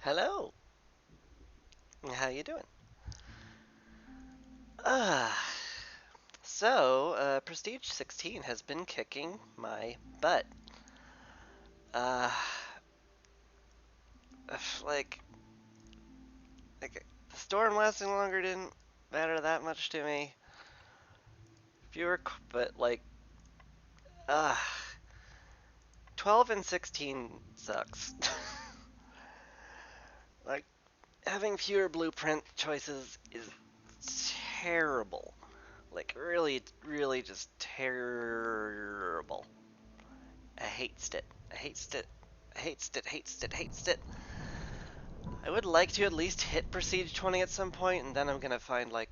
Hello. How you doing? Uh, Prestige 16 has been kicking my butt. Uh, like, the storm lasting longer didn't matter that much to me. But uh, 12 and 16 sucks. Like, having fewer blueprint choices is terrible. Like, really, really just terrible. I hates it. I hates it. I hates it. Hates it. Hates it. I would like to at least hit Prestige 20 at some point, and then I'm gonna find I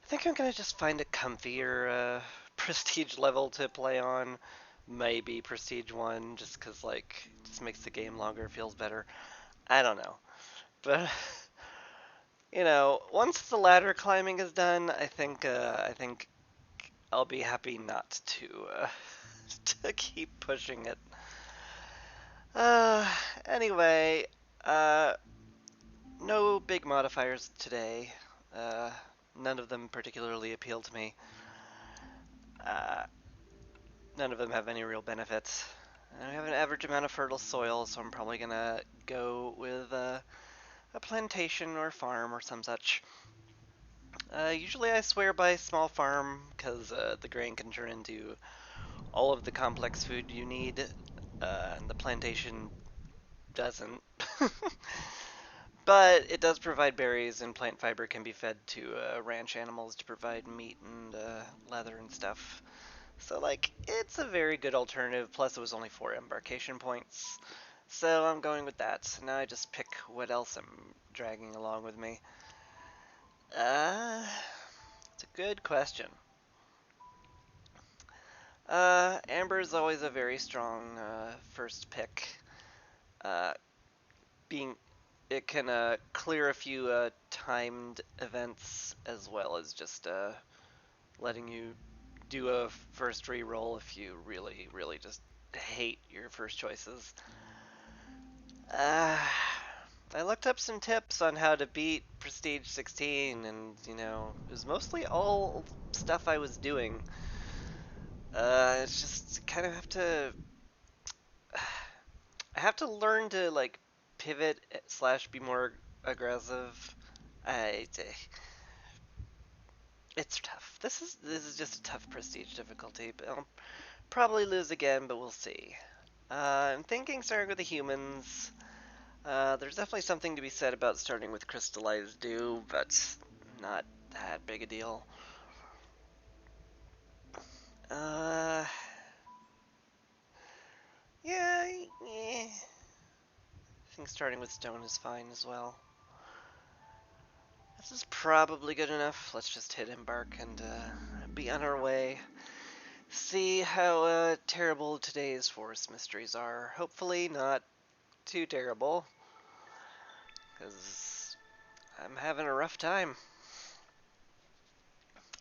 think I'm gonna just find a comfier Prestige level to play on. Maybe Prestige 1, just cause just makes the game longer, feels better. I don't know. But, once the ladder climbing is done, I think I'll be happy not to, to keep pushing it. Uh, anyway, uh, no big modifiers today. Uh, None of them particularly appeal to me. Uh, None of them have any real benefits. I have an average amount of fertile soil, so I'm probably gonna go with a plantation or farm or some such. Usually I swear by small farm because the grain can turn into all of the complex food you need, and the plantation doesn't. But it does provide berries, and plant fiber can be fed to ranch animals to provide meat and leather and stuff. So, it's a very good alternative. Plus, it was only 4 embarkation points. So, I'm going with that. Now I just pick what else I'm dragging along with me. Uh, it's a good question. Amber is always a very strong first pick. Uh, being it can clear a few timed events as well as just letting you do a first reroll if you really, really just hate your first choices. Uh, I looked up some tips on how to beat Prestige 16, and it was mostly all stuff I was doing. It's just kind of have to. I have to learn to pivot slash be more aggressive. I It's tough. This is just a tough prestige difficulty, but I'll probably lose again, but we'll see. I'm thinking starting with the humans. There's definitely something to be said about starting with crystallized dew, but not that big a deal. Uh, yeah, yeah. I think starting with stone is fine as well. This is probably good enough. Let's just hit embark and be on our way. See how terrible today's forest mysteries are. Hopefully not too terrible, because I'm having a rough time.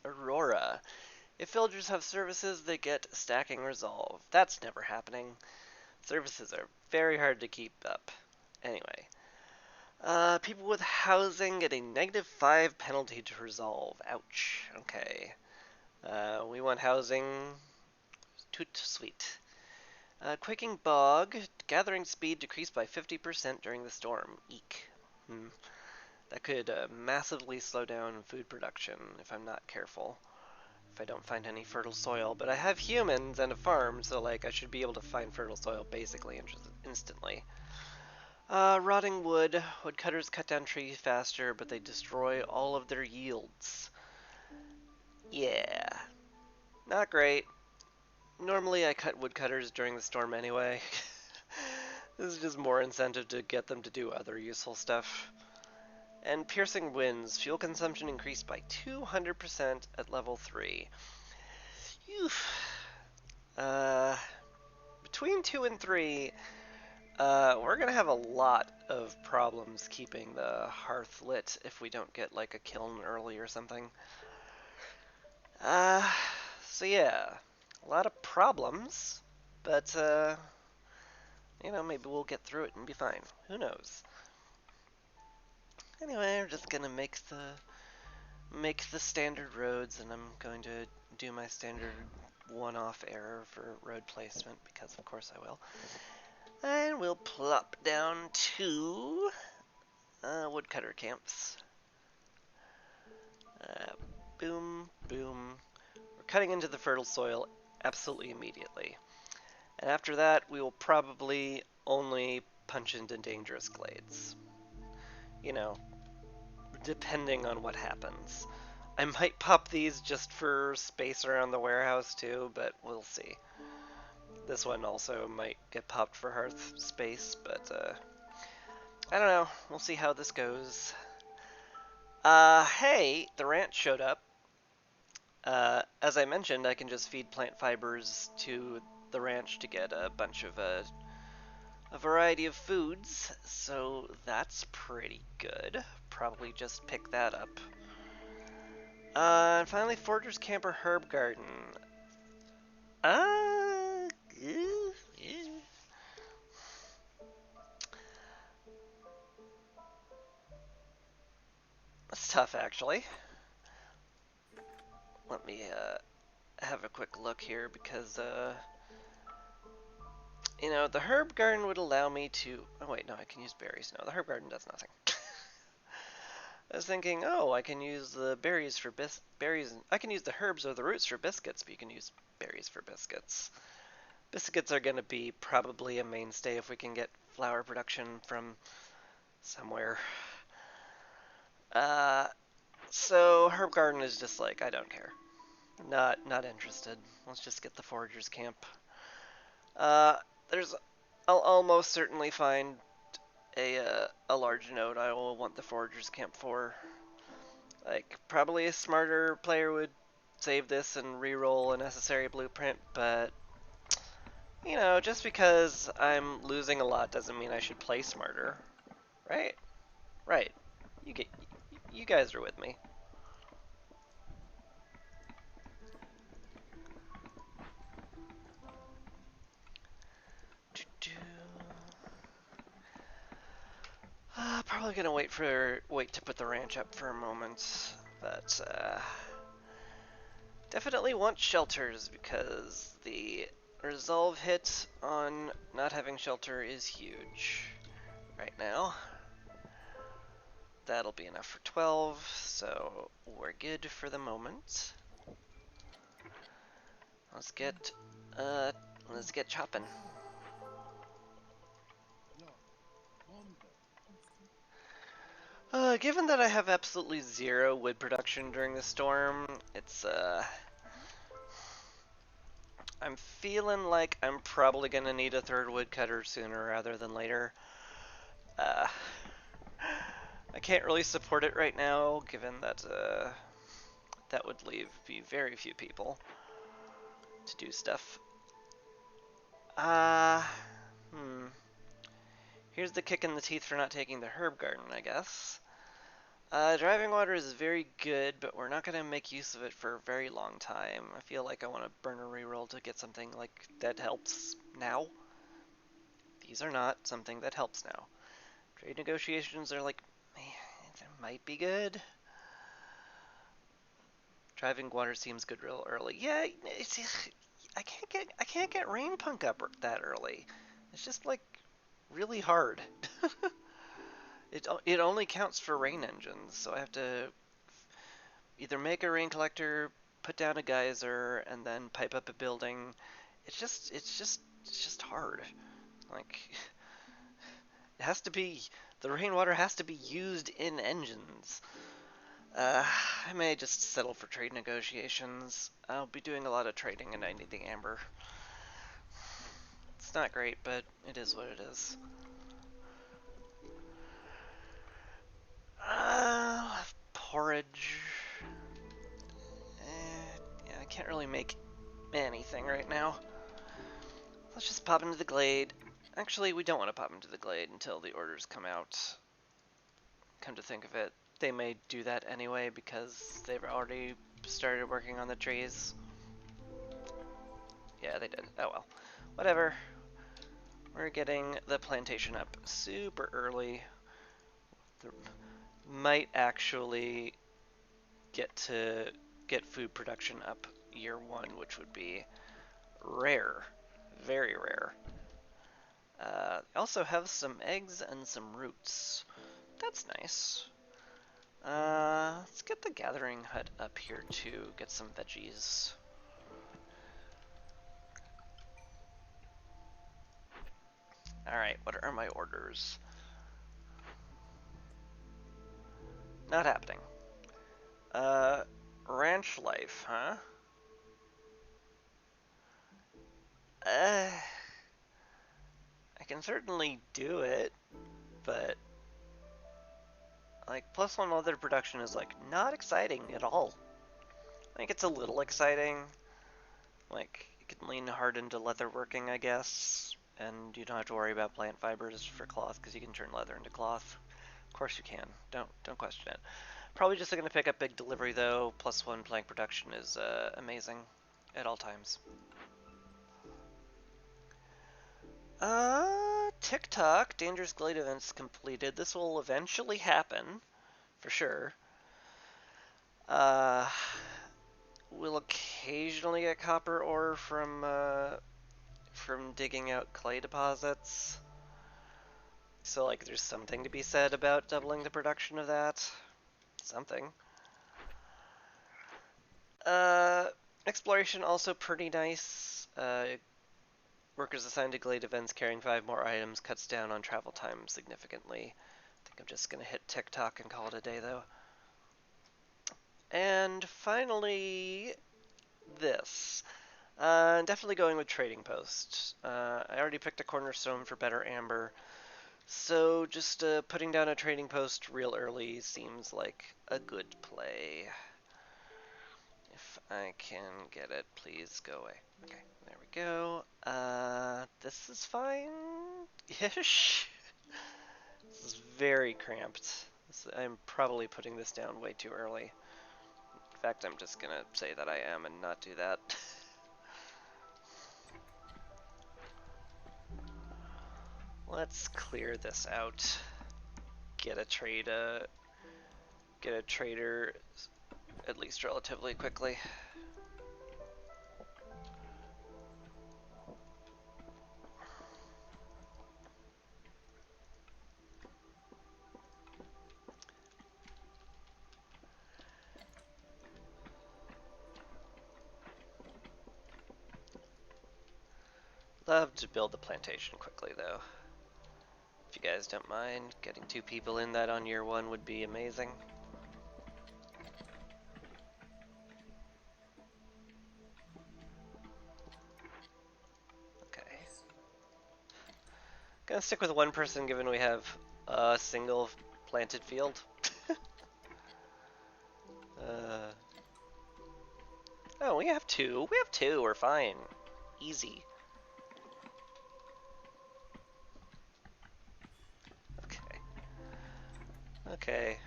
Aurora. If villagers have services, they get stacking resolve. That's never happening. Services are very hard to keep up. Anyway. People with housing get a -5 penalty to resolve. Ouch. Okay. We want housing. Toot sweet. Quaking Bog. Gathering speed decreased by 50% during the storm. Eek. That could massively slow down food production if I'm not careful. If I don't find any fertile soil. But I have humans and a farm, so I should be able to find fertile soil basically instantly. Rotting wood. Woodcutters cut down trees faster, but they destroy all of their yields. Yeah. Not great. Normally I cut woodcutters during the storm anyway. This is just more incentive to get them to do other useful stuff. And piercing winds. Fuel consumption increased by 200% at level 3. Oof. Uh, Between 2 and 3, we're gonna have a lot of problems keeping the hearth lit if we don't get a kiln early or something. Uh, so yeah, a lot of problems, but maybe we'll get through it and be fine. Who knows? Anyway, we're just gonna make the standard roads, and I'm going to do my standard one-off error for road placement, because of course I will. And we'll plop down to woodcutter camps. Boom, boom. We're cutting into the fertile soil absolutely immediately. And after that, we will probably only punch into dangerous glades. You know, depending on what happens. I might pop these just for space around the warehouse too, but we'll see. This one also might get popped for hearth space, but I don't know. We'll see how this goes. Hey, the ranch showed up. As I mentioned, I can just feed plant fibers to the ranch to get a bunch of a variety of foods, so that's pretty good. Probably just pick that up. And finally, Forger's Camper Herb Garden. Uh, yeah. That's tough, actually. Let me have a quick look here, because you know, the herb garden would allow me to. Oh wait, no, I can use berries. No, the herb garden does nothing. I was thinking, oh, I can use the berries for berries. I can use the herbs or the roots for biscuits, but you can use berries for biscuits. Biscuits are going to be probably a mainstay if we can get flour production from somewhere. Uh, so herb garden is just like, I don't care. Not interested. Let's just get the foragers camp. Uh, there's, I'll almost certainly find a large node I will want the foragers camp for. Like, probably a smarter player would save this and re-roll a necessary blueprint, but you know, just because I'm losing a lot doesn't mean I should play smarter, right? Right. You get, you guys are with me. Probably gonna wait to put the ranch up for a moment, but definitely want shelters because the resolve hit on not having shelter is huge right now. That'll be enough for 12, so we're good for the moment. Let's get uh let's get chopping. Given that I have absolutely zero wood production during the storm, it's I'm feeling like I'm probably gonna need a third woodcutter sooner rather than later. Uh, I can't really support it right now, given that that would leave very few people to do stuff. Uh, hmm. Here's the kick in the teeth for not taking the herb garden, I guess. Driving water is very good, but we're not going to make use of it for a very long time. I feel like I want to burn a reroll to get something like that helps now. These are not something that helps now. Trade negotiations are like, man, it might be good. Driving water seems good real early. Yeah, I can't get rain punk up that early. It's just like really hard. It only counts for rain engines, so I have to either make a rain collector, put down a geyser, and then pipe up a building. It's just hard. Like it has to be the rainwater has to be used in engines. Uh, I may just settle for trade negotiations. I'll be doing a lot of trading and I need the amber. It's not great, but it is what it is. Porridge. Yeah, I can't really make anything right now. Let's just pop into the glade. Actually, we don't want to pop into the glade until the orders come out. Come to think of it, they may do that anyway because they've already started working on the trees. Yeah, they did. Oh well. Whatever. We're getting the plantation up super early. might actually get food production up year one, which would be rare, very rare. I also have some eggs and some roots. That's nice. Let's get the gathering hut up here too, get some veggies. Alright, what are my orders? Not happening. Ranch life, huh? I can certainly do it, but like +1 leather production is like not exciting at all. I think it's a little exciting. Like you can lean hard into leather working, I guess, and you don't have to worry about plant fibers for cloth because you can turn leather into cloth. Of course you can. Don't question it. Probably just going to pick up big delivery though. +1 plank production is amazing at all times. TikTok Dangerous Glade events completed. This will eventually happen, for sure. We'll occasionally get copper ore from digging out clay deposits. So like, there's something to be said about doubling the production of that. Something. Exploration also pretty nice. Workers assigned to Glade events carrying 5 more items cuts down on travel time significantly. I think I'm just gonna hit TikTok and call it a day though. And finally, this. Definitely going with Trading Post. I already picked a cornerstone for better amber, so just putting down a Trading Post real early seems like a good play. If I can get it, please go away. Okay, there we go. This is fine-ish. This is very cramped. I'm probably putting this down way too early. In fact, I'm just gonna say that I am and not do that. Let's clear this out. Get a trader at least relatively quickly. Love to build the plantation quickly though. If you guys don't mind, getting 2 people in that on year 1 would be amazing. Okay. Gonna stick with 1 person given we have a single planted field. Oh, we have 2. We have 2, we're fine. Easy. Okay. Okay.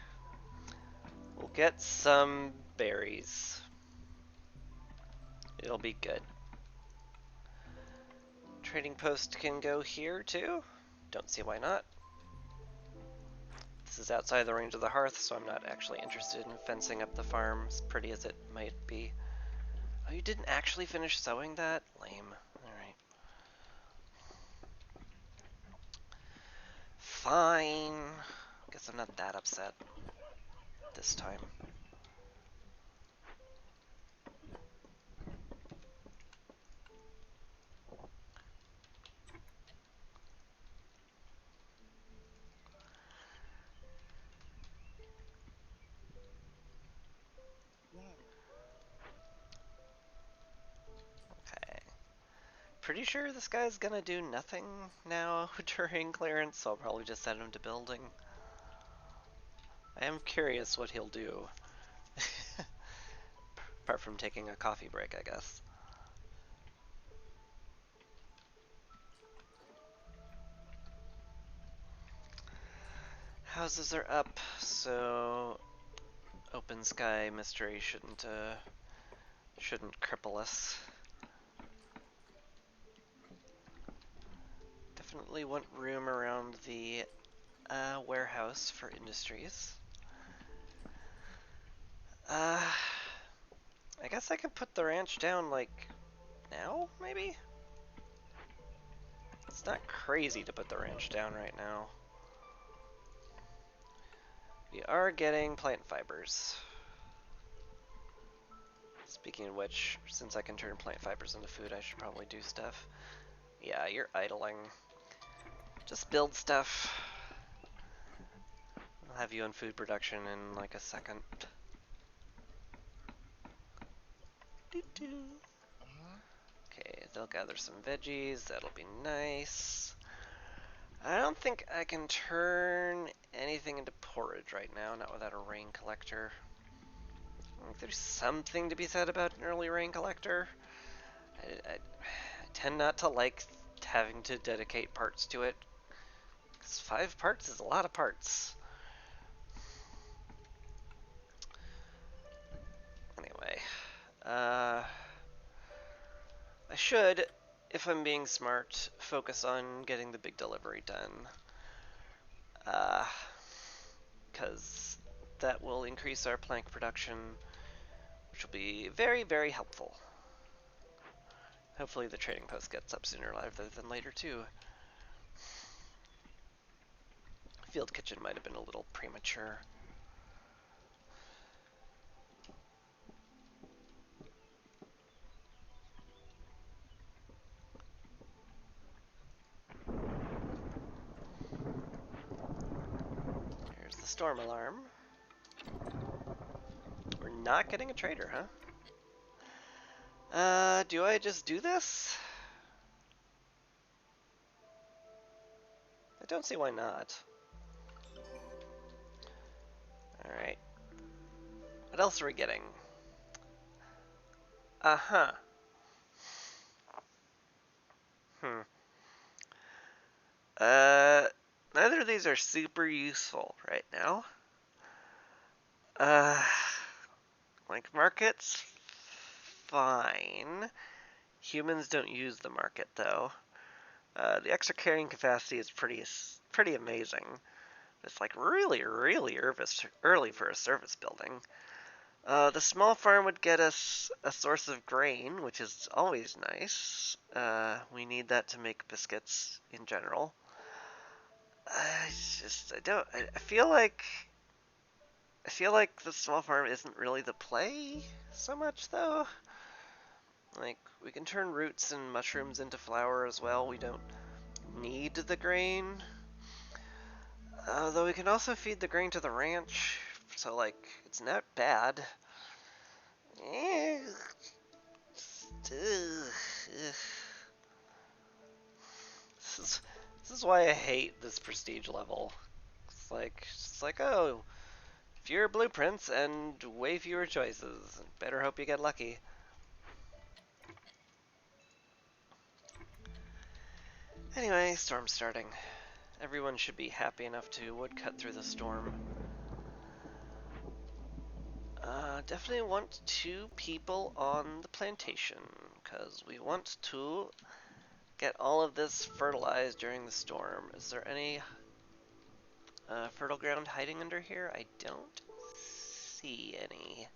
We'll get some berries. It'll be good. Trading post can go here too. Don't see why not. This is outside the range of the hearth, so I'm not actually interested in fencing up the farm, as pretty as it might be. Oh, you didn't actually finish sowing that? Lame. Alright. Fine. Guess I'm not that upset this time. Okay. Pretty sure this guy's gonna do nothing now during clearance, so I'll probably just send him to building. I am curious what he'll do. Apart from taking a coffee break, I guess. Houses are up, so open sky mystery shouldn't cripple us. Definitely want room around the warehouse for industries. I guess I could put the ranch down, like, now, maybe? It's not crazy to put the ranch down right now. We are getting plant fibers. Speaking of which, since I can turn plant fibers into food, I should probably do stuff. Yeah, you're idling. Just build stuff. I'll have you in food production in like a second. Okay, they'll gather some veggies. That'll be nice. I don't think I can turn anything into porridge right now, not without a rain collector. I think there's something to be said about an early rain collector. I tend not to like having to dedicate parts to it, because 5 parts is a lot of parts. Anyway, I should, if I'm being smart, focus on getting the big delivery done. Because that will increase our plank production, which will be very, very helpful. Hopefully the trading post gets up sooner rather than later too. Field kitchen might have been a little premature. Here's the storm alarm. We're not getting a trader, huh? Do I just do this? I don't see why not. Alright. What else are we getting? Uh-huh. Hmm. Neither of these are super useful right now. Like markets, fine. Humans don't use the market though. The extra carrying capacity is pretty amazing. It's like really, really early for a service building. The small farm would get us a source of grain, which is always nice. We need that to make biscuits in general. I feel like the small farm isn't really the play so much though. Like, we can turn roots and mushrooms into flour as well. We don't need the grain. Though we can also feed the grain to the ranch, so like, it's not bad. This is why I hate this prestige level. It's like, oh, fewer blueprints and way fewer choices. Better hope you get lucky. Anyway, storm's starting. Everyone should be happy enough to woodcut through the storm. Definitely want 2 people on the plantation, because we want to get all of this fertilized during the storm. Is there any fertile ground hiding under here? I don't see any.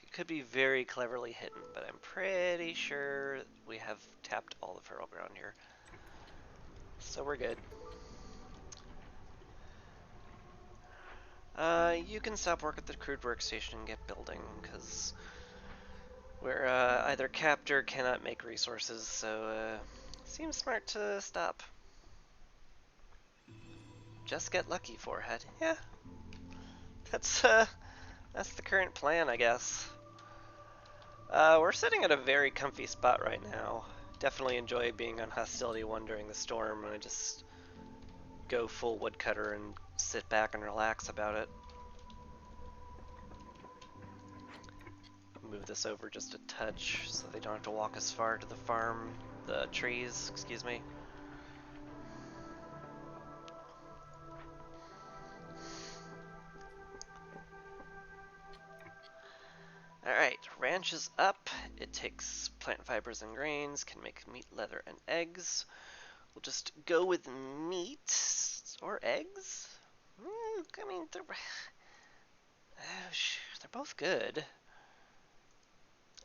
It could be very cleverly hidden, but I'm pretty sure we have tapped all the fertile ground here. So we're good. You can stop work at the crude workstation and get building, because we're either capped or cannot make resources, so seems smart to stop. Just get lucky, forehead. Yeah, that's the current plan, I guess. We're sitting at a very comfy spot right now. Definitely enjoy being on Hostility 1 during the storm, and I just go full woodcutter and sit back and relax about it. Move this over just a touch so they don't have to walk as far to the trees, excuse me. Alright, ranch is up. It takes plant fibers and grains, can make meat, leather, and eggs. We'll just go with meat or eggs. I mean, They're both good.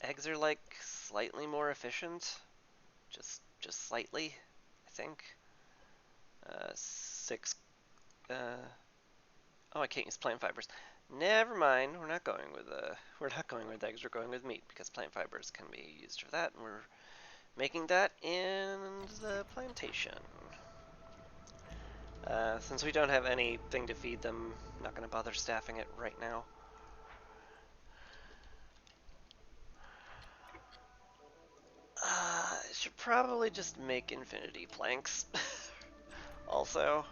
Eggs are like slightly more efficient. Just slightly, I think. 6. Uh, oh, I can't use plant fibers. Never mind. We're not going with eggs. We're going with meat because plant fibers can be used for that, and we're making that in the plantation. Since we don't have anything to feed them, I'm not going to bother staffing it right now. I should probably just make infinity planks. Also.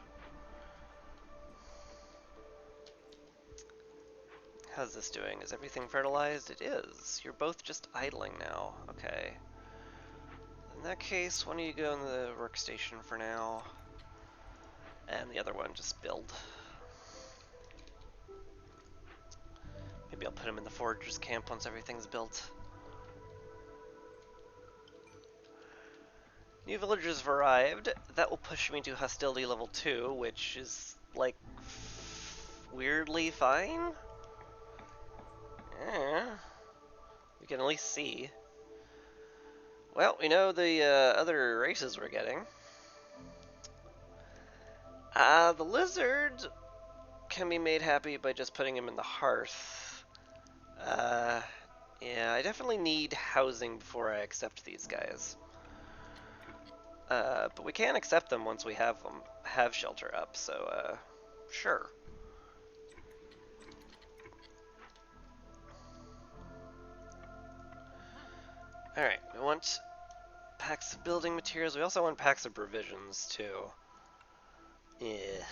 How's this doing? Is everything fertilized? It is. You're both just idling now. Okay. In that case, one of you go in the workstation for now. And the other one just build. Maybe I'll put him in the foragers camp once everything's built. New villagers have arrived. That will push me to hostility level 2, which is, like, weirdly fine? We can at least see. Well, we know the other races we're getting. The lizard can be made happy by just putting him in the hearth. Yeah, I definitely need housing before I accept these guys. But we can accept them once we have shelter up, so, sure. Alright, we want packs of building materials. We also want packs of provisions, too. Yeah.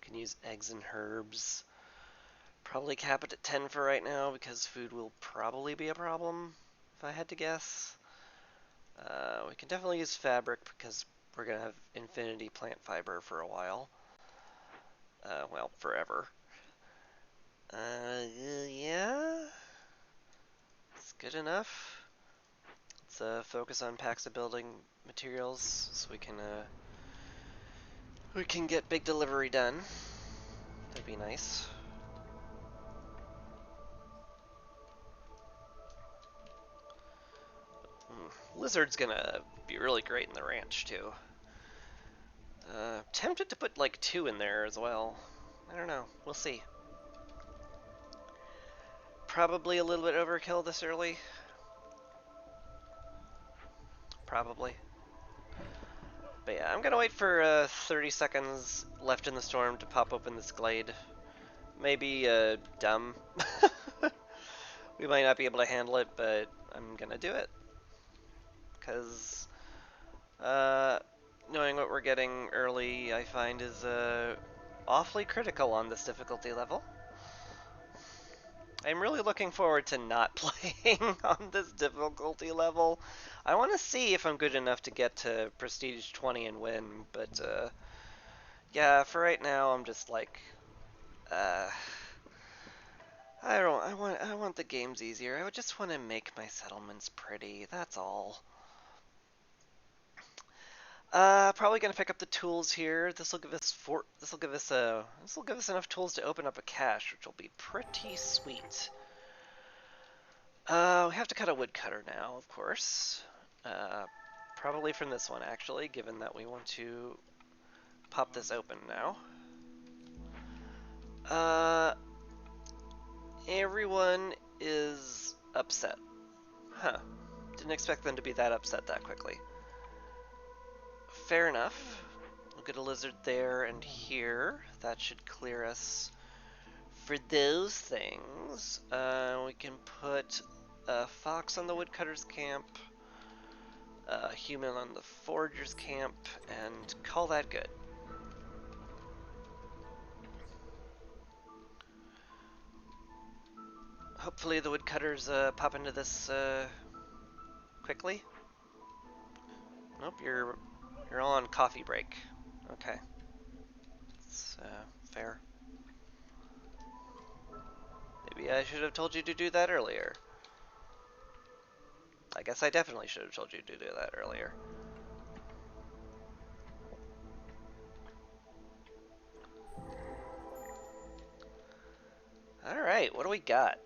Can use eggs and herbs. Probably cap it at 10 for right now, because food will probably be a problem, if I had to guess. We can definitely use fabric, because we're going to have infinity plant fiber for a while. Well, forever. Yeah? It's good enough. Let's focus on packs of building materials, so we can get big delivery done. That'd be nice. Lizard's gonna be really great in the ranch, too. Tempted to put, like, 2 in there as well. I don't know. We'll see. Probably a little bit overkill this early. Probably. But yeah, I'm gonna wait for 30 seconds left in the storm to pop open this glade. Maybe dumb. We might not be able to handle it, but I'm gonna do it. Because knowing what we're getting early, I find, is awfully critical on this difficulty level. I'm really looking forward to not playing on this difficulty level. I want to see if I'm good enough to get to Prestige 20 and win, but yeah, for right now, I'm just like, I want the games easier. I just want to make my settlements pretty. That's all. Probably gonna pick up the tools here. This will give us enough tools to open up a cache, which will be pretty sweet. We have to cut a woodcutter now, of course. Probably from this one, actually, given that we want to pop this open now. Everyone is upset. Huh. Didn't expect them to be that upset that quickly. Fair enough. We'll get a lizard there and here. That should clear us for those things. We can put a fox on the woodcutter's camp, a human on the forager's camp, and call that good. Hopefully the woodcutters pop into this quickly. Nope, you're all on coffee break. Okay. It's fair. Maybe I should have told you to do that earlier. I guess I definitely should have told you to do that earlier. Alright, what do we got?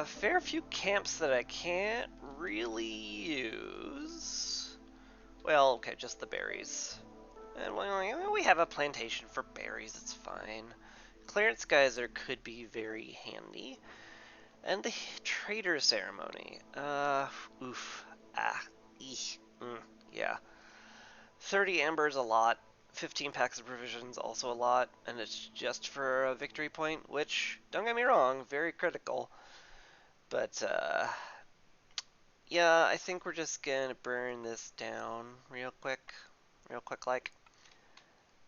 Fair few camps that I can't really use. Well, okay, just the berries. And we have a plantation for berries, it's fine. Clearance geyser could be very handy. And the trader ceremony. Oof. Eeh. Yeah. 30 amber is a lot. 15 packs of provisions also a lot. And it's just for a victory point, which, don't get me wrong, very critical. But, yeah, I think we're just gonna burn this down real quick. Real quick like.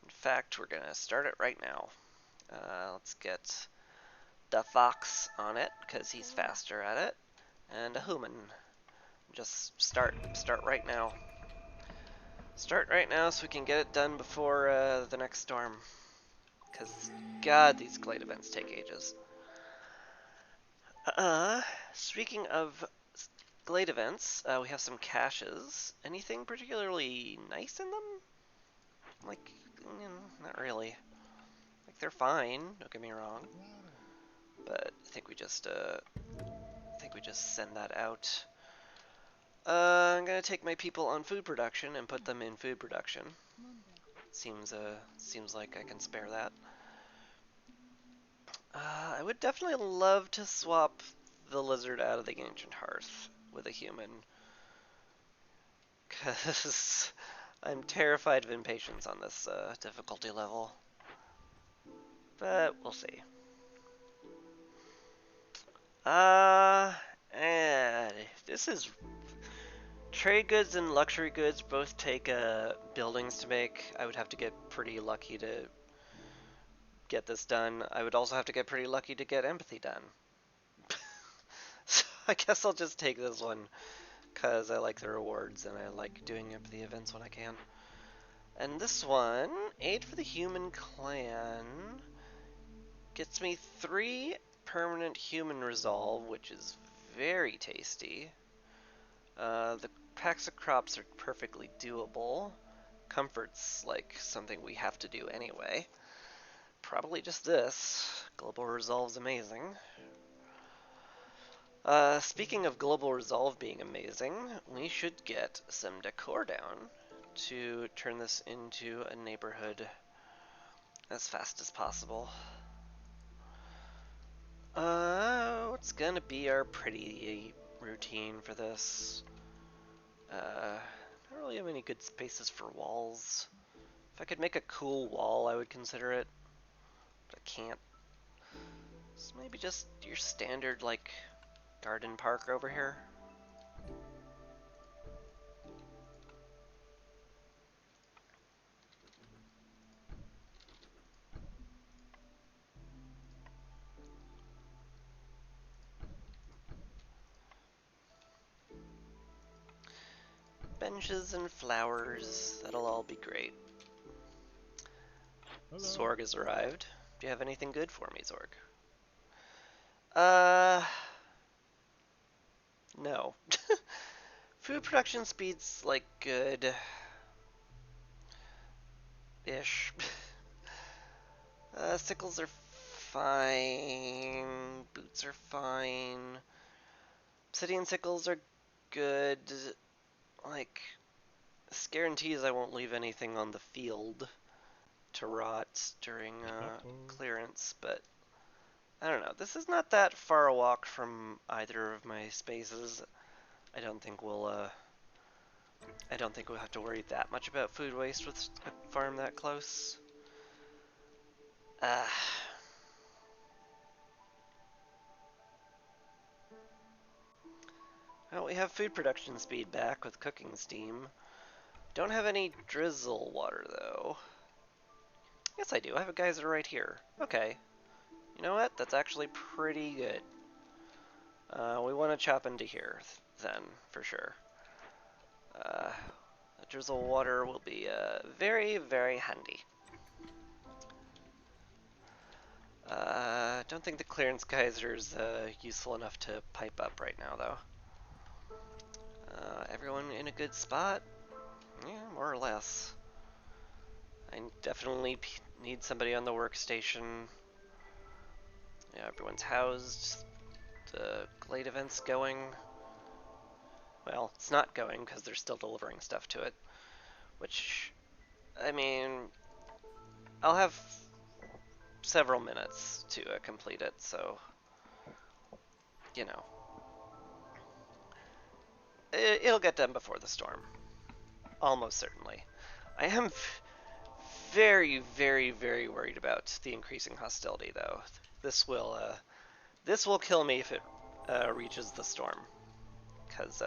In fact, we're gonna start it right now. Let's get the fox on it, because he's faster at it. And a human. Just start right now. Start right now so we can get it done before the next storm. Because, God, these Glade events take ages. Speaking of Glade events, we have some caches. Anything particularly nice in them? Like, not really. Like, they're fine, don't get me wrong. But I think we just send that out. I'm gonna take my people on food production and put them in food production. Seems like I can spare that. I would definitely love to swap the lizard out of the ancient hearth with a human, because I'm terrified of impatience on this difficulty level. But we'll see. And this is trade goods and luxury goods both take buildings to make. I would have to get pretty lucky to get this done. I would also have to get pretty lucky to get empathy done. So I guess I'll just take this one because I like the rewards and I like doing empathy events when I can. And this one, Aid for the Human Clan, gets me 3 permanent human resolve, which is very tasty. The packs of crops are perfectly doable. Comfort's like something we have to do anyway. Probably just this. Global Resolve's amazing. Speaking of Global Resolve being amazing, we should get some decor down to turn this into a neighborhood as fast as possible. What's gonna be our pretty routine for this? Don't really have any good spaces for walls. If I could make a cool wall, I would consider it, but I can't. So maybe just your standard, like, garden park over here. Benches and flowers, that'll all be great. Hello. Zorg has arrived. Do you have anything good for me, Zorg? No. Food production speed's, like, good-ish. Sickles are fine. Boots are fine. Obsidian sickles are good. Like, this guarantees I won't leave anything on the field to rot during clearance, but I don't know. This is not that far a walk from either of my spaces. I don't think we'll have to worry that much about food waste with a farm that close. Well, we have food production speed back with cooking steam. Don't have any drizzle water, though. Yes, I do. I have a geyser right here. Okay. You know what? That's actually pretty good. We want to chop into here, then, for sure. The drizzle water will be very, very handy. Don't think the clearance geyser's useful enough to pipe up right now, though. Everyone in a good spot? Yeah, more or less. I definitely need somebody on the workstation. Yeah, everyone's housed. The Glade event's going. Well, it's not going because they're still delivering stuff to it. Which, I mean, I'll have several minutes to complete it, so, you know. It'll get done before the storm. Almost certainly. I am very, very, very worried about the increasing hostility, though. This will kill me if it reaches the storm, because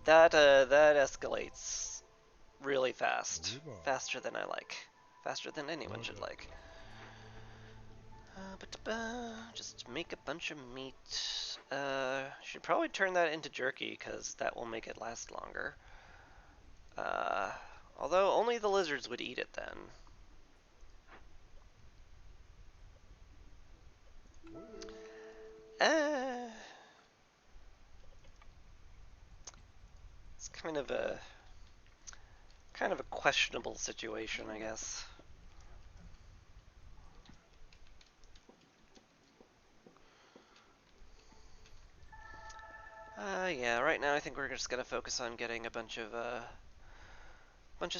that escalates really fast, faster than I like, faster than anyone should like. Just make a bunch of meat. Should probably turn that into jerky, because that will make it last longer. Although only the lizards would eat it then. It's kind of a questionable situation, I guess. Yeah, right now I think we're just gonna focus on getting a bunch of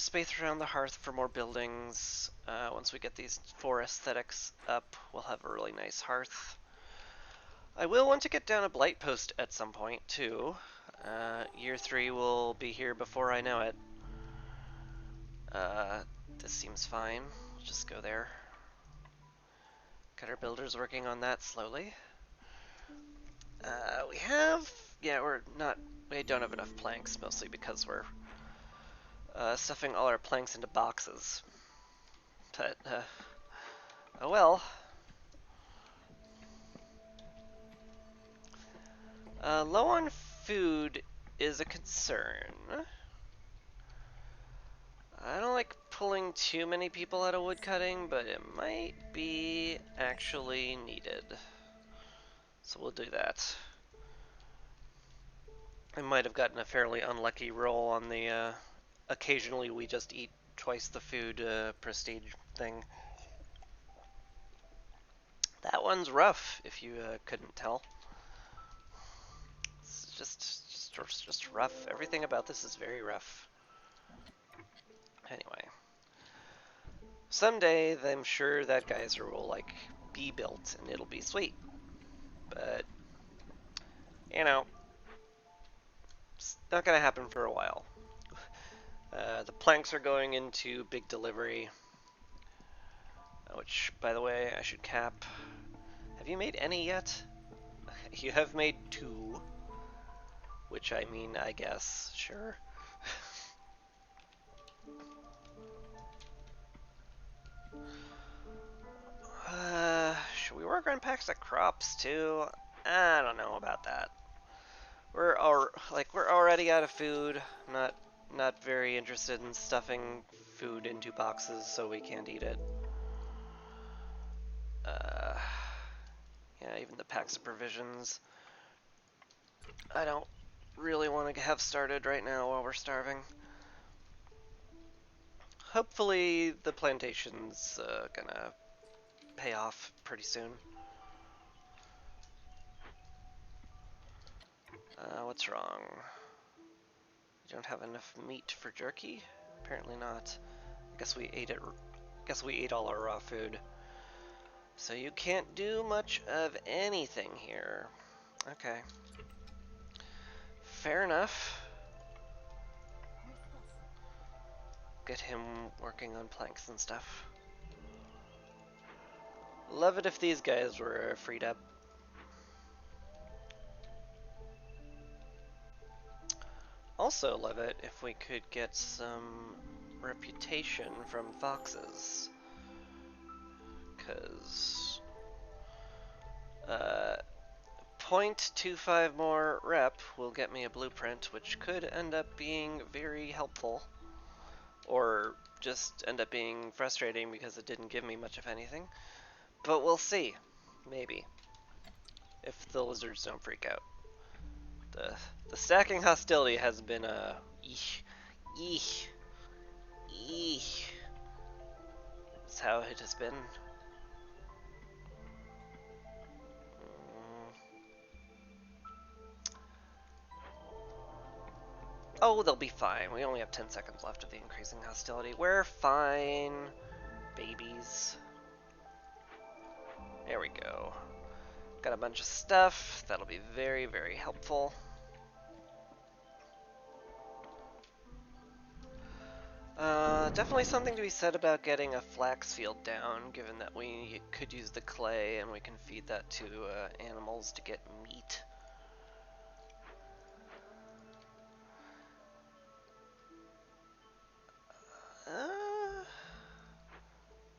space around the hearth for more buildings. Once we get these 4 aesthetics up, we'll have a really nice hearth. I will want to get down a blight post at some point, too. Year 3 will be here before I know it. This seems fine. We'll just go there. Get our builders working on that slowly. We have... Yeah, we don't have enough planks, mostly because we're stuffing all our planks into boxes. But, oh well. Low on food is a concern. I don't like pulling too many people out of woodcutting, but it might be actually needed. So we'll do that. I might have gotten a fairly unlucky roll on the occasionally we just eat twice the food prestige thing. That one's rough, if you couldn't tell. It's just rough. Everything about this is very rough. Anyway. Someday, I'm sure that geyser will, like, be built, and it'll be sweet. But, you know, it's not gonna happen for a while. The planks are going into big delivery, which, by the way, I should cap. Have you made any yet? You have made 2, which I mean, I guess, sure. Should we work on packs of crops too? I don't know about that. We're already out of food. Not very interested in stuffing food into boxes so we can't eat it. Yeah, even the packs of provisions. I don't really want to have started right now while we're starving. Hopefully the plantation's gonna pay off pretty soon. What's wrong? You don't have enough meat for jerky? Apparently not. Guess we ate it. Guess we ate all our raw food. So you can't do much of anything here. Okay. Fair enough. Get him working on planks and stuff. Love it if these guys were freed up. Also love it if we could get some reputation from foxes. Because 0.25 more rep will get me a blueprint, which could end up being very helpful. Or just end up being frustrating because it didn't give me much of anything. But we'll see. Maybe. If the lizards don't freak out. The stacking hostility has been eesh. is how it has been. Oh, they'll be fine. We only have 10 seconds left of the increasing hostility. We're fine, babies. There we go. Got a bunch of stuff. That'll be very, very helpful. Definitely something to be said about getting a flax field down, given that we could use the clay and we can feed that to animals to get meat.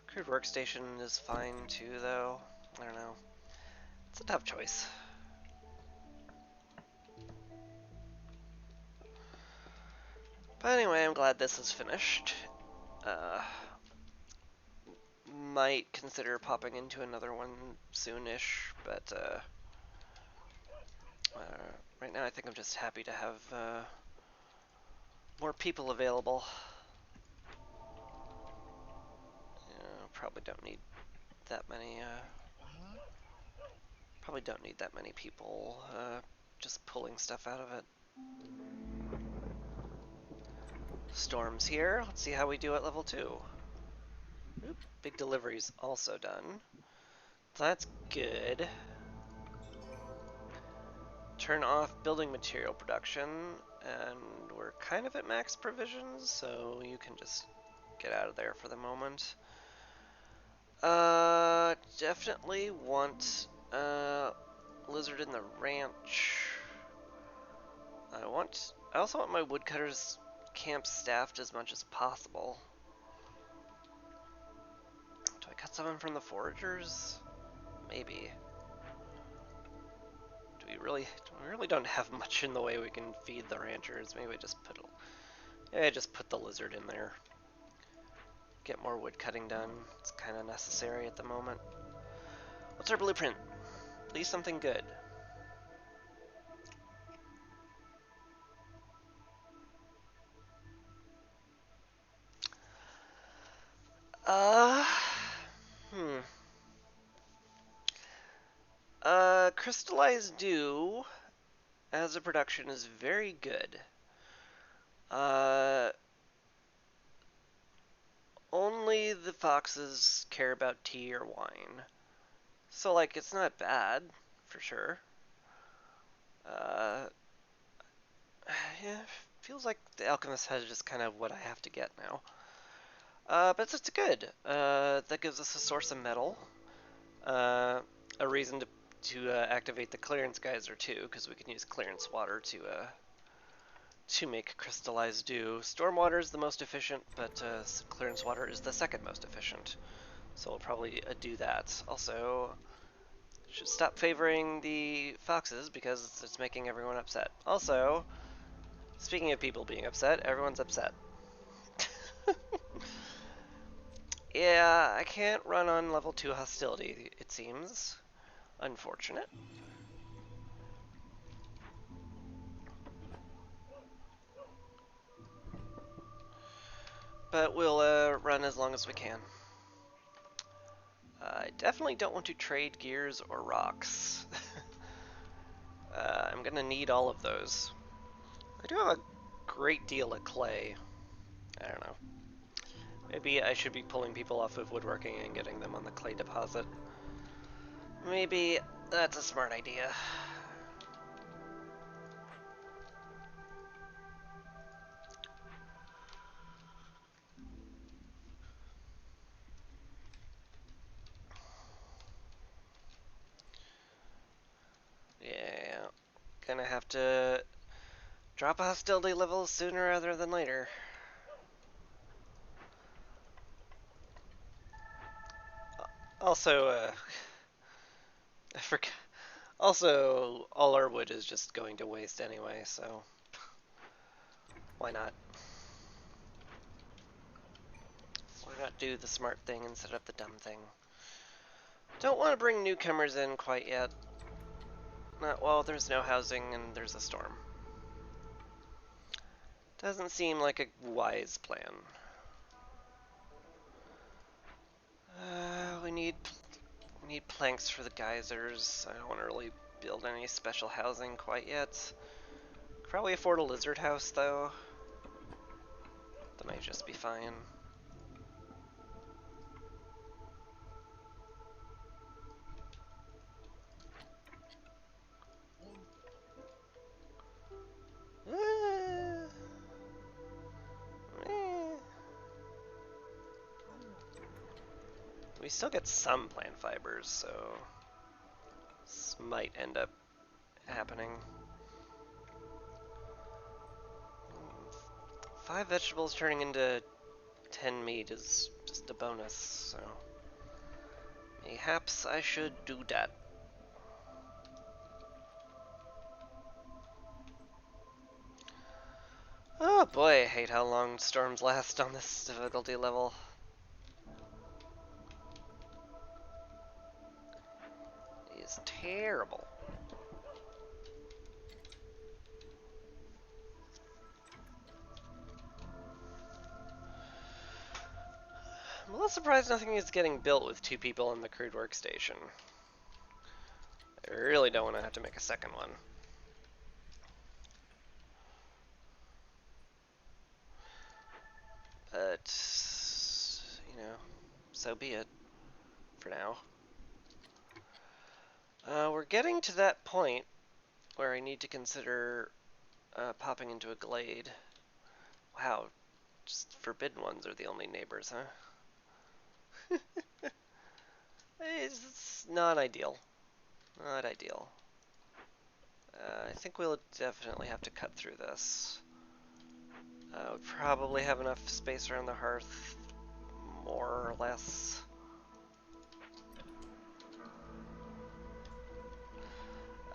Crude workstation is fine too, though. I don't know. It's a tough choice. But anyway, I'm glad this is finished. Might consider popping into another one soonish, but right now I think I'm just happy to have more people available. Probably don't need that many. Probably don't need that many people just pulling stuff out of it. Storm's here. Let's see how we do at level 2. Oop, big delivery's also done. So that's good. Turn off building material production, and we're kind of at max provisions, so you can just get out of there for the moment. Definitely want lizard in the ranch. I also want my woodcutters camp staffed as much as possible. Do I cut someone from the foragers? Maybe. We really don't have much in the way we can feed the ranchers. Maybe just put the lizard in there. Get more wood cutting done. It's kind of necessary at the moment. What's our blueprint? Please something good. Crystallized dew as a production is very good. Only the foxes care about tea or wine. So, like, it's not bad, for sure. Yeah, feels like the alchemist has just kind of what I have to get now. But it's good. That gives us a source of metal. A reason to activate the clearance geyser too, because we can use clearance water to make crystallized dew. Stormwater is the most efficient, but clearance water is the second most efficient. So we'll probably do that. Also, should stop favoring the foxes because it's making everyone upset. Also, speaking of people being upset, everyone's upset. Yeah, I can't run on level 2 hostility, it seems. Unfortunate. But we'll run as long as we can. I definitely don't want to trade gears or rocks. I'm gonna need all of those. I do have a great deal of clay. I don't know. Maybe I should be pulling people off of woodworking and getting them on the clay deposit. Maybe that's a smart idea. Yeah, gonna have to drop a hostility level sooner rather than later. Also, I forgot. Also, all our wood is just going to waste anyway, so why not? Why not do the smart thing instead of the dumb thing? Don't want to bring newcomers in quite yet. Not while there's no housing and there's a storm. Doesn't seem like a wise plan. We need planks for the geysers. I don't want to really build any special housing quite yet. Probably afford a lizard house though. That might just be fine. Uh, eh. We still get some plant fibers, so this might end up happening. 5 vegetables turning into 10 meat is just a bonus, so mayhaps I should do that. Oh boy, I hate how long storms last on this difficulty level. It is terrible. I'm a little surprised nothing is getting built with 2 people in the crude workstation. I really don't want to have to make a second one. But, you know, so be it for now. We're getting to that point where I need to consider popping into a glade. Wow, just forbidden ones are the only neighbors, huh? It's not ideal. Not ideal. I think we'll definitely have to cut through this. We'll probably have enough space around the hearth, more or less.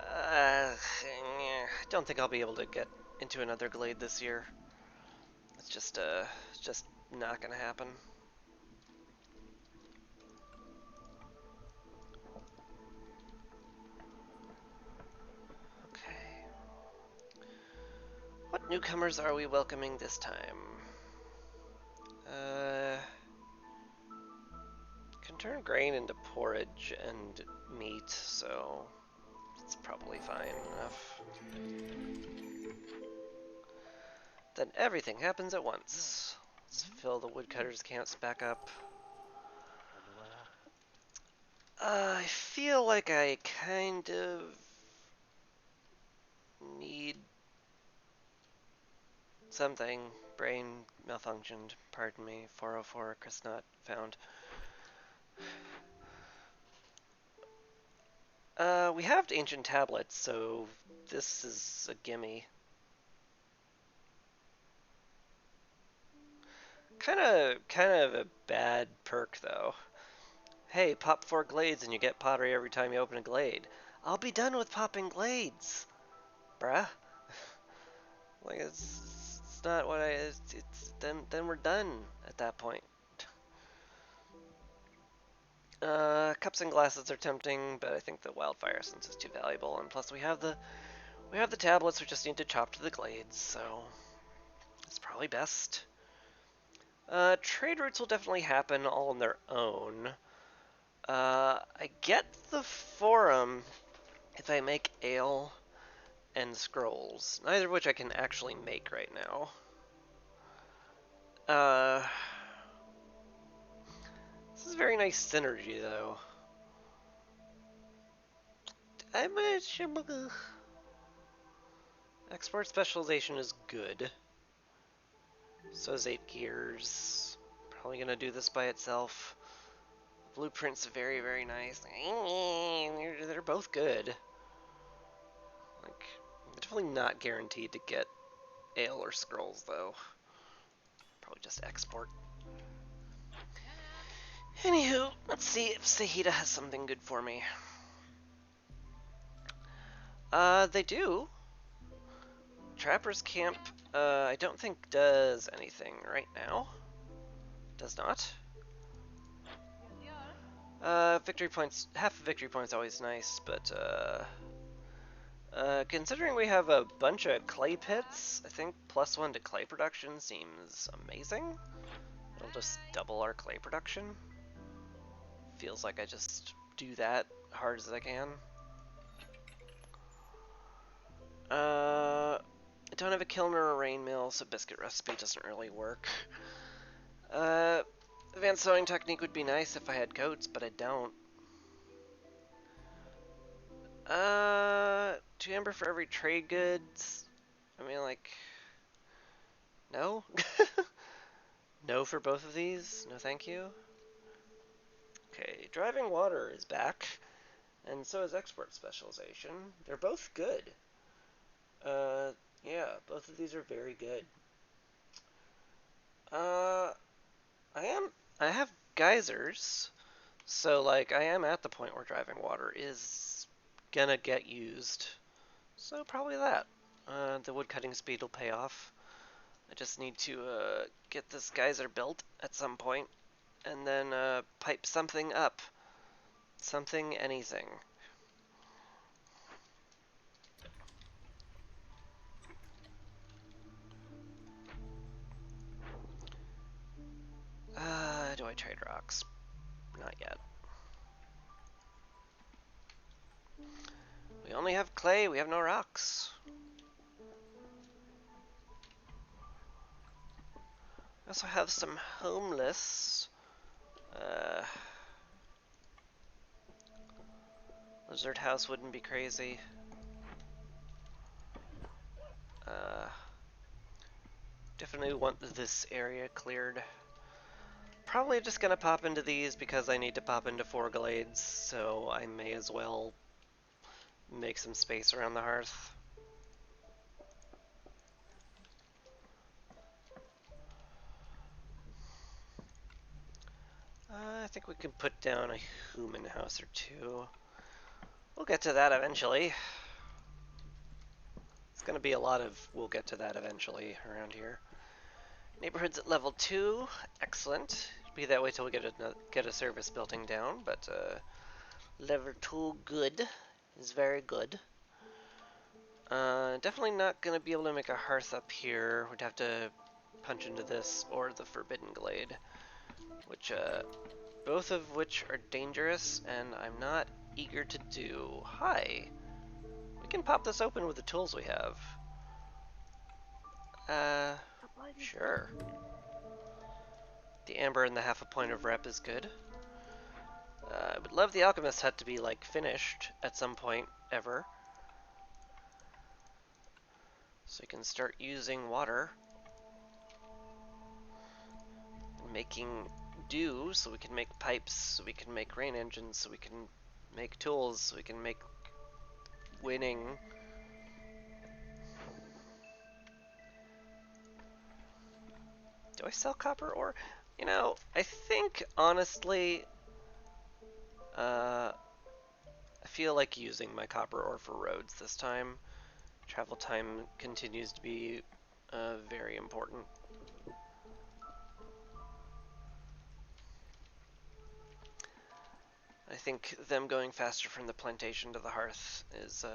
I don't think I'll be able to get into another glade this year. It's just not gonna happen. Okay. What newcomers are we welcoming this time? Can turn grain into porridge and meat, so it's probably fine enough. Then everything happens at once. Let's fill the woodcutters' camps back up. I feel like I kind of need something. Brain malfunctioned. Pardon me. 404 Chris not found. We have ancient tablets, so this is a gimme. Kind of a bad perk though. Hey, pop 4 glades and you get pottery every time you open a glade. I'll be done with popping glades, bruh. Like it's not what it's then we're done at that point. Cups and glasses are tempting, but I think the wildfire essence is too valuable, and plus we have the tablets. We just need to chop to the glades, so it's probably best. Trade routes will definitely happen all on their own. I get the forum if I make ale and scrolls, neither of which I can actually make right now. This is very nice synergy, though. Export specialization is good. So is 8 gears. Probably gonna do this by itself. Blueprint's very, very nice. They're both good. Like, definitely not guaranteed to get ale or scrolls, though. Probably just export. Anywho, let's see if Sahita has something good for me. They do. Trapper's Camp, I don't think does anything right now. Does not. Victory points, half victory points always nice, but, considering we have a bunch of clay pits, I think +1 to clay production seems amazing. It'll just double our clay production. feels like I just do that hard as I can. I don't have a kiln or a rain mill, so biscuit recipe doesn't really work. Advanced sewing technique would be nice if I had coats, but I don't. 2 amber for every trade goods. I mean, like, no? No for both of these? No thank you? Okay, driving water is back, and so is export specialization. They're both good. Yeah, both of these are very good. Uh, I have geysers, so, like, I am at the point where driving water is gonna get used. So probably that. The woodcutting speed will pay off. I just need to get this geyser built at some point, and then pipe something up. Something, anything. Do I trade rocks? Not yet. We only have clay, we have no rocks. We also have some homeless. Lizard house wouldn't be crazy. Uh, Definitely want this area cleared. Probably just gonna pop into these because I need to pop into 4 glades, so I may as well make some space around the hearth. I think we can put down a human house or 2. We'll get to that eventually. It's gonna be a lot of we'll get to that eventually around here. Neighborhood's at level 2. Excellent. Be that way till we get a service building down, but level 2 good is very good. Definitely not gonna be able to make a hearth up here. We'd have to punch into this or the Forbidden Glade, which both of which are dangerous, and I'm not eager to do. Hi. We can pop this open with the tools we have. Sure. The amber and the half a point of rep is good. I would love the alchemist hut to be, like, finished at some point ever. So we can start using water. Making dew, so we can make pipes, so we can make rain engines, so we can make tools, so we can make winning. Do I sell copper ore? You know, I think, honestly, I feel like using my copper ore for roads this time. Travel time continues to be very important. I think them going faster from the plantation to the hearth is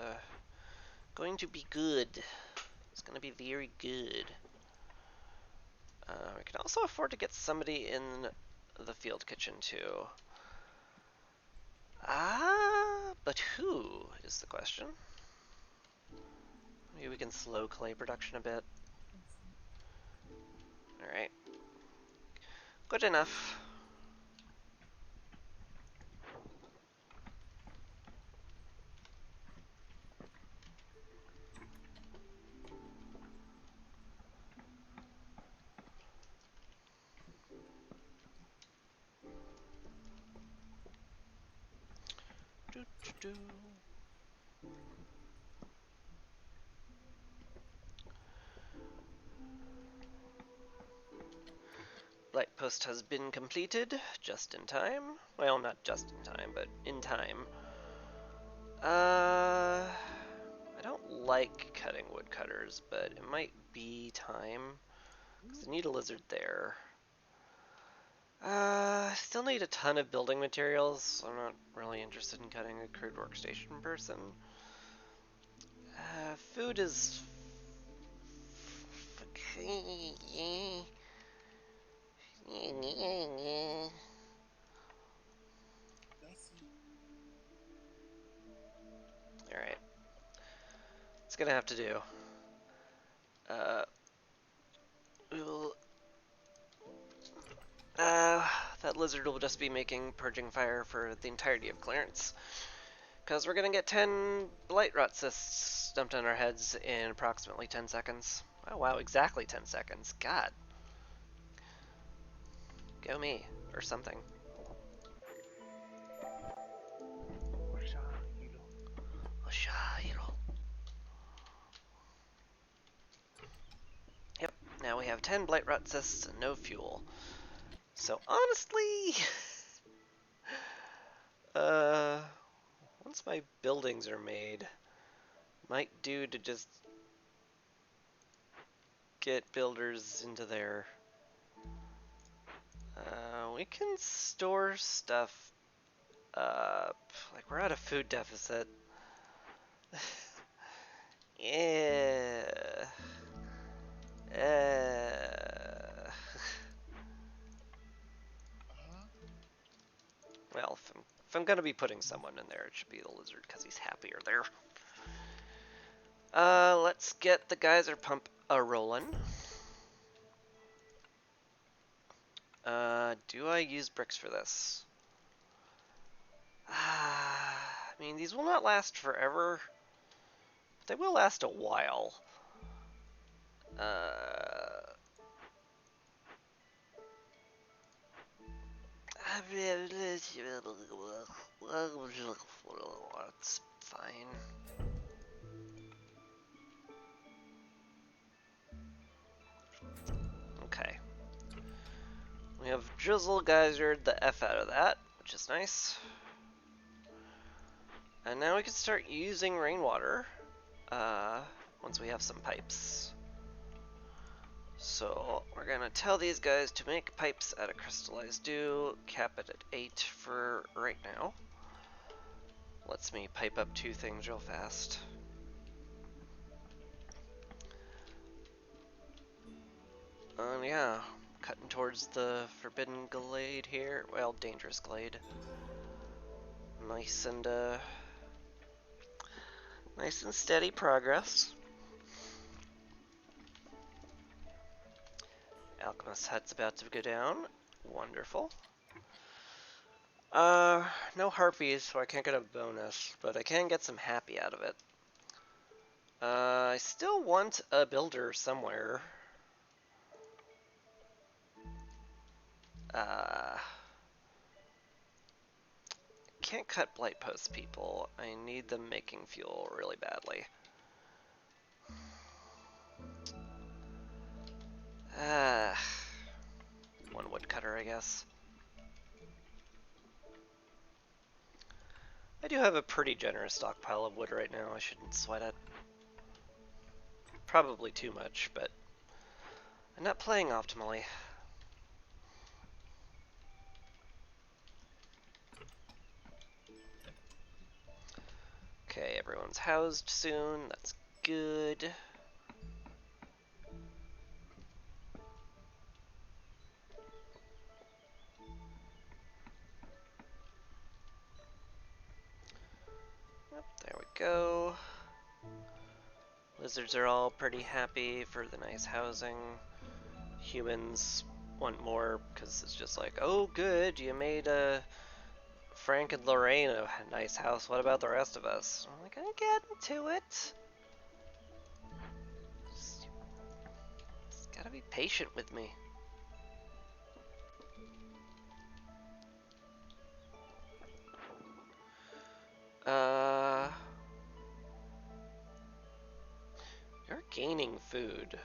going to be good. It's going to be very good. We can also afford to get somebody in the field kitchen too. But who is the question? Maybe we can slow clay production a bit. Alright. Good enough. Doo -doo -doo. Light post has been completed, just in time. Well, not just in time, but in time. I don't like cutting woodcutters, but it might be time. Because I need a lizard there. Still need a ton of building materials. I'm not really interested in cutting a crude workstation person. Food is... gonna have to do. We'll, that lizard will just be making purging fire for the entirety of clearance. Because we're gonna get 10 blight rot cysts dumped on our heads in approximately 10 seconds. Oh wow, exactly 10 seconds. God. Go me. Or something. Yep, now we have 10 blight rot cysts and no fuel. So honestly, once my buildings are made, might do to just get builders into there. We can store stuff up. Like, we're at a food deficit. Yeah. Well, if I'm gonna be putting someone in there, it should be the lizard because he's happier there. Let's get the geyser pump rolling. Do I use bricks for this? I mean, these will not last forever, but they will last a while. It's fine. Okay. We have drizzle geysered the F out of that, which is nice. And now we can start using rainwater once we have some pipes. So we're gonna tell these guys to make pipes out of crystallized dew, cap it at 8 for right now. Lets me pipe up 2 things real fast. Yeah, cutting towards the forbidden glade here. Well, dangerous glade. Nice and steady progress. Alchemist hut's about to go down. Wonderful. No harpies, so I can't get a bonus, but I can get some happy out of it. I still want a builder somewhere. Can't cut blight post people. I need them making fuel really badly. One woodcutter, I guess. I do have a pretty generous stockpile of wood right now. I shouldn't sweat it. Probably too much, but I'm not playing optimally. Okay, everyone's housed soon. That's good. Yep, there we go. Lizards are all pretty happy for the nice housing. Humans want more because it's just like, oh good, you made Frank and Lorraine a nice house. What about the rest of us? I'm like, I'm getting to it. Just gotta be patient with me. You're gaining food.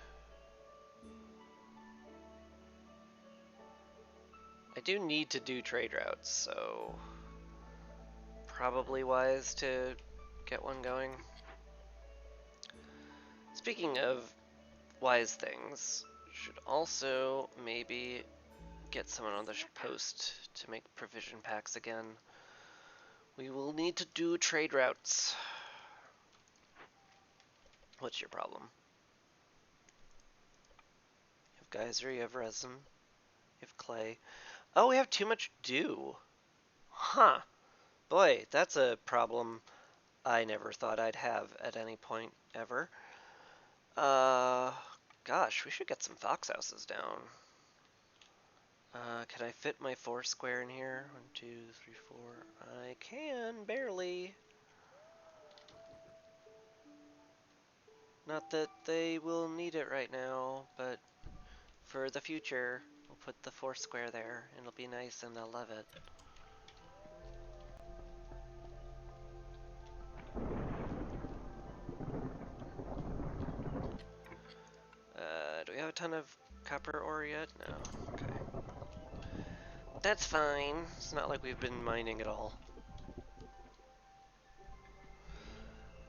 I do need to do trade routes, so probably wise to get one going. Speaking of wise things, should also maybe get someone on the post to make provision packs again. We will need to do trade routes. What's your problem? You have geyser, you have resin, you have clay. Oh, we have too much dew. Huh. Boy, that's a problem I never thought I'd have at any point ever. Uh, Gosh, we should get some fox houses down. Can I fit my 4 square in here? 1, 2, 3, 4. I can, barely. Not that they will need it right now, but for the future, we'll put the 4 square there. It'll be nice and they'll love it. Do we have a ton of copper ore yet? No. Okay. That's fine. It's not like we've been mining at all.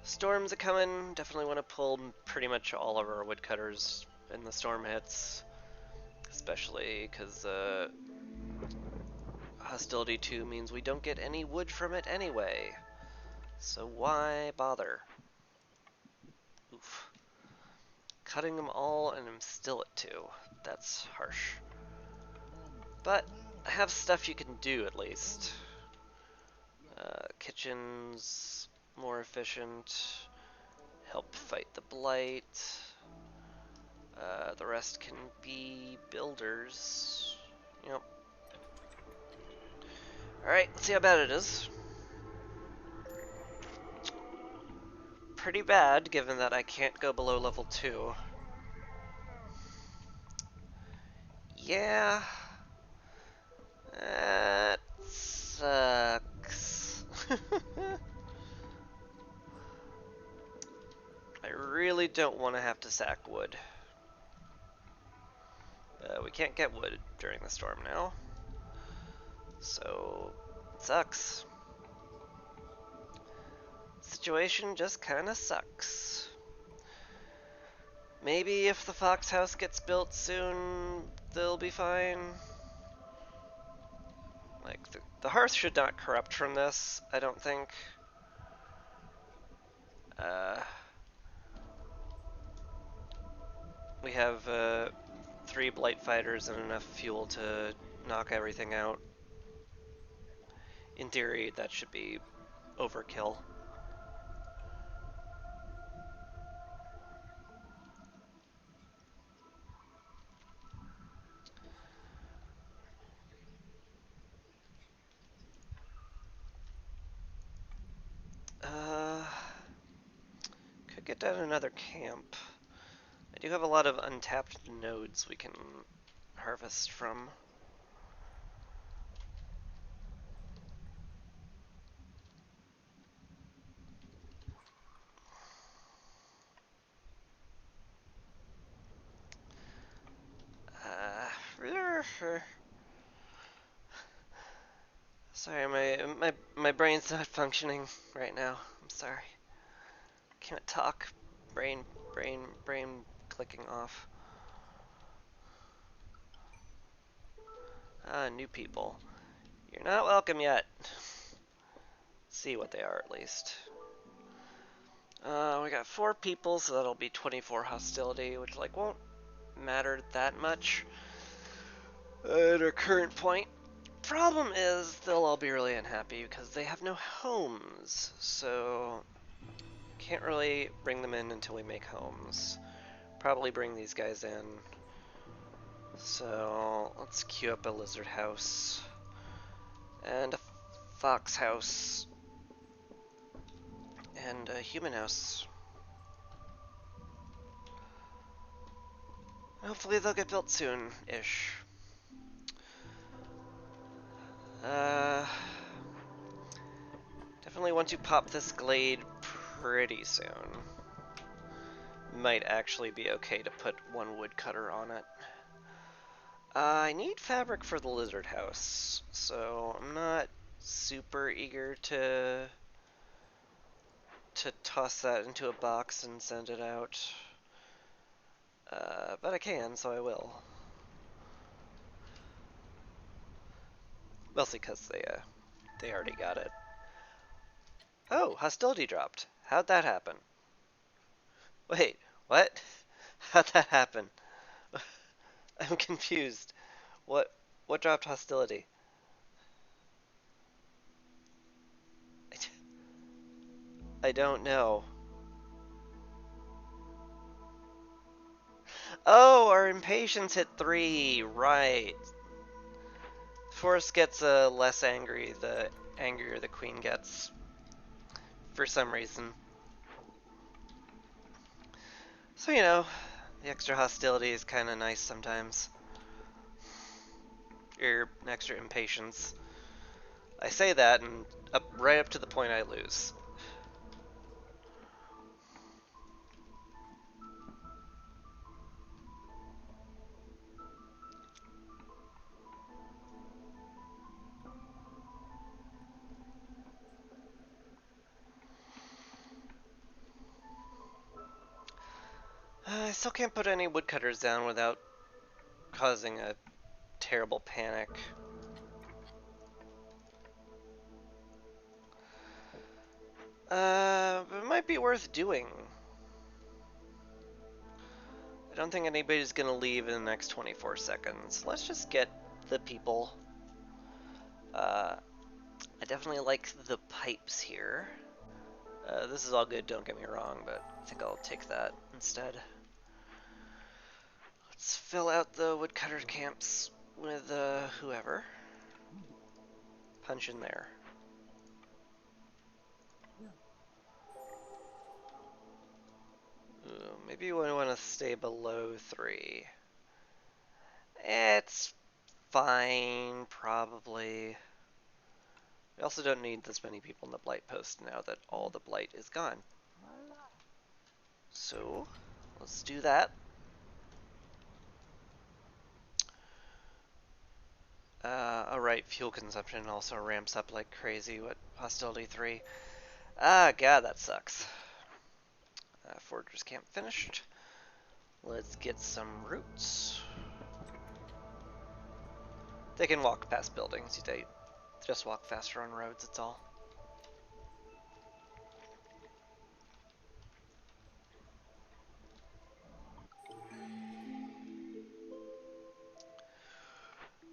Storms are coming. Definitely want to pull pretty much all of our woodcutters when the storm hits. Especially because Hostility 2 means we don't get any wood from it anyway. So why bother? Oof. Cutting them all and I'm still at 2. That's harsh. But I have stuff you can do at least. Kitchen's more efficient. Help fight the blight. The rest can be builders. Yep. Alright, let's see how bad it is. Pretty bad, given that I can't go below level 2. Yeah. That sucks. I really don't want to have to sack wood. We can't get wood during the storm now. So, it sucks. Situation just kinda sucks. Maybe if the fox house gets built soon, they'll be fine. Like, the hearth should not corrupt from this, I don't think. We have 3 blight fighters and enough fuel to knock everything out. In theory, that should be overkill. Could get down another camp. I do have a lot of untapped nodes we can harvest from. Sorry, my brain's not functioning right now. I'm sorry. Can't talk. Brain clicking off. New people. You're not welcome yet. See what they are at least. We got 4 people, so that'll be 24 hostility, which like won't matter that much at our current point. Problem is, they'll all be really unhappy because they have no homes, so can't really bring them in until we make homes. Probably bring these guys in. So let's queue up a lizard house and a fox house and a human house. Hopefully they'll get built soon-ish. Definitely want to pop this glade pretty soon. Might actually be okay to put 1 woodcutter on it. I need fabric for the lizard house, so I'm not super eager to toss that into a box and send it out. But I can, so I will. Mostly because they already got it. Oh, hostility dropped. How'd that happen? Wait, what? How'd that happen? I'm confused. What dropped hostility? I don't know. Oh, our impatience hit 3. Right. Forest gets less angry the angrier the queen gets. For some reason. So, you know, the extra hostility is kind of nice sometimes. Or extra impatience. I say that, and right up to the point I lose. I still can't put any woodcutters down without causing a terrible panic. But it might be worth doing. I don't think anybody's gonna leave in the next 24 seconds. Let's just get the people. I definitely like the pipes here. This is all good, don't get me wrong, but I think I'll take that instead. Let's fill out the woodcutter camps with whoever. Punch in there. Ooh, maybe we want to stay below 3. It's fine, probably. We also don't need this many people in the blight post now that all the blight is gone. So, let's do that. Alright, fuel consumption also ramps up like crazy with hostility 3. Ah, god, that sucks. Foragers camp finished. Let's get some roots. They can walk past buildings, they just walk faster on roads, it's all.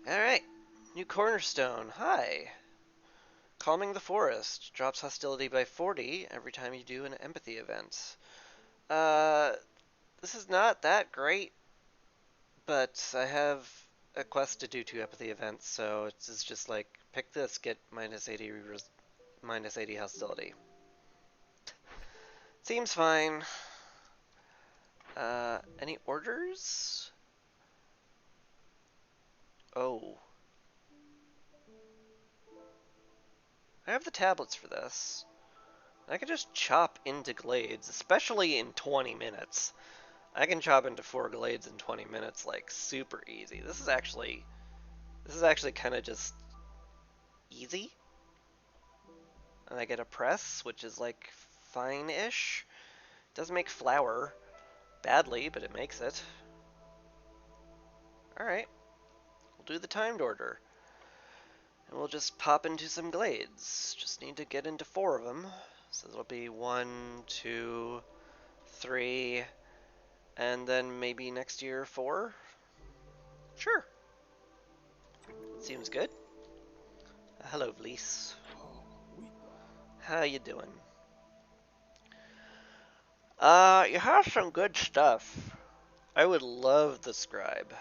Alright, new cornerstone, hi! Calming the Forest, drops hostility by 40 every time you do an empathy event. This is not that great, but I have a quest to do 2 empathy events, so it's just like, pick this, get minus 80 hostility. Seems fine. Any orders? Oh. I have the tablets for this. I can just chop into glades, especially in 20 minutes. I can chop into 4 glades in 20 minutes, like, super easy. This is actually kind of just easy. And I get a press, which is, like, fine-ish. Doesn't make flour badly, but it makes it. Alright. We'll do the timed order. And we'll just pop into some glades. Just need to get into 4 of them. So it'll be 1, 2, 3, and then maybe next year 4? Sure. Seems good. Hello, Vlies. How you doing? You have some good stuff. I would love the scribe.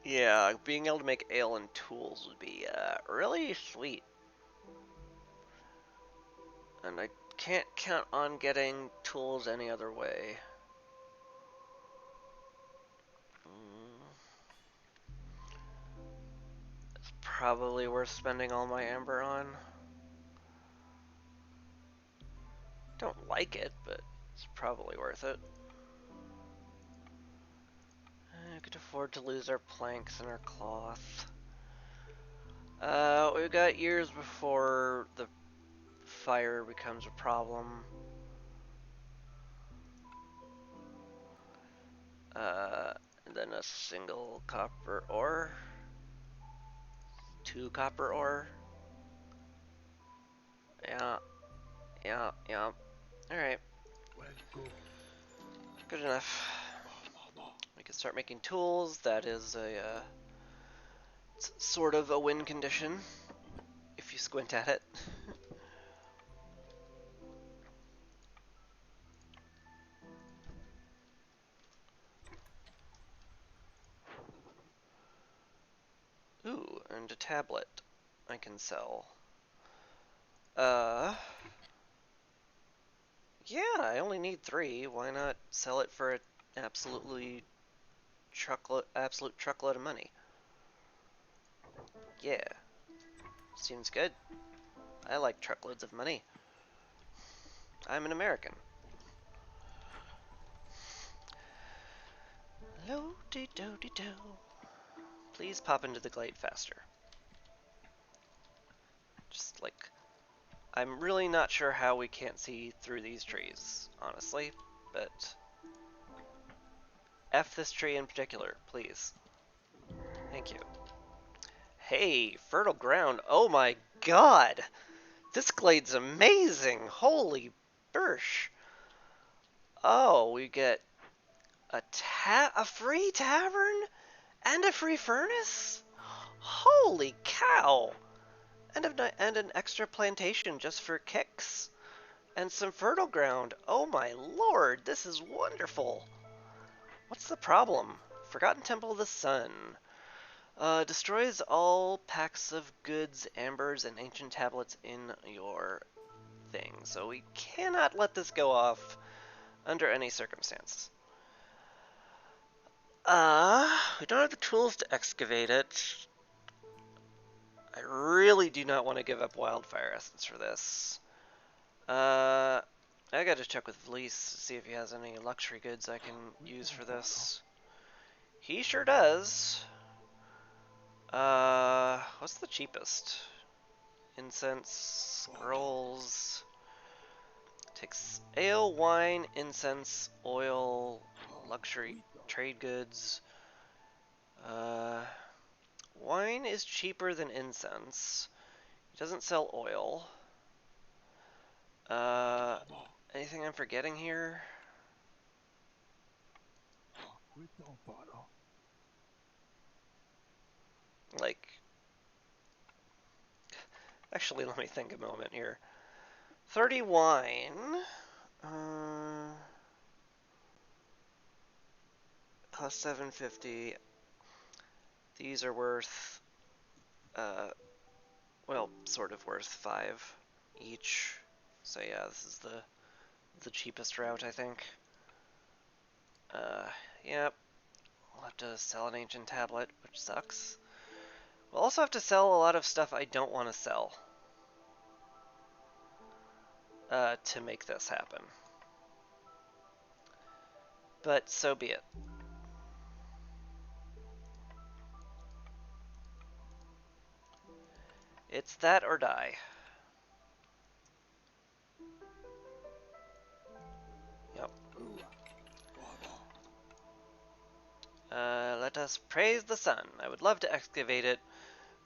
Yeah, being able to make ale and tools would be, really sweet. And I can't count on getting tools any other way. It's probably worth spending all my amber on. Don't like it, but it's probably worth it. I could afford to lose our planks and our cloth. We've got years before the fire becomes a problem. And then a single copper ore. 2 copper ore. Yeah. Alright. Good enough. We can start making tools. That is a sort of a win condition, if you squint at it. Ooh, and a tablet I can sell. Yeah, I only need 3. Why not sell it for an absolute truckload of money? Yeah, seems good. I like truckloads of money. I'm an American. Lo-de-do-de-do. Please pop into the glade faster. Just like, I'm really not sure how we can't see through these trees, honestly, but F this tree in particular, please. Thank you. Hey, fertile ground. Oh my god! This glade's amazing! Holy bursh! Oh, we get a free tavern and a free furnace? Holy cow! And an extra plantation just for kicks. And some fertile ground. Oh my lord, this is wonderful! What's the problem? Forgotten Temple of the Sun. Destroys all packs of goods, ambers, and ancient tablets in your thing. So we cannot let this go off under any circumstance. We don't have the tools to excavate it. I really do not want to give up wildfire essence for this. I gotta check with Vlies to see if he has any luxury goods I can use for this. He sure does. What's the cheapest? Incense, scrolls. Takes ale, wine, incense, oil, luxury trade goods. Wine is cheaper than incense. It doesn't sell oil. Anything I'm forgetting here? Like, actually, let me think a moment here. 30 wine. Cost 750. These are worth, well, sort of worth 5 each. So yeah, this is the cheapest route, I think. Yep. We'll have to sell an ancient tablet, which sucks. We'll also have to sell a lot of stuff I don't want to sell. To make this happen. But so be it. It's that or die. Yep. Let us praise the sun. I would love to excavate it,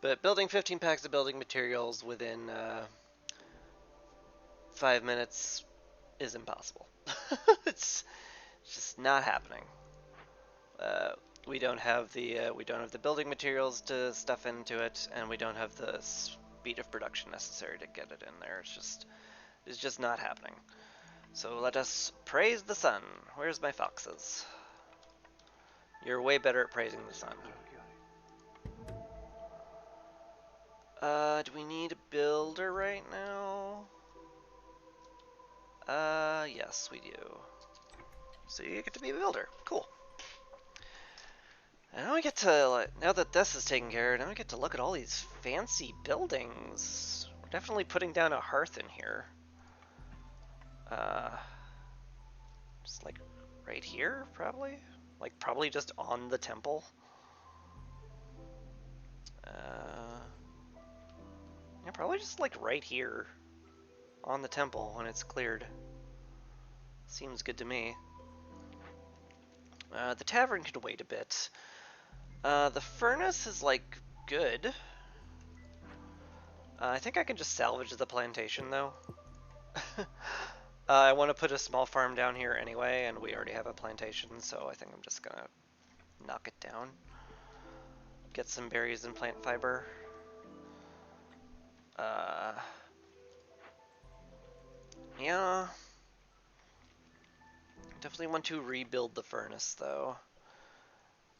but building 15 packs of building materials within 5 minutes is impossible. It's just not happening. We don't have the building materials to stuff into it, and we don't have the speed of production necessary to get it in there. It's just not happening. So let us praise the sun. Where's my foxes? You're way better at praising the sun. Do we need a builder right now? Yes, we do. So you get to be a builder. Cool. And now we get to, now that this is taken care of, now we get to look at all these fancy buildings. We're definitely putting down a hearth in here. Just like right here, probably? Like probably just on the temple. Yeah, probably just like right here on the temple when it's cleared. Seems good to me. The tavern could wait a bit. The furnace is like good. I think I can just salvage the plantation though. I want to put a small farm down here anyway, and we already have a plantation, so I think I'm just gonna knock it down. Get some berries and plant fiber. Yeah. Definitely want to rebuild the furnace though.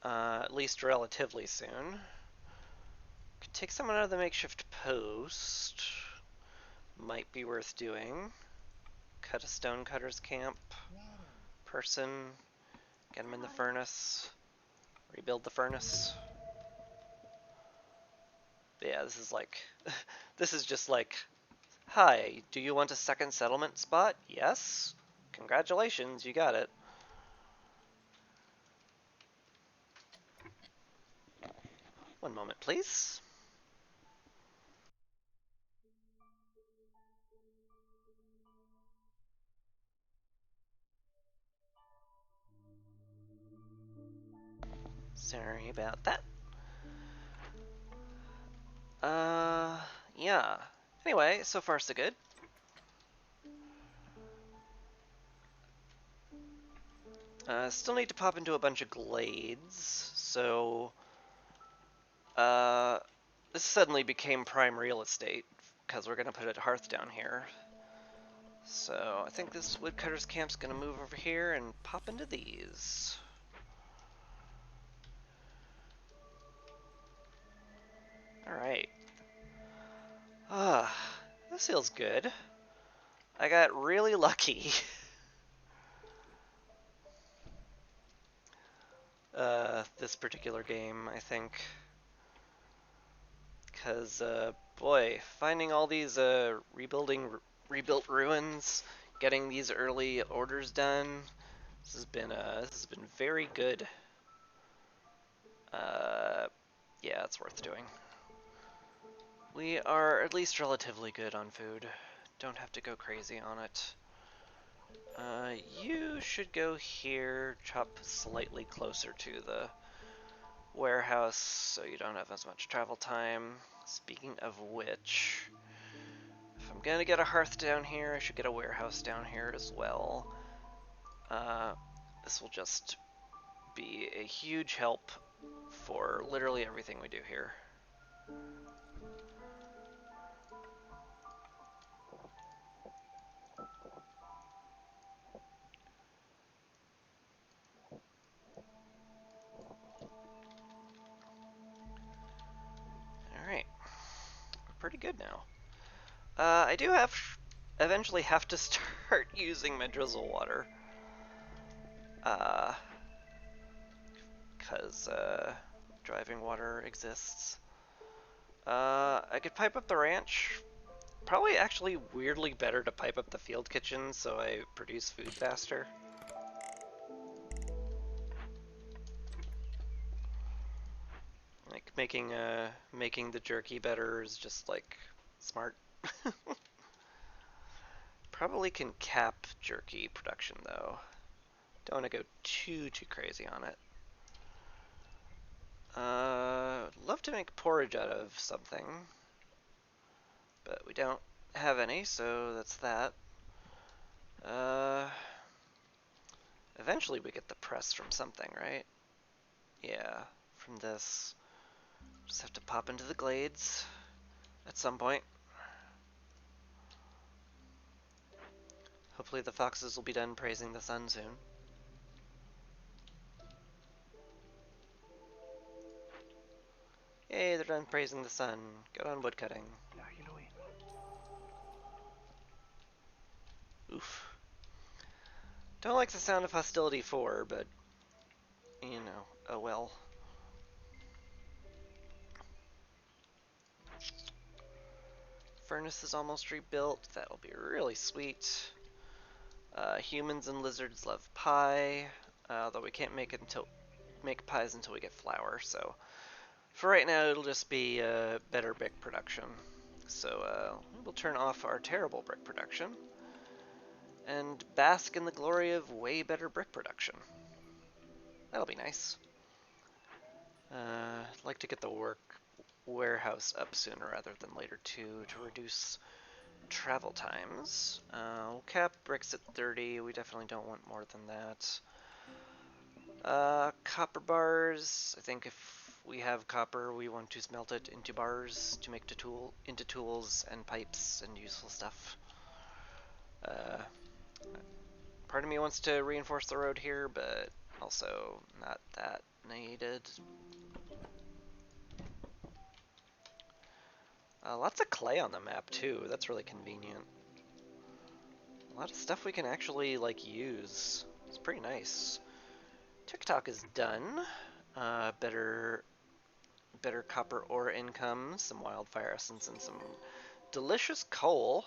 At least relatively soon. Take someone out of the makeshift post. Might be worth doing. Cut a stonecutter's camp. Person. Get him in the furnace. Rebuild the furnace. But yeah, this is like... this is just like... Hi, do you want a second settlement spot? Yes? Congratulations, you got it. One moment, please. Sorry about that. Yeah. Anyway, so far so good. Still need to pop into a bunch of glades, so... this suddenly became prime real estate, because we're gonna put a hearth down here. So, I think this woodcutter's camp's gonna move over here and pop into these. Alright. This feels good. I got really lucky. This particular game, I think. Because, boy, finding all these, rebuilt ruins, getting these early orders done, this has been very good. Yeah, it's worth doing. We are at least relatively good on food. Don't have to go crazy on it. You should go here, chop slightly closer to the warehouse so you don't have as much travel time. Speaking of which, if I'm gonna get a hearth down here, I should get a warehouse down here as well. This will just be a huge help for literally everything we do here. Alright, we're pretty good now. I do eventually have to start using my drizzle water. Because driving water exists. I could pipe up the ranch. Probably actually weirdly better to pipe up the field kitchen so I produce food faster. Like making the jerky better is just like smart. Probably can cap jerky production though. Don't want to go too crazy on it. Love to make porridge out of something, but we don't have any, so that's that. Eventually we get the press from something, right? Yeah, from this. Just have to pop into the glades at some point. Hopefully the foxes will be done praising the sun soon. Yay, they're done praising the sun. Good on woodcutting. Oof. Don't like the sound of Hostility 4, but, you know, oh well. Furnace is almost rebuilt. That'll be really sweet. Humans and lizards love pie, though we can't make pies until we get flour. So for right now, it'll just be better brick production. So we'll turn off our terrible brick production and bask in the glory of way better brick production. That'll be nice. I'd like to get the warehouse up sooner rather than later too, to reduce travel times. We'll cap bricks at 30. We definitely don't want more than that. Copper bars. I think if we have copper, we want to smelt it into bars to make into tools and pipes and useful stuff. Part of me wants to reinforce the road here, but also not that needed. Lots of clay on the map too. That's really convenient. A lot of stuff we can actually like use. It's pretty nice. TikTok is done. Better copper ore income, some wildfire essence, and some delicious coal.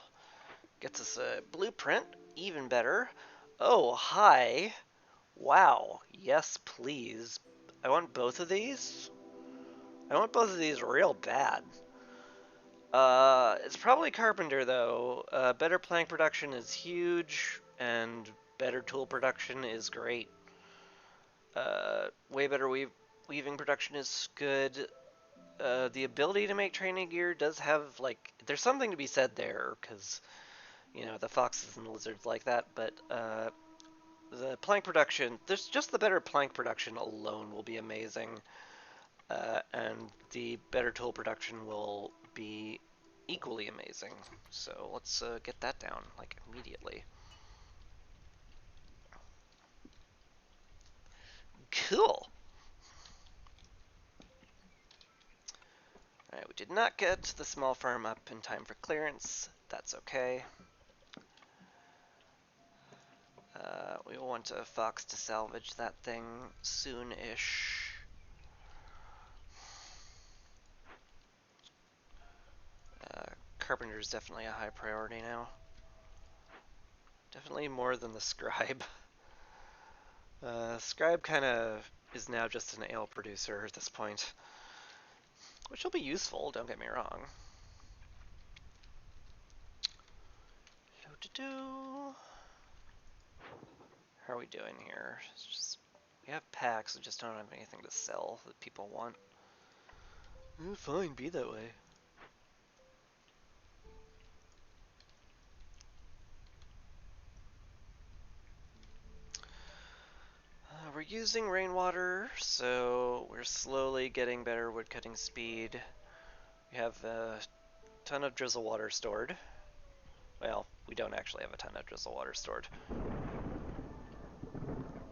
Gets us a blueprint, even better. Oh, hi. Wow. Yes, please. I want both of these. I want both of these real bad. It's probably carpenter though. Better plank production is huge, and better tool production is great. Way better weaving production is good. The ability to make training gear does have, like, there's something to be said there, because, you know, the foxes and lizards like that, but the plank production, there's just the better plank production alone will be amazing, and the better tool production will be equally amazing. So let's get that down, like, immediately. Cool. Alright, we did not get the small farm up in time for clearance. That's okay. We want a fox to salvage that thing soon-ish. Carpenter is definitely a high priority now. Definitely more than the scribe. Scribe kind of is now just an ale producer at this point, which will be useful, don't get me wrong. How are we doing here? We have packs, we just don't have anything to sell that people want. Fine, be that way. We're using rainwater, so we're slowly getting better woodcutting speed. We have a ton of drizzle water stored. Well, we don't actually have a ton of drizzle water stored.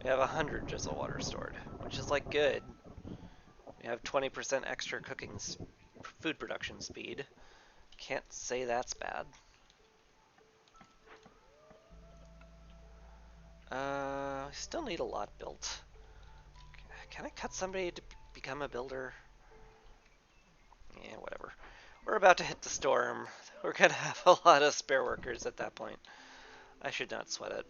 We have 100 drizzle water stored, which is like good. We have 20% extra food production speed. Can't say that's bad. We still need a lot built. Can I cut somebody to become a builder? Yeah, whatever. We're about to hit the storm. We're gonna have a lot of spare workers at that point. I should not sweat it.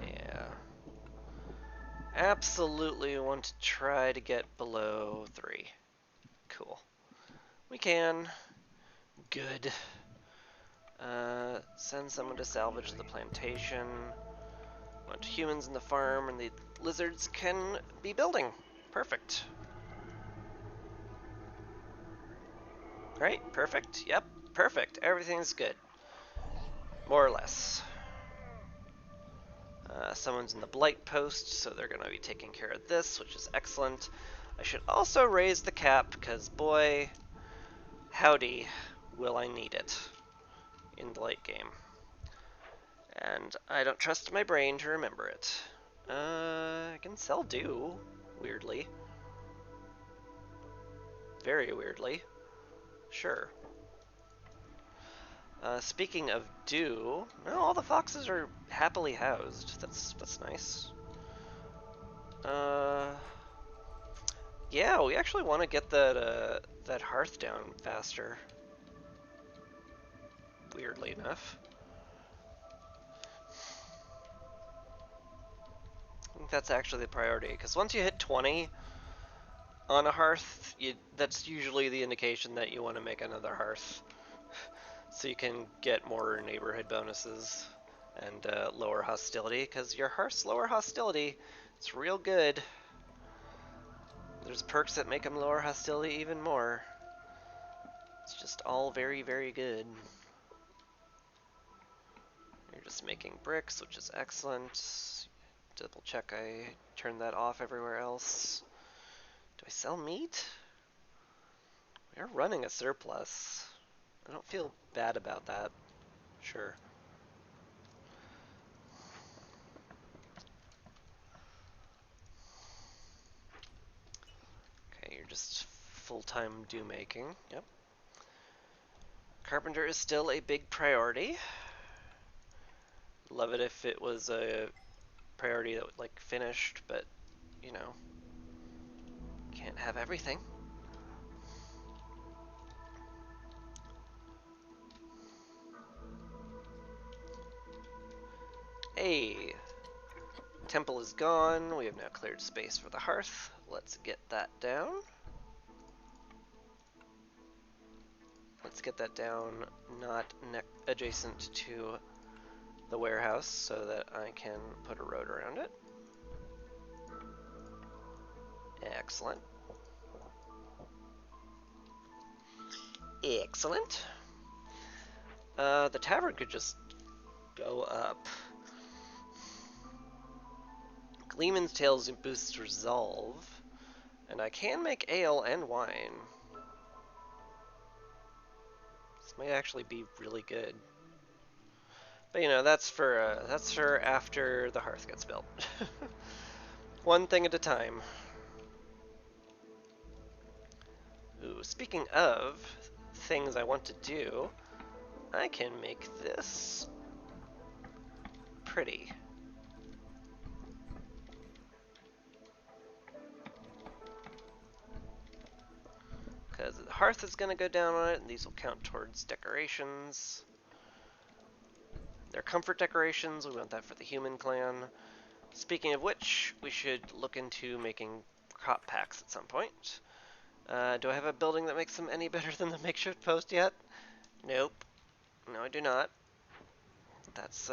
Yeah. Absolutely want to try to get below 3. Cool. We can. Good. Send someone to salvage the plantation. Want humans in the farm, and the lizards can be building. Perfect. Right? Perfect? Yep. Perfect. Everything's good. More or less. Someone's in the blight post, so they're going to be taking care of this, which is excellent. I should also raise the cap, because boy, howdy, will I need it in the late game. And I don't trust my brain to remember it. I can sell dew, weirdly. Very weirdly. Sure. Speaking of dew, no, all the foxes are happily housed. That's nice. Yeah, we actually want to get that hearth down faster. Weirdly enough. I think that's actually the priority, because once you hit 20 on a hearth, that's usually the indication that you want to make another hearth. So you can get more neighborhood bonuses and lower hostility, because your hearth's lower hostility, it's real good. There's perks that make them lower hostility even more. It's just all very, very good. You're just making bricks, which is excellent. Double check I turned that off everywhere else. Do I sell meat? We are running a surplus. I don't feel bad about that. Sure. you're just full-time do making. Yep. Carpenter is still a big priority. Love it if it was a priority that like finished, but you know, can't have everything. Hey, temple is gone. We have now cleared space for the hearth. Let's get that down. Let's get that down, not adjacent to the warehouse, so that I can put a road around it. Excellent. Excellent. The tavern could just go up. Gleeman's Tales boosts resolve, and I can make ale and wine. This might actually be really good. But you know, that's for after the hearth gets built. One thing at a time. Ooh, speaking of things I want to do, I can make this pretty. Because the hearth is going to go down on it, and these will count towards decorations. They're comfort decorations, we want that for the human clan. Speaking of which, we should look into making crop packs at some point. Do I have a building that makes them any better than the makeshift post yet? Nope. No, I do not. That's,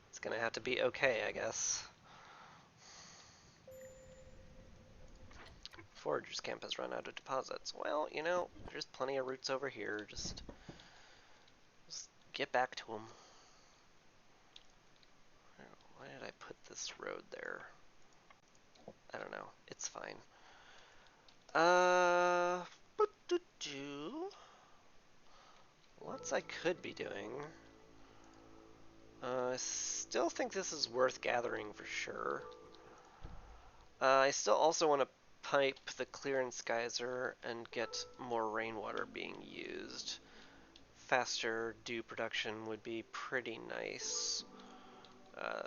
it's gonna have to be okay, I guess. Forager's camp has run out of deposits. Well, you know, there's plenty of routes over here. Just get back to them. Why did I put this road there? I don't know. It's fine. Lots I could be doing. I still think this is worth gathering for sure. I still also want to pipe the clearance geyser and get more rainwater being used. Faster dew production would be pretty nice.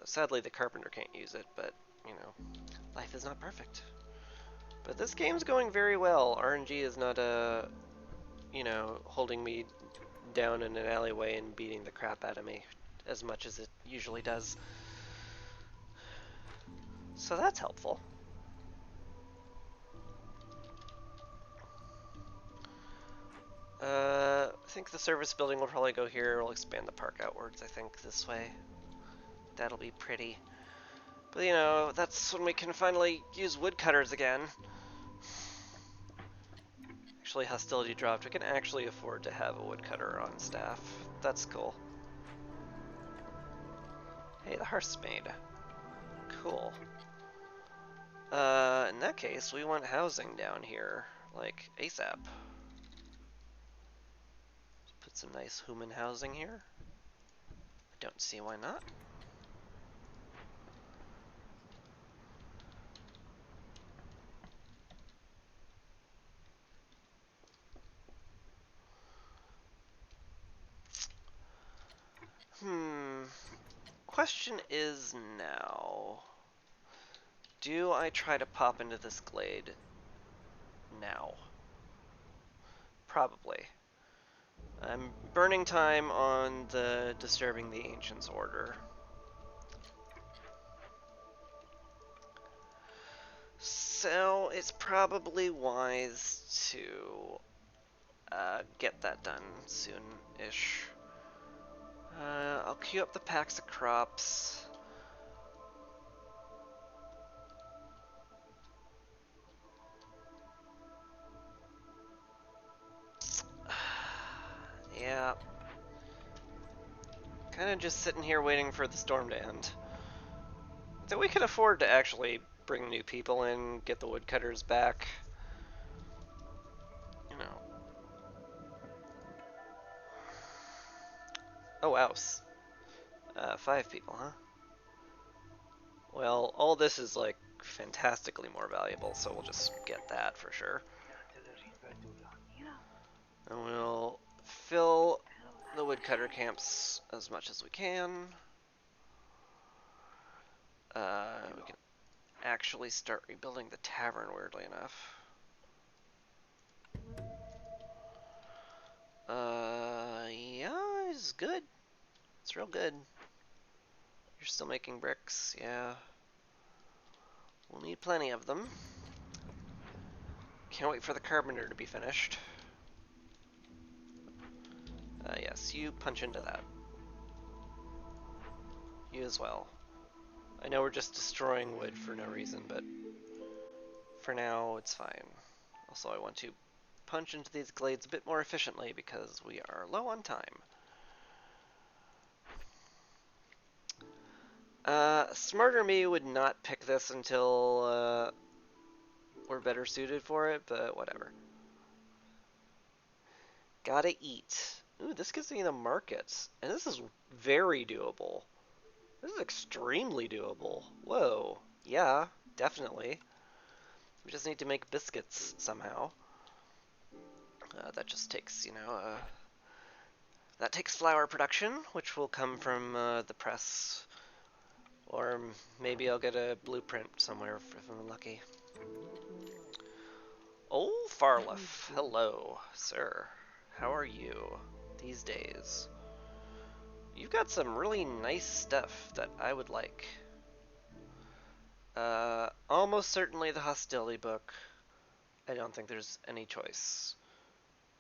Sadly, the carpenter can't use it, but, you know, life is not perfect. But this game's going very well. RNG is not, you know, holding me down in an alleyway and beating the crap out of me as much as it usually does. So that's helpful. I think the service building will probably go here. We'll expand the park outwards, I think, this way. That'll be pretty. But, you know, that's when we can finally use woodcutters again. Actually, hostility dropped. We can actually afford to have a woodcutter on staff. That's cool. Hey, the hearth's made. Cool. In that case, we want housing down here, like ASAP. Put some nice human housing here. I don't see why not. Question is now, do I try to pop into this glade now? Probably. I'm burning time on the disturbing the Ancients order. So it's probably wise to get that done soon-ish. I'll queue up the packs of crops. Yeah. Kind of just sitting here waiting for the storm to end. So we can afford to actually bring new people in, get the woodcutters back. You know. Oh, wow. 5 people, huh? Well, all this is like fantastically more valuable, so we'll just get that for sure. And we'll fill the woodcutter camps as much as we can. We can actually start rebuilding the tavern, weirdly enough. Yeah, it's good. It's real good. You're still making bricks, yeah. We'll need plenty of them. Can't wait for the carpenter to be finished. Yes, you punch into that. You as well. I know we're just destroying wood for no reason, but for now it's fine. Also, I want to punch into these glades a bit more efficiently because we are low on time. Smarter me would not pick this until we're better suited for it, but whatever. Gotta eat. Ooh, this gives me the markets, and this is very doable. This is extremely doable. Whoa. Yeah, definitely. We just need to make biscuits somehow. That just takes, that takes flour production, which will come from the press. Or maybe I'll get a blueprint somewhere if I'm lucky. Oh, Farleth. Hello, sir. How are you these days? You've got some really nice stuff that I would like. Almost certainly the hostility book. I don't think there's any choice.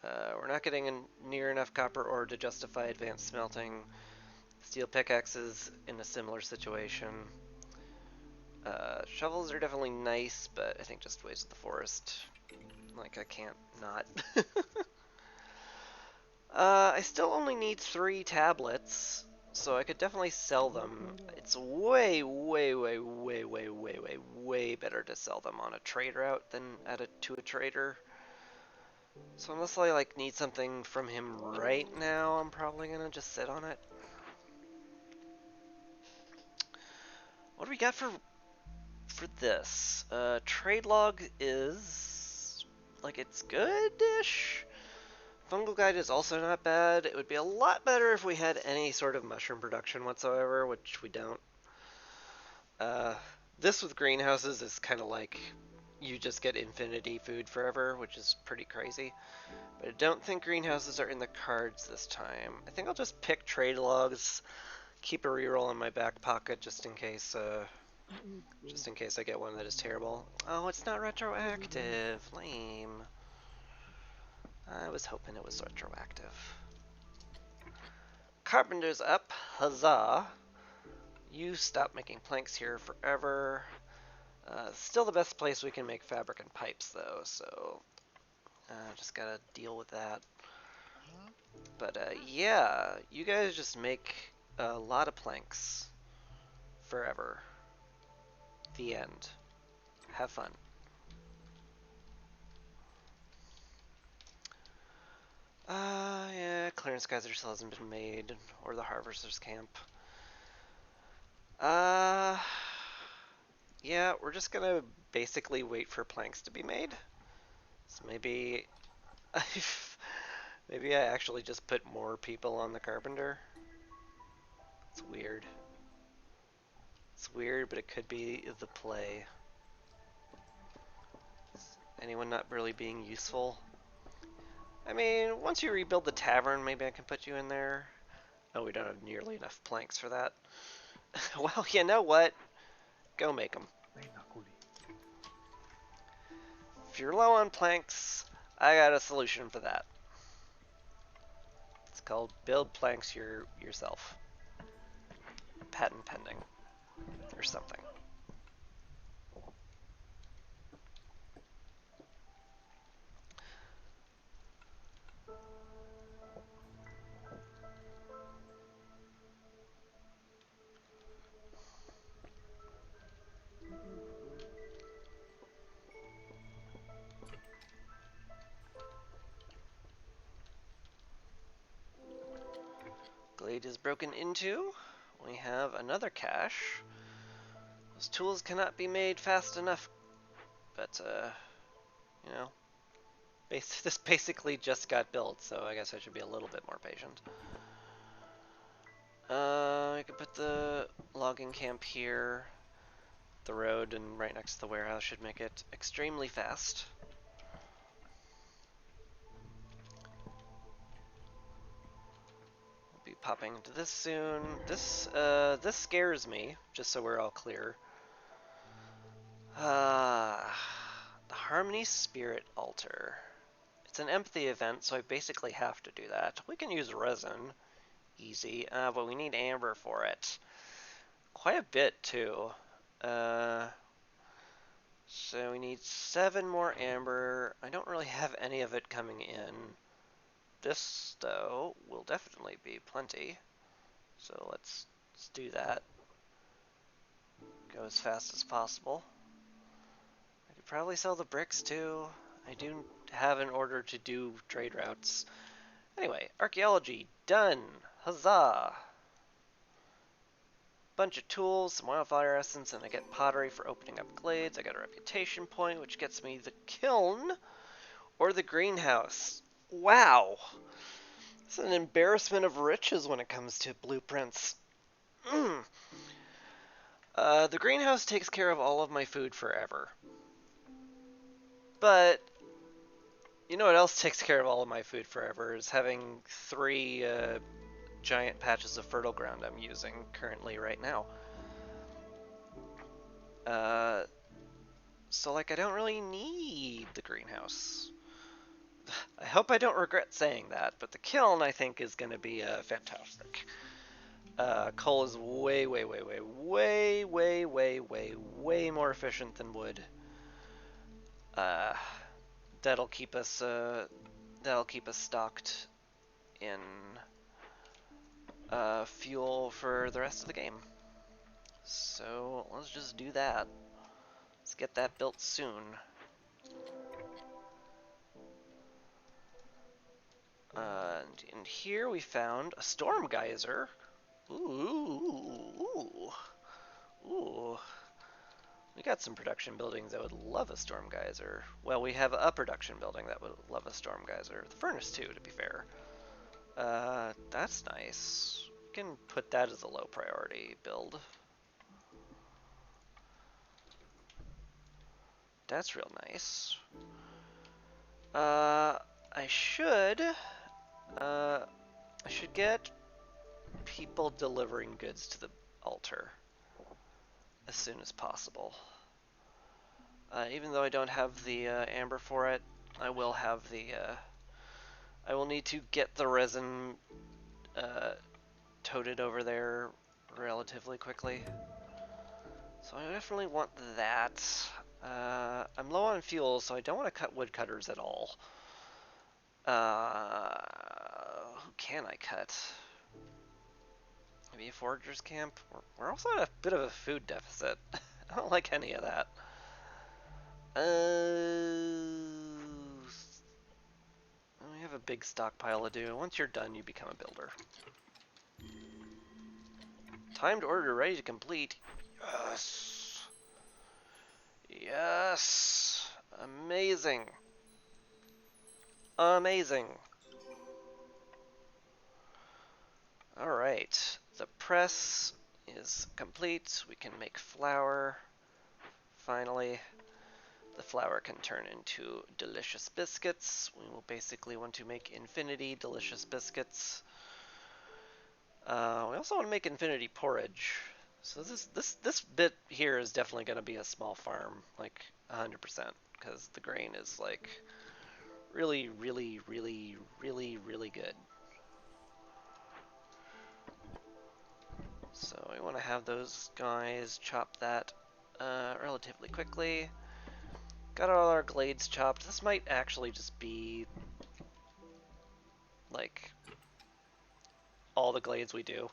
We're not getting near enough copper ore to justify advanced smelting. Steel pickaxes in a similar situation. Shovels are definitely nice, but I think just Ways of the Forest. Like, I can't not. I still only need 3 tablets, so I could definitely sell them. It's way, way, way, way, way, way, way, way better to sell them on a trade route than to a trader. So unless I like need something from him right now, I'm probably gonna just sit on it. What do we got for this? Trade log is like it's good-ish. Fungal guide is also not bad. It would be a lot better if we had any sort of mushroom production whatsoever, which we don't. This with greenhouses is kind of like you just get infinity food forever, which is pretty crazy. But I don't think greenhouses are in the cards this time. I think I'll just pick trade logs, keep a reroll in my back pocket just in case I get one that is terrible. Oh, it's not retroactive. Lame. I was hoping it was retroactive. Carpenter's up. Huzzah. You stop making planks here forever. Still the best place we can make fabric and pipes, though, so just gotta deal with that. But yeah, you guys just make a lot of planks forever. The end. Have fun. Yeah, Clearance Geyser still hasn't been made, or the Harvester's Camp. Yeah, we're just gonna basically wait for planks to be made. So maybe, maybe I actually just put more people on the carpenter. It's weird. It's weird, but it could be the play. Is anyone not really being useful? I mean, once you rebuild the tavern, maybe I can put you in there. Oh, we don't have nearly enough planks for that. Well, you know what? Go make them. If you're low on planks, I got a solution for that. It's called build planks yourself. Patent pending. Or something. Glade is broken into. We have another cache Those tools cannot be made fast enough, but, you know, this basically just got built, so I guess I should be a little bit more patient. I could put the logging camp here. The road and right next to the warehouse should make it extremely fast. We'll be popping into this soon. This scares me, just so we're all clear. The Harmony Spirit Altar. It's an empathy event, so I basically have to do that. We can use resin. Easy. But we need amber for it. Quite a bit, too. So we need 7 more amber. I don't really have any of it coming in. This, though, will definitely be plenty. So let's do that. Go as fast as possible. I could probably sell the bricks, too. I do have an order to do trade routes. Anyway, archaeology, done! Huzzah! Bunch of tools, some wildfire essence, and I get pottery for opening up glades. I got a reputation point, which gets me the kiln or the greenhouse. Wow! It's an embarrassment of riches when it comes to blueprints. The greenhouse takes care of all of my food forever. But you know what else takes care of all of my food forever is having 3 giant patches of fertile ground I'm using currently right now. So like I don't really need the greenhouse. I hope I don't regret saying that, but the kiln I think is going to be fantastic. Coal is way more efficient than wood. That'll keep us stocked in fuel for the rest of the game. So let's just do that. Let's get that built soon. And in here we found a storm geyser. Ooh. We got some production buildings that would love a storm geyser. Well, we have a production building that would love a storm geyser. The furnace too, to be fair. That's nice. We can put that as a low priority build. That's real nice. I should get people delivering goods to the altar as soon as possible. Even though I don't have the amber for it, I will have the. I will need to get the resin toted over there relatively quickly. So I definitely want that. I'm low on fuel, so I don't want to cut woodcutters at all. Who can I cut? Maybe a forager's camp? We're also at a bit of a food deficit. I don't like any of that. We have a big stockpile to do. Once you're done, you become a builder. Timed order ready to complete. Yes! Yes! Amazing! Amazing! Alright, the press is complete. We can make flour. Finally, the flour can turn into delicious biscuits. We will basically want to make infinity delicious biscuits. We also want to make infinity porridge. So this bit here is definitely going to be a small farm, like 100%, because the grain is like really good. So we want to have those guys chop that relatively quickly. Got all our glades chopped. This might actually just be like all the glades we do.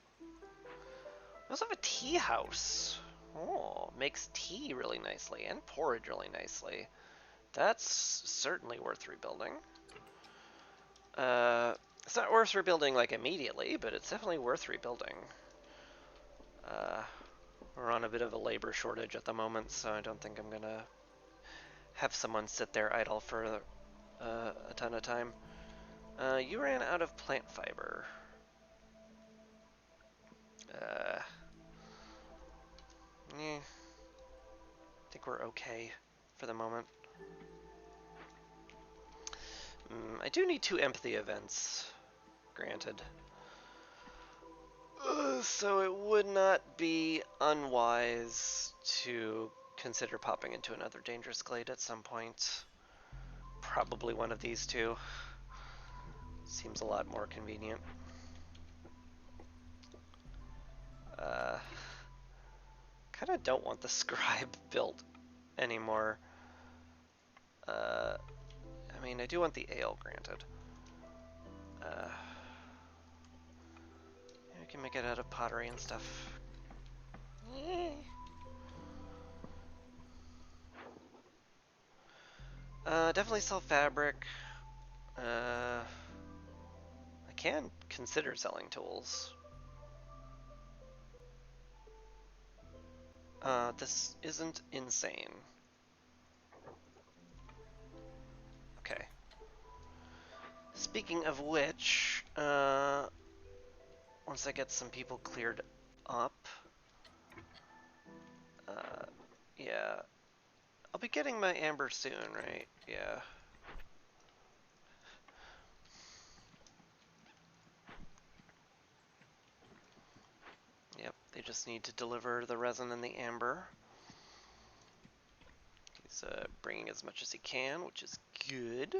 We also have a tea house. Oh, makes tea really nicely and porridge really nicely. That's certainly worth rebuilding. It's not worth rebuilding like immediately, but it's definitely worth rebuilding. We're on a bit of a labor shortage at the moment, so I don't think I'm gonna have someone sit there idle for a ton of time. You ran out of plant fiber. I think we're okay for the moment. I do need 2 empathy events, granted. So it would not be unwise to consider popping into another dangerous glade at some point. Probably one of these two. Seems a lot more convenient. Kind of don't want the scribe built anymore. I mean, I do want the ale, granted. I can make it out of pottery and stuff. Definitely sell fabric. I can consider selling tools. This isn't insane. Okay. Speaking of which, once I get some people cleared up, yeah, I'll be getting my amber soon, right? Yeah. Yep, they just need to deliver the resin and the amber. He's bringing as much as he can, which is good.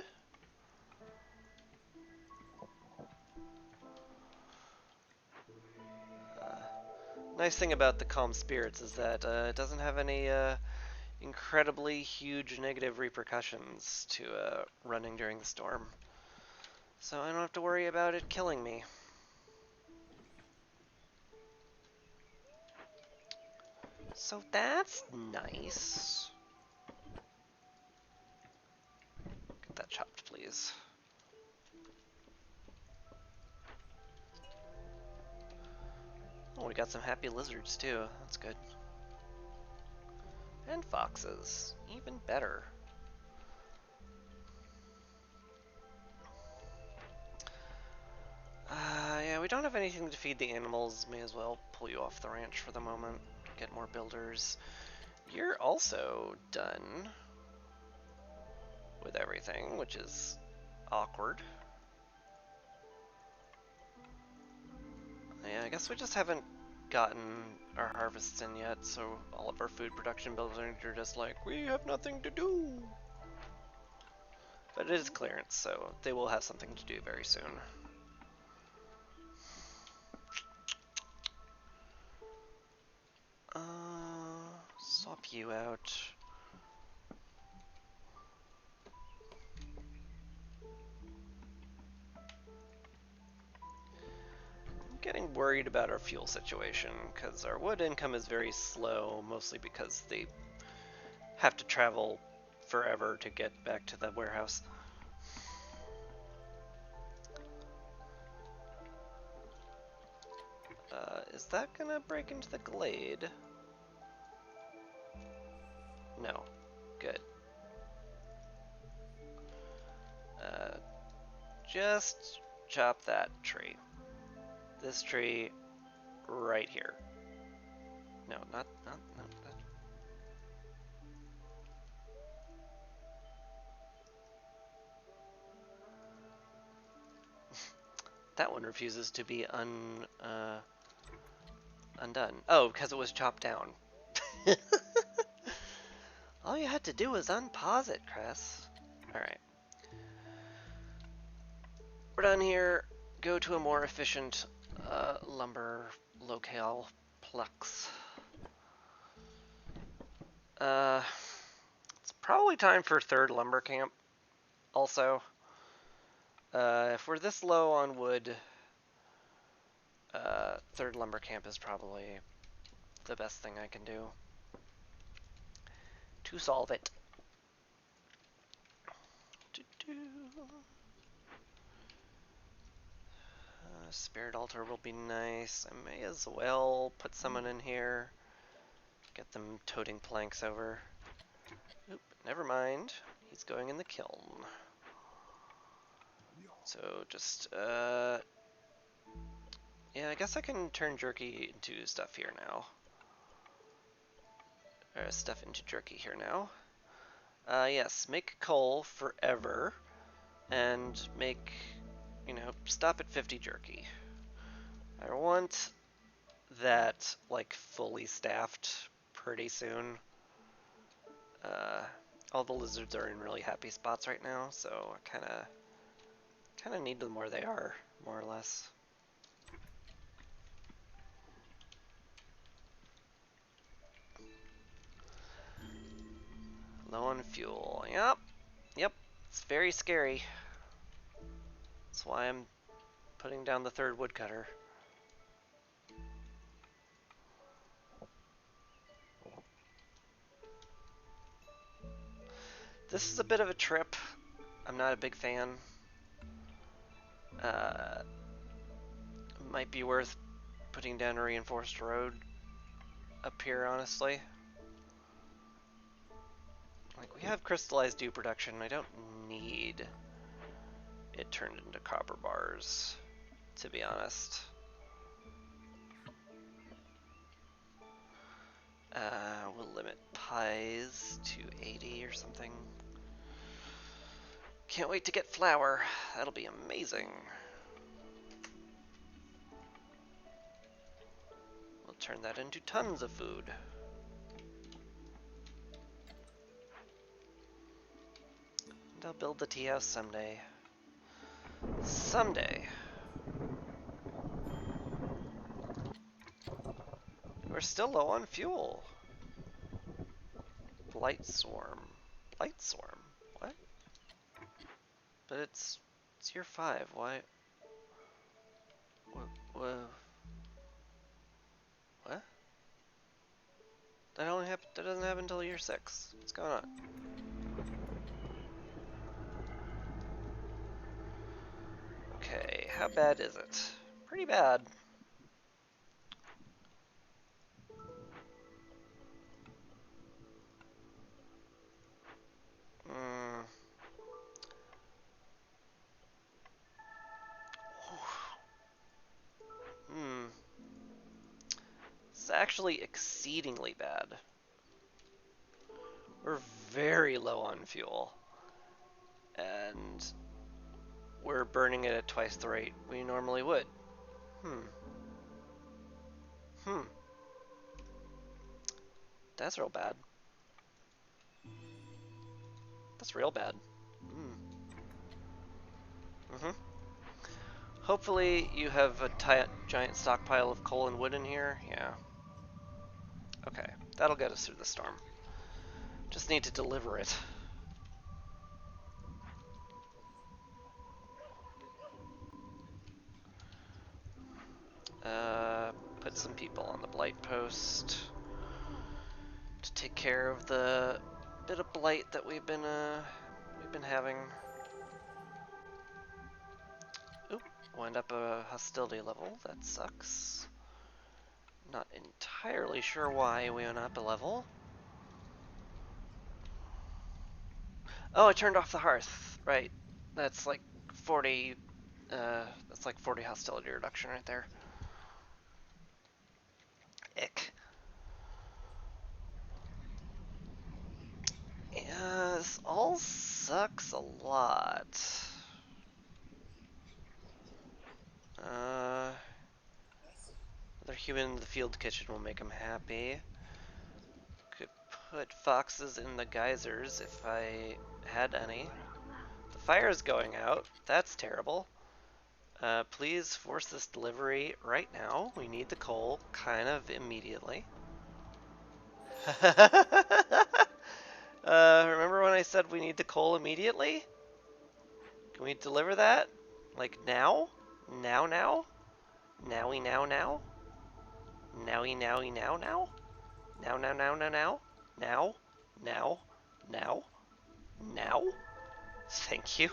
Nice thing about the Calm Spirits is that it doesn't have any incredibly huge negative repercussions to running during the storm. So I don't have to worry about it killing me. So that's nice. Get that chopped, please. Oh, we got some happy lizards too. That's good. And foxes. Even better. Yeah, we don't have anything to feed the animals. May as well pull you off the ranch for the moment. Get more builders. You're also done with everything, which is awkward. Yeah, I guess we just haven't gotten our harvests in yet, so all of our food production builders are just like, we have nothing to do. But it is clearance, so they will have something to do very soon. Swap you out. I'm getting worried about our fuel situation, because our wood income is very slow, mostly because they have to travel forever to get back to the warehouse. Is that gonna break into the glade? No. Good. Just chop that tree. This tree right here. No, not that. That one refuses to be undone. Oh, because it was chopped down. All you had to do was unpause it, Chris. Alright. We're done here. Go to a more efficient lumber locale plex. It's probably time for third lumber camp also. If we're this low on wood, third lumber camp is probably the best thing I can do to solve it. Spirit altar will be nice. I may as well put someone in here. Get them toting planks over. Oop, never mind. He's going in the kiln. So just, yeah, I guess I can turn jerky into stuff here now. Or stuff into jerky here now. Yes, make coal forever. And make, you know, stop at 50 jerky. I want that, like, fully staffed pretty soon. All the lizards are in really happy spots right now, so I kind of need them where they are, more or less. Low on fuel. Yep. It's very scary. That's why I'm putting down the third woodcutter. This is a bit of a trip. I'm not a big fan. Might be worth putting down a reinforced road up here, honestly. Like, we have crystallized dew production. I don't need it turned into copper bars, to be honest. We'll limit pies to 80 or something. Can't wait to get flour. That'll be amazing. We'll turn that into tons of food. And I'll build the tea house someday. Someday. We're still low on fuel. Blight swarm. Blight swarm? What? But it's year 5. Why? What? That doesn't happen until year 6. What's going on? Okay, how bad is it? Pretty bad. It's actually exceedingly bad. We're very low on fuel. And we're burning it at twice the rate we normally would. That's real bad. That's real bad. Hopefully you have a giant stockpile of coal and wood in here. Yeah. Okay, that'll get us through the storm. Just need to deliver it. Put some people on the blight post to take care of the bit of blight that we've been having. Oop, wind up a hostility level. That sucks. Not entirely sure why we went up a level. Oh, I turned off the hearth. Right. That's like 40. That's like 40 hostility reduction right there. Ick. Yeah, this all sucks a lot. Another human in the field kitchen will make him happy. Could put foxes in the geysers if I had any. The fire is going out. That's terrible. Please force this delivery right now. We need the coal kind of immediately. Remember when I said we need the coal immediately? Can we deliver that? Like now? Now? Nowy now? Nowy now? Now? Now? Thank you.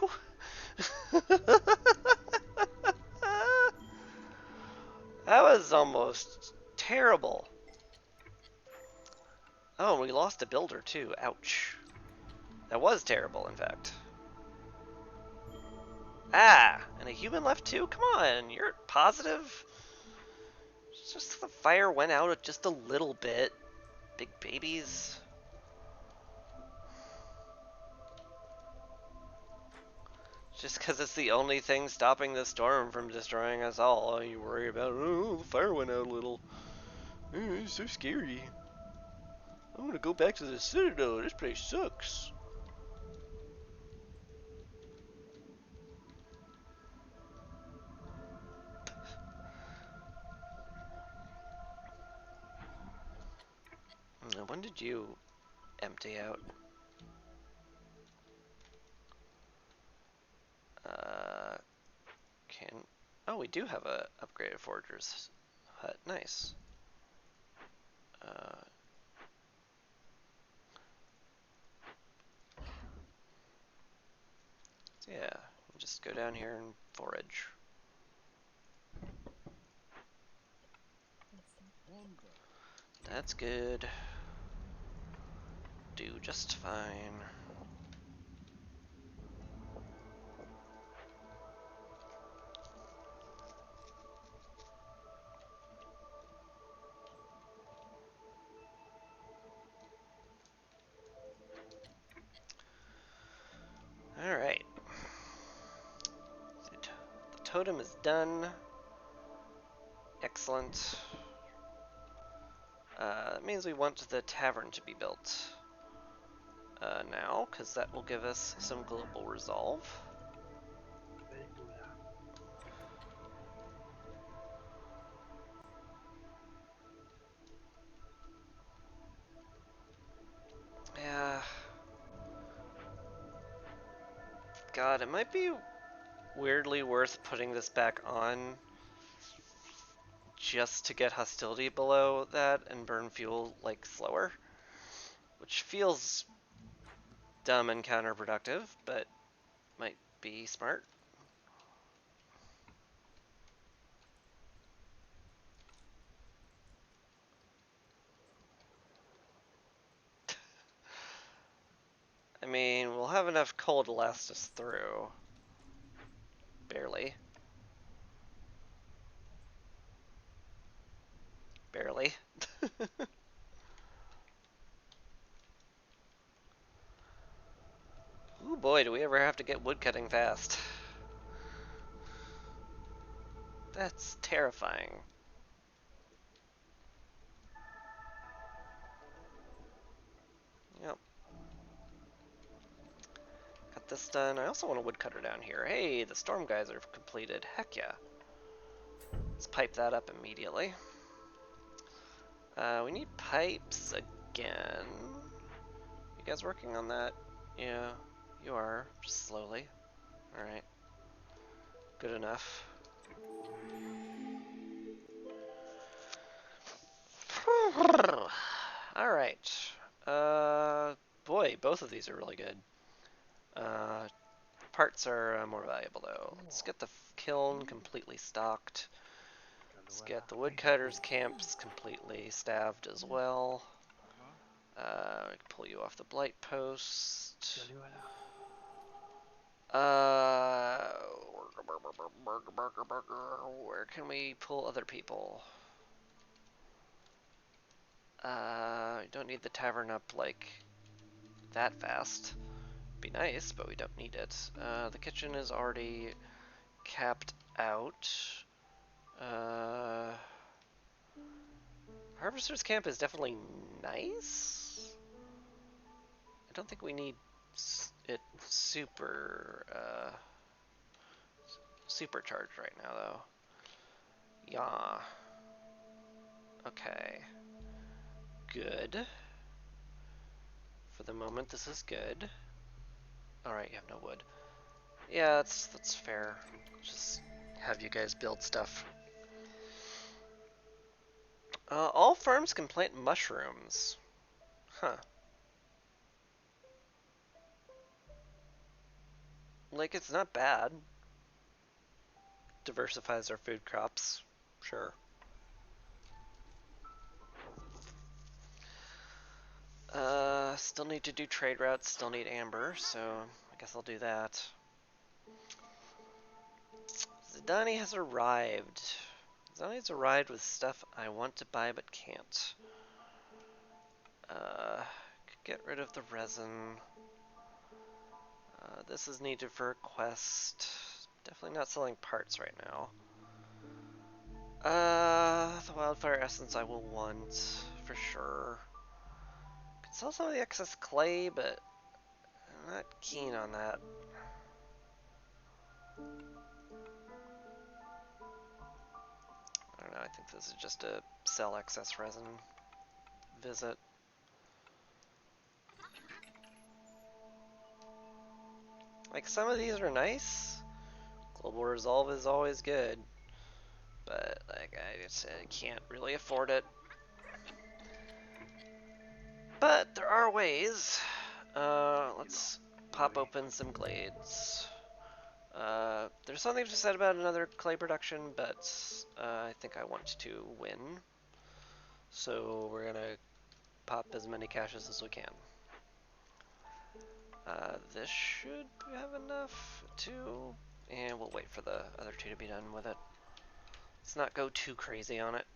That was almost terrible. Oh, we lost a builder too. Ouch. That was terrible, in fact. Ah, and a human left too? Come on, you're positive? It's just the fire went out just a little bit. Big babies. Just because it's the only thing stopping the storm from destroying us all, you worry about, oh, the fire went out a little. Oh, it's so scary. I'm gonna go back to the Citadel. This place sucks. When did you empty out? Uh, can... Oh, we do have a upgraded Forger's hut. Nice. Uh, so yeah, just go down here and forage. That's good. Do just fine. Alright. The totem is done. Excellent. That means we want the tavern to be built now, because that will give us some global resolve. Yeah. God, it might be weirdly worth putting this back on just to get hostility below that and burn fuel like slower, which feels dumb and counterproductive, but might be smart. I mean, we'll have enough coal to last us through. Barely. Barely. Ooh boy, do we ever have to get woodcutting fast. That's terrifying. Yep. Got this done. I also want a woodcutter down here. Hey, the storm guys are completed. Heck yeah. Let's pipe that up immediately. We need pipes again. You guys working on that? Yeah, you are. Just slowly. Alright. Good enough. Alright. Boy, both of these are really good. Parts are more valuable though. Let's get the kiln completely stocked. Let's get the woodcutters camps completely staffed as well. I can pull you off the blight post. Where can we pull other people? We don't need the tavern up like that fast. Be nice, but we don't need it. The kitchen is already capped out. Harvester's camp is definitely nice. I don't think we need it supercharged right now though. Yeah. Okay. Good. For the moment, this is good. Alright, you have no wood. Yeah, that's fair. Just have you guys build stuff. All farms can plant mushrooms. Huh. Like, it's not bad. Diversifies our food crops. Sure. Still need to do trade routes, still need amber, so I guess I'll do that. Zidani has arrived. Zidani has arrived with stuff I want to buy but can't. Get rid of the resin. This is needed for a quest. Definitely not selling parts right now. The wildfire essence I will want, for sure. Could sell some of the excess clay, but I'm not keen on that. I don't know, I think this is just a sell excess resin visit. Like, some of these are nice. Global Resolve is always good. But, like, I can't really afford it. But there are ways. Let's pop open some glades. There's something to be said about another clay production, but I think I want to win. So we're gonna pop as many caches as we can. This should have enough too, and we'll wait for the other two to be done with it. Let's not go too crazy on it.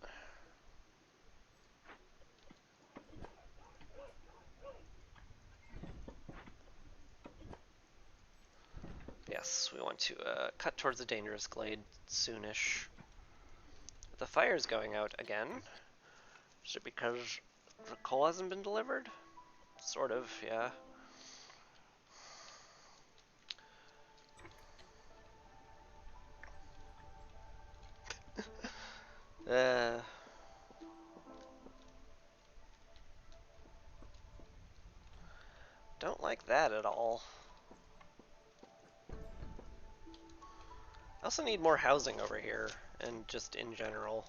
Yes, we want to cut towards the dangerous glade soonish. The fire's going out again. Is it because the coal hasn't been delivered? Sort of, yeah. Don't like that at all. I also need more housing over here, and just in general.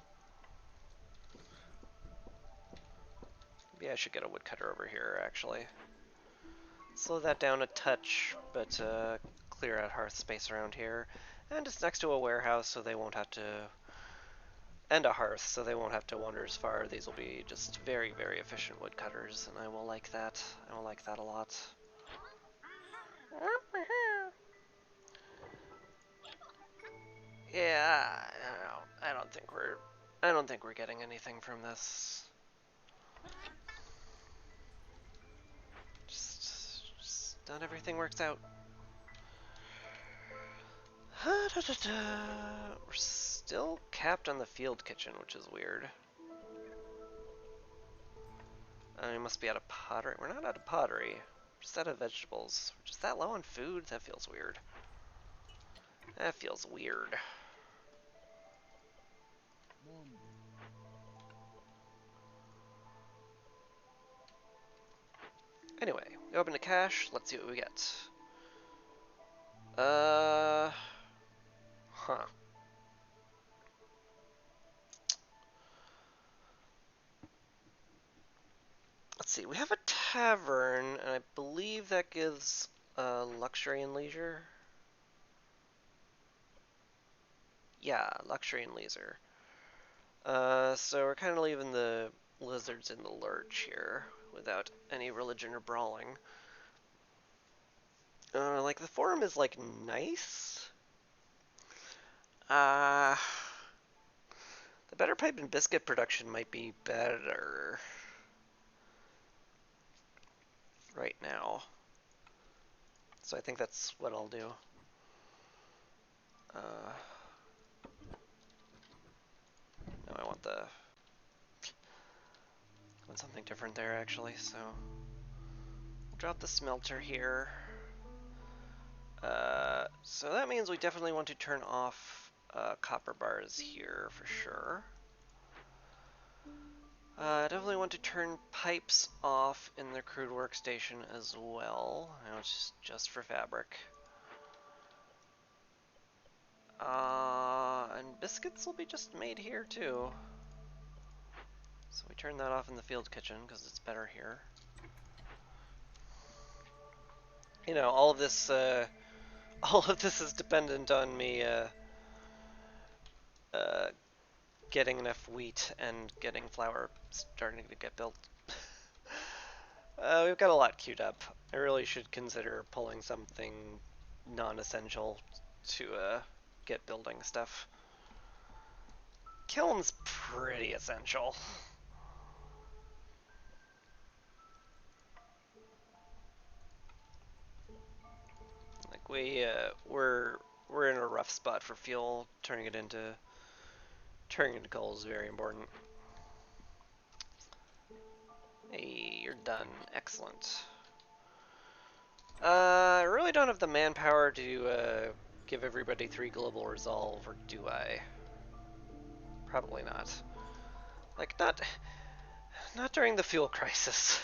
Maybe I should get a woodcutter over here, actually. Slow that down a touch, but clear out hearth space around here. And it's next to a warehouse, so they won't have to... And a hearth, so they won't have to wander as far. These will be just very, very efficient woodcutters, and I will like that. I will like that a lot. Yeah, I don't think we're getting anything from this. Just not everything works out. We're still capped on the field kitchen, which is weird. We must be out of pottery. We're not out of pottery. We're just out of vegetables. We're just that low on food? That feels weird. That feels weird. Anyway, we open the cache. Let's see what we get. Huh. Let's see, we have a tavern, and I believe that gives luxury and leisure. Yeah, luxury and leisure. So we're kind of leaving the lizards in the lurch here without any religion or brawling. Like, the forum is, like, nice. The better pipe and biscuit production might be better right now. So I think that's what I'll do. No, I want something different there, actually, so we'll drop the smelter here. So that means we definitely want to turn off copper bars here for sure. Definitely want to turn pipes off in the crude workstation as well. I know it's just for fabric. And biscuits will be just made here too. So we turn that off in the field kitchen because it's better here. You know, all of this is dependent on me getting enough wheat and getting flour starting to get built. We've got a lot queued up. I really should consider pulling something non-essential to get building stuff. Kiln's pretty essential. Like we're in a rough spot for fuel. Turning into coal is very important. Hey, you're done. Excellent. I really don't have the manpower to give everybody 3 global resolve, or do I? Probably not. Like, not during the fuel crisis.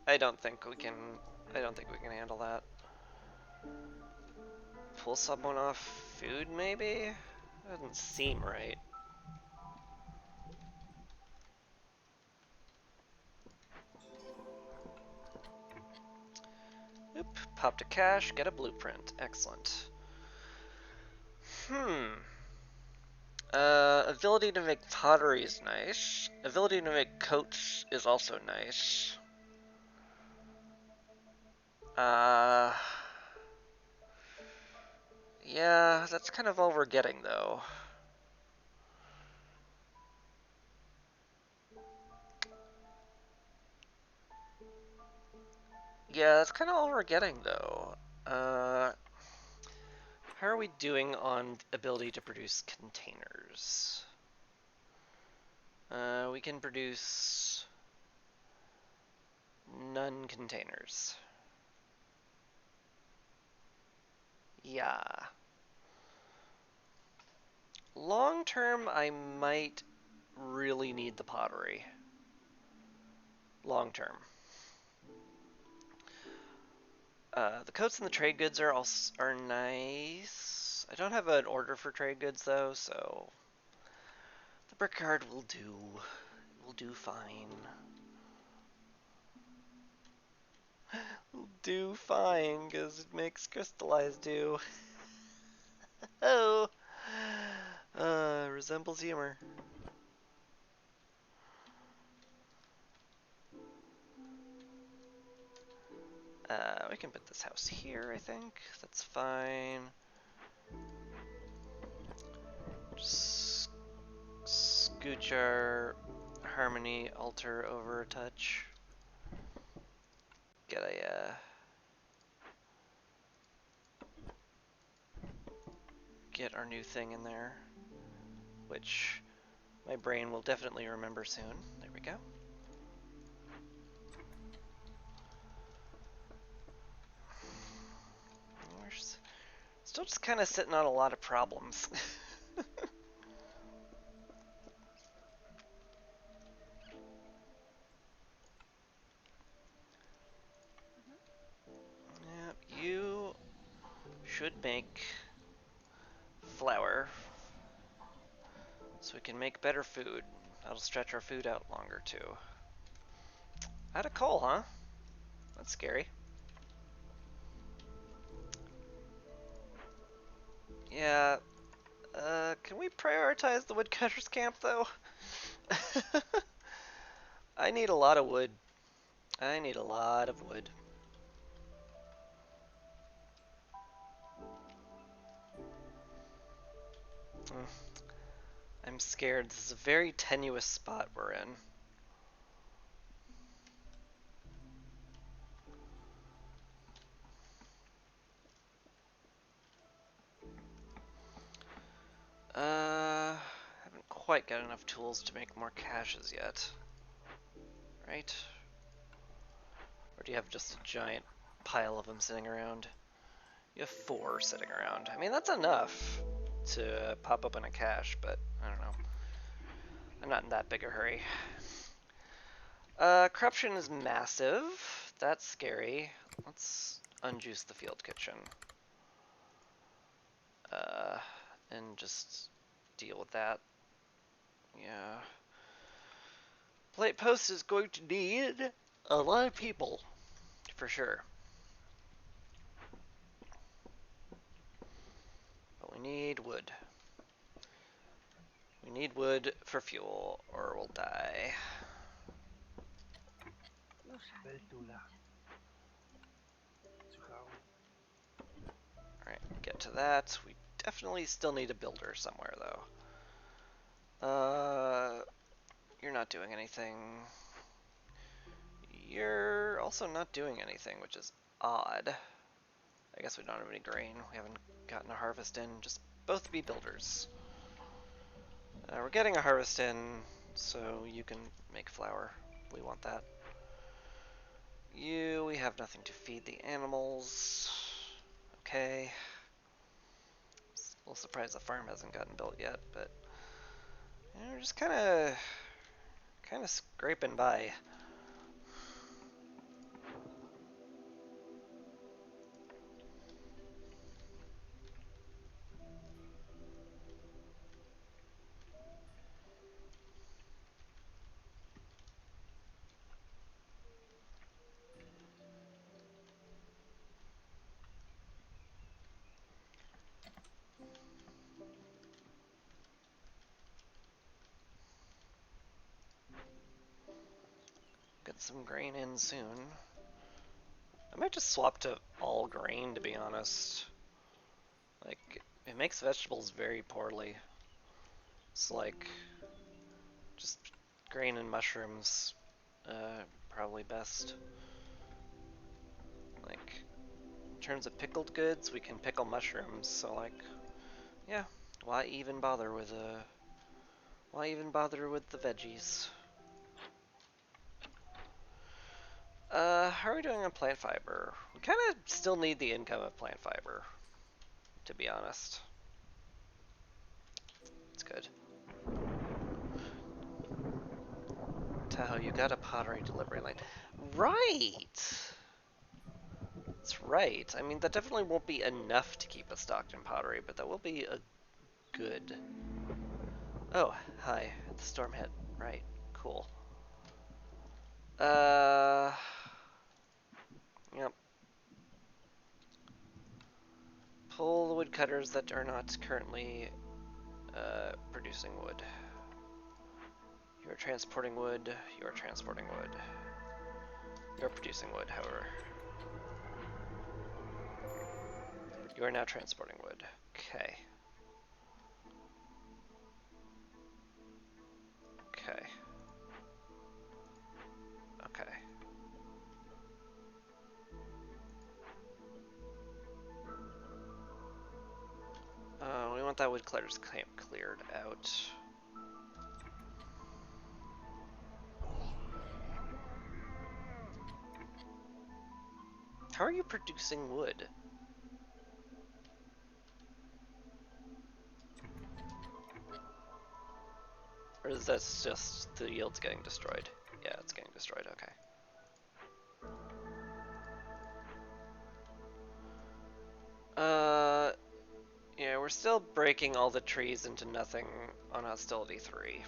I don't think we can handle that. Pull someone off food, maybe? Doesn't seem right. Oop, pop to cash, get a blueprint. Excellent. Ability to make pottery is nice. Ability to make coats is also nice. Yeah, that's kind of all we're getting, though. Yeah, that's kind of all we're getting, though. How are we doing on ability to produce containers? We can produce none containers. Yeah. Long term, I might really need the pottery. Long term. The coats and the trade goods are nice. I don't have an order for trade goods though, so the brickyard will do. Will do fine. Will do fine because it makes crystallized do. Oh, resembles humor. We can put this house here, I think. That's fine. Just scooch our harmony altar over a touch. Get get our new thing in there, which my brain will definitely remember soon. There we go. We're still just kind of sitting on a lot of problems. Yep, you should make flour so we can make better food. That'll stretch our food out longer too. Out of coal, huh? That's scary. Yeah. Can we prioritize the woodcutters camp though? I need a lot of wood. I need a lot of wood. I'm scared. This is a very tenuous spot we're in. Haven't quite got enough tools to make more caches yet. Right? Or do you have just a giant pile of them sitting around? You have 4 sitting around. I mean, that's enough to pop up in a cache, but I don't know. I'm not in that big a hurry. Corruption is massive. That's scary. Let's unjuice the field kitchen. And just deal with that. Yeah. Plate post is going to need a lot of people, for sure. But we need wood. We need wood for fuel, or we'll die. Alright, get to that. We definitely still need a builder somewhere, though. You're not doing anything. You're also not doing anything, which is odd. I guess we don't have any grain. We haven't gotten a harvest in. Just both be builders. We're getting a harvest in, so you can make flour. We want that. We have nothing to feed the animals. Okay. A little surprised the farm hasn't gotten built yet, but we're just kind of scraping by. Get some grain in soon. I might just swap to all grain, to be honest. Like, it makes vegetables very poorly. It's like, just grain and mushrooms, probably best. Like, in terms of pickled goods, we can pickle mushrooms, so like, yeah, why even bother with the veggies? How are we doing on plant fiber? We kind of still need the income of plant fiber, to be honest. It's good. Tahoe, you got a pottery delivery line. Right! That's right. I mean, that definitely won't be enough to keep us stocked in pottery, but that will be a good... Oh, hi. The storm hit. Right. Cool. Yep. Pull the woodcutters that are not currently producing wood. You are transporting wood. You are transporting wood. You are producing wood, however. You are now transporting wood. Okay. Okay. Okay. We want that woodcutter's camp cleared out. How are you producing wood? Or is that just the yield's getting destroyed? Yeah, it's getting destroyed, okay. Yeah, we're still breaking all the trees into nothing on Hostility 3.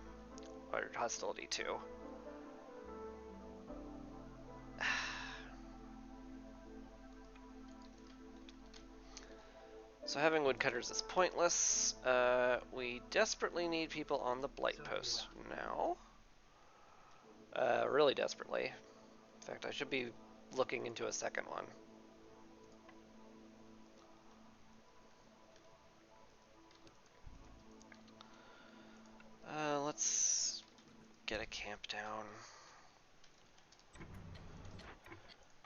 Or Hostility 2. So having woodcutters is pointless. We desperately need people on the Blight Post now. Really desperately. In fact, I should be looking into a second one. Let's get a camp down.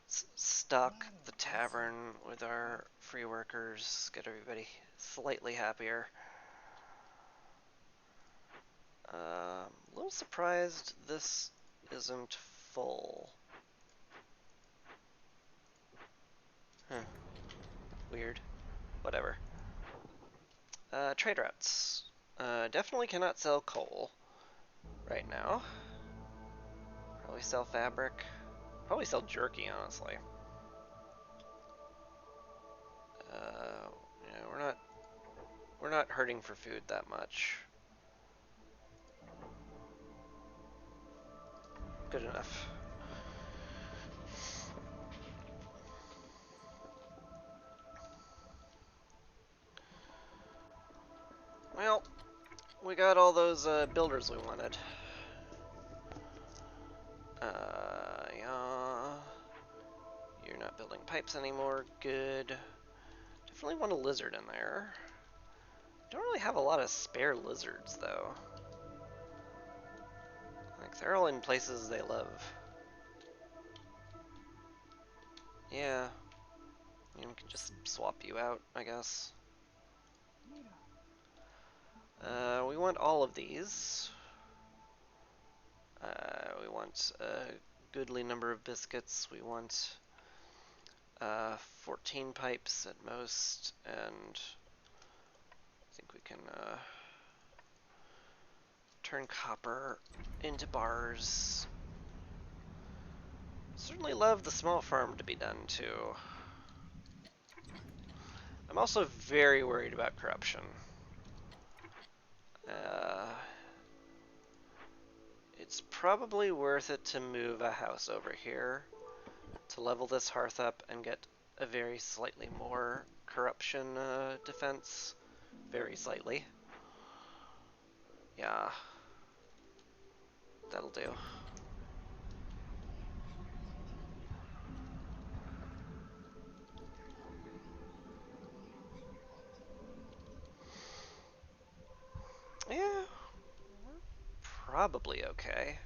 Let's stock the tavern with our free workers, get everybody slightly happier. A little surprised this isn't full. Huh. Weird. Whatever. Trade routes. Definitely cannot sell coal right now. Probably sell fabric. Probably sell jerky, honestly. Yeah, we're not hurting for food that much. Good enough. Well, we got all those builders we wanted. Yeah. you're not building pipes anymore. Good. Definitely want a lizard in there. Don't really have a lot of spare lizards, though. Like, they're all in places they love. Yeah. You can just swap you out, I guess. We want all of these. We want a goodly number of biscuits. We want 14 pipes at most, and I think we can turn copper into bars. Certainly love the small farm to be done too. I'm also very worried about corruption. It's probably worth it to move a house over here to level this hearth up and get a very slightly more corruption defense. Very slightly. Yeah. That'll do. Yeah. Probably okay.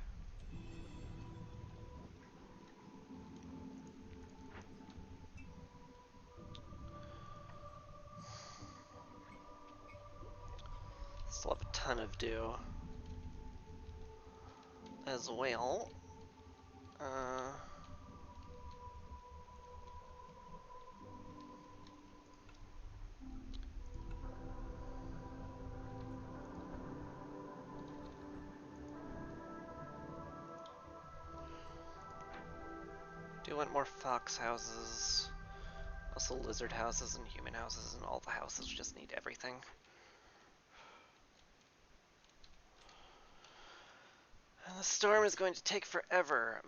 Still have a ton of dew as well. Do want more fox houses. Also lizard houses and human houses, and all the houses just need everything. And the storm is going to take forever.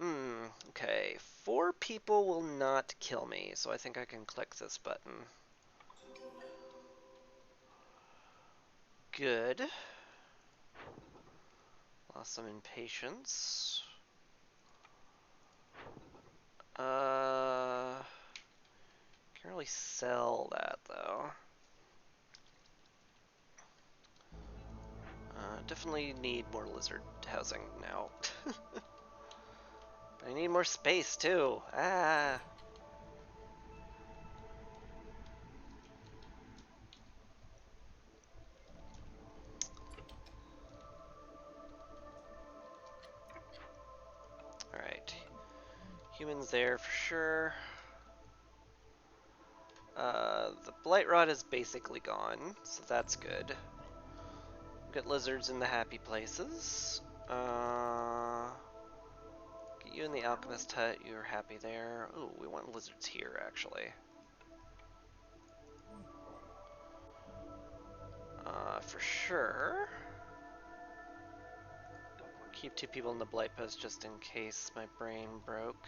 Okay. 4 people will not kill me, so I think I can click this button. Good. Lost some impatience. Can't really sell that though. Definitely need more lizard housing now. I need more space too. Ah. Alright. Humans there for sure. The blight rot is basically gone, so that's good. Get lizards in the happy places. Get you in the alchemist hut, you're happy there. Ooh, we want lizards here actually. For sure. Keep 2 people in the blight post just in case my brain broke.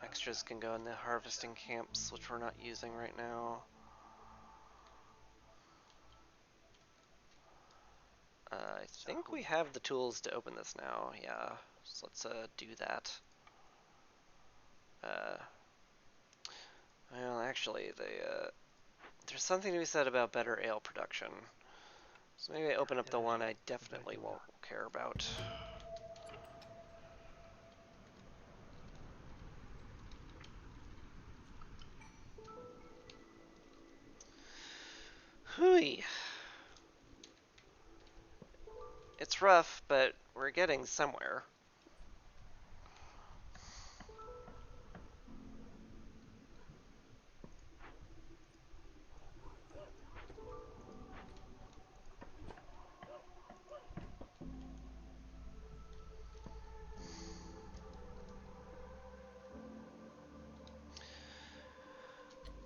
Extras can go in the harvesting camps, which we're not using right now. I think we have the tools to open this now, yeah. So let's do that. Well, actually, there's something to be said about better ale production. So maybe I open up the one I definitely won't care about. Hooey. It's rough, but we're getting somewhere.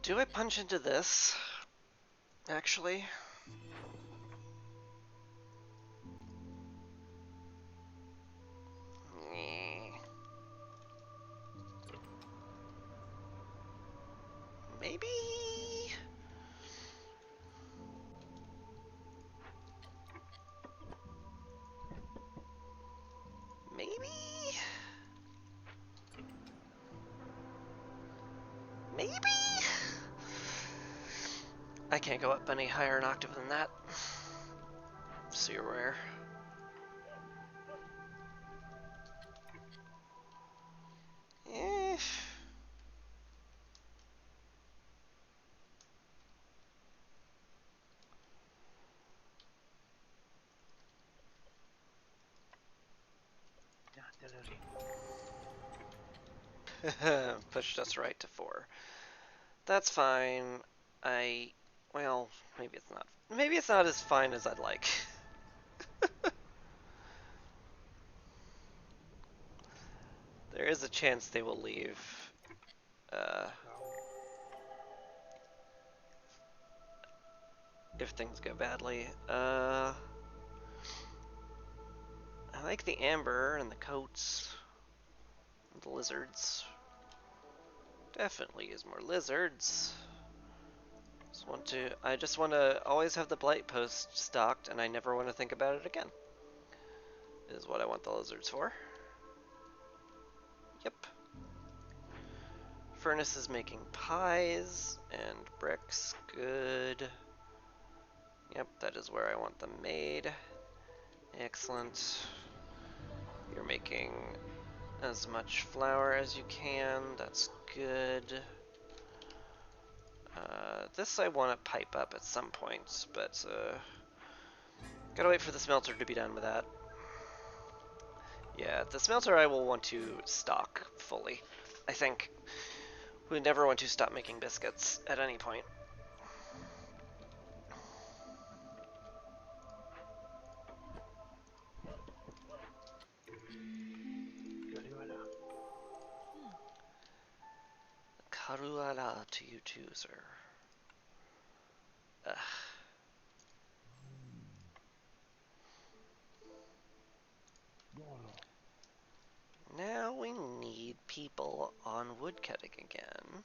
Do I punch into this? Actually? Maybe? Maybe? can't go up any higher an octave than that. So you're aware. Eh. Pushed us right to 4. That's fine. Well, maybe it's not. Maybe it's not as fine as I'd like. There is a chance they will leave. If things go badly. I like the amber and the coats. And the lizards. Definitely use more lizards. I just want to always have the blight post stocked, and I never want to think about it again. Is what I want the lizards for. Yep. Furnace is making pies and bricks. Good. Yep, that is where I want them made. Excellent. You're making as much flour as you can. That's good. This I want to pipe up at some point, but gotta wait for the smelter to be done with that. Yeah, the smelter I will want to stock fully. I think we never want to stop making biscuits at any point. Karuara to you too, sir. Ugh. Now we need people on woodcutting again.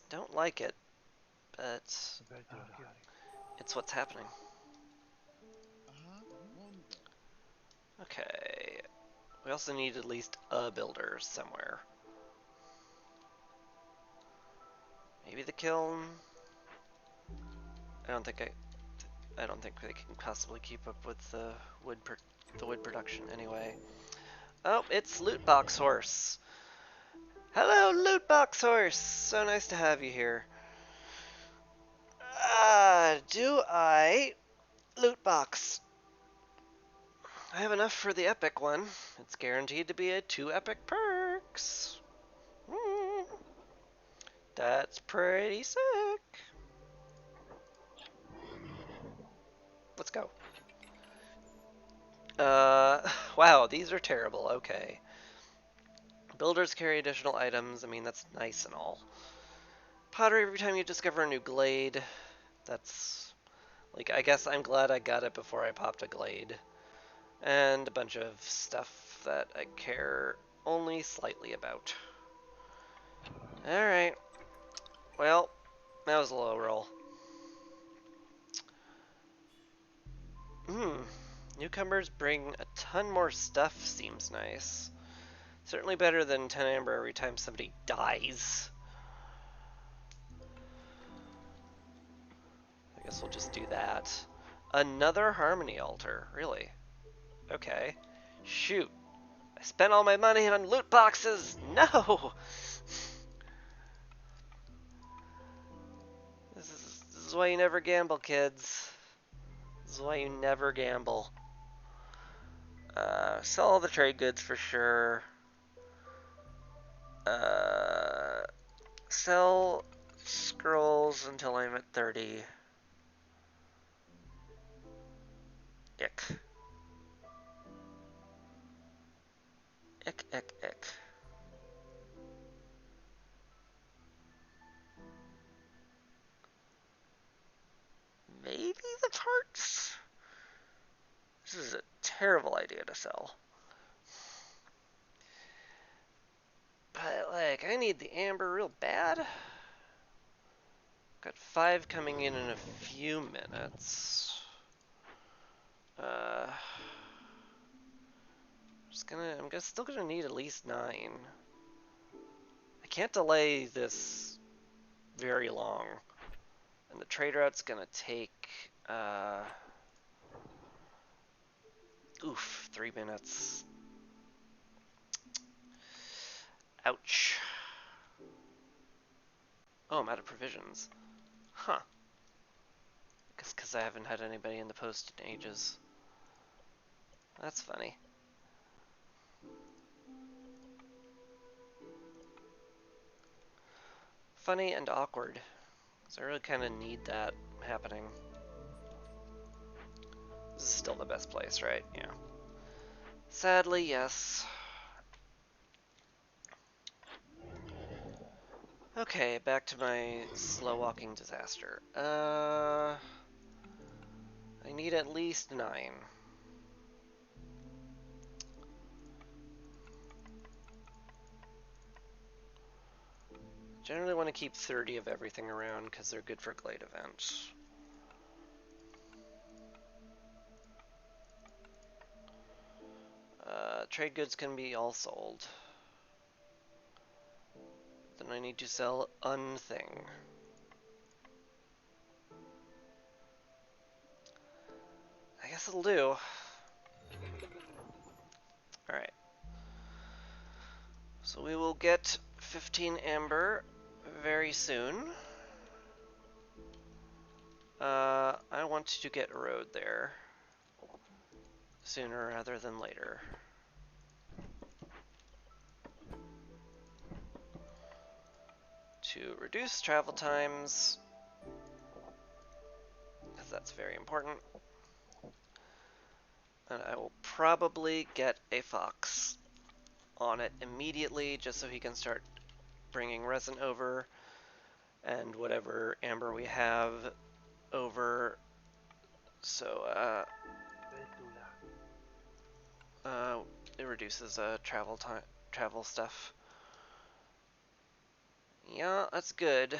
Don't like it, but it's what's happening. Okay. We also need at least a builder somewhere. Maybe the kiln. I don't think they can possibly keep up with the wood production anyway. Oh, it's Lootbox Horse. Hello, Lootbox Horse. So nice to have you here. Do I Lootbox? I have enough for the epic one. It's guaranteed to be a 2 epic perks. That's pretty sick. Let's go. Wow, these are terrible. Okay. Builders carry additional items. I mean, that's nice and all. Pottery every time you discover a new glade. That's, like, I guess I'm glad I got it before I popped a glade. And a bunch of stuff that I care only slightly about. Alright. Well, that was a low roll. Newcomers bring a ton more stuff, seems nice. Certainly better than 10 amber every time somebody dies. I guess we'll just do that. Another harmony altar, really? Okay. Shoot. I spent all my money on loot boxes! No! This is why you never gamble, kids. This is why you never gamble. Sell all the trade goods for sure. Sell scrolls until I'm at 30. Ick. Ick, ick, ick. Maybe the parts? This is a terrible idea to sell. But, like, I need the amber real bad. Got 5 coming in a few minutes. I'm still gonna need at least 9. I can't delay this very long. And the trade route's gonna take, oof, 3 minutes. Ouch. Oh, I'm out of provisions. Huh. Guess because I haven't had anybody in the post in ages. That's funny. Funny and awkward. Because I really kind of need that happening. This is still the best place, right? Yeah. Sadly, yes. Okay, back to my slow walking disaster. I need at least 9. Generally want to keep 30 of everything around because they're good for Glade events. Trade goods can be all sold. Then I need to sell unthing. I guess it'll do. Alright. So we will get 15 amber very soon. I want to get a road there sooner rather than later. To reduce travel times, because that's very important. And I will probably get a fox on it immediately just so he can start bringing resin over and whatever amber we have over. So, it reduces travel stuff. Yeah, that's good.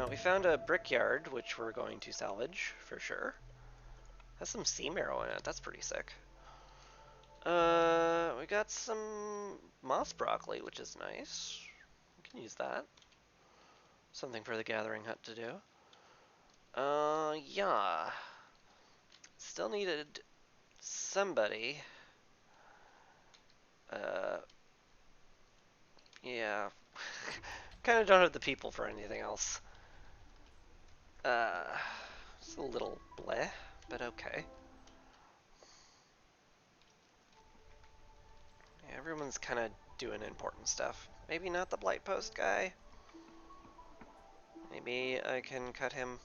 We found a brickyard, which we're going to salvage for sure. Has some sea marrow in it. That's pretty sick. We got some moss broccoli, which is nice. We can use that. Something for the gathering hut to do. Yeah. Still needed somebody. Yeah. Kind of don't have the people for anything else. It's a little bleh, but okay. Yeah, everyone's kind of doing important stuff. Maybe not the Blight Post guy. Maybe I can cut him.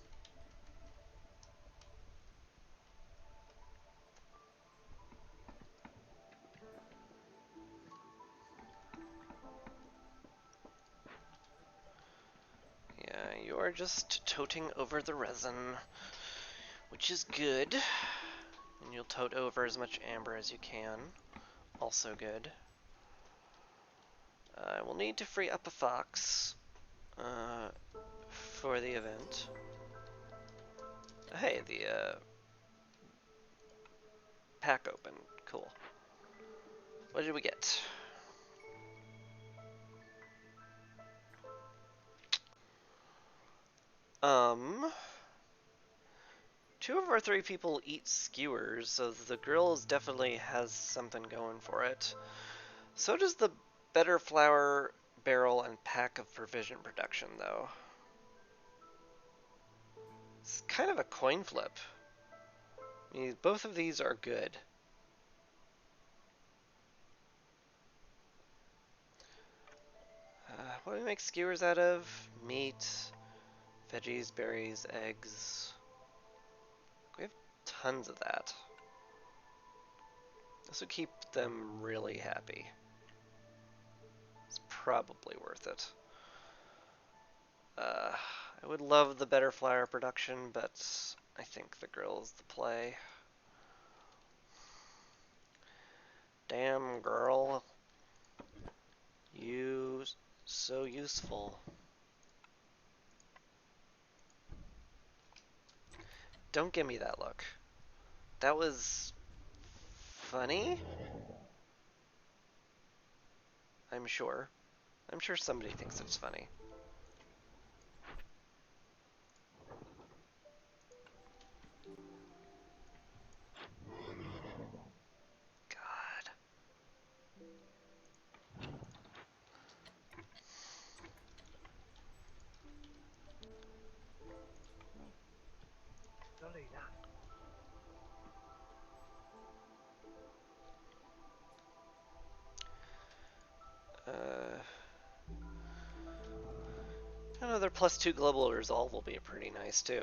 Yeah, you're just toting over the resin, which is good. And you'll tote over as much amber as you can. Also good. I will need to free up a fox for the event. Hey, the pack open. Cool. What did we get? Two of our 3 people eat skewers, so the grill definitely has something going for it. So does the better flour barrel and pack of provision production, though. It's kind of a coin flip. I mean, both of these are good. What do we make skewers out of? Meat, veggies, berries, eggs. We have tons of that. This would keep them really happy. It's probably worth it. I would love the better flour production, but I think the grill is the play. Damn, girl. You so useful. Don't give me that look. That was funny. I'm sure. I'm sure somebody thinks it's funny. God. Another +2 global resolve will be pretty nice too.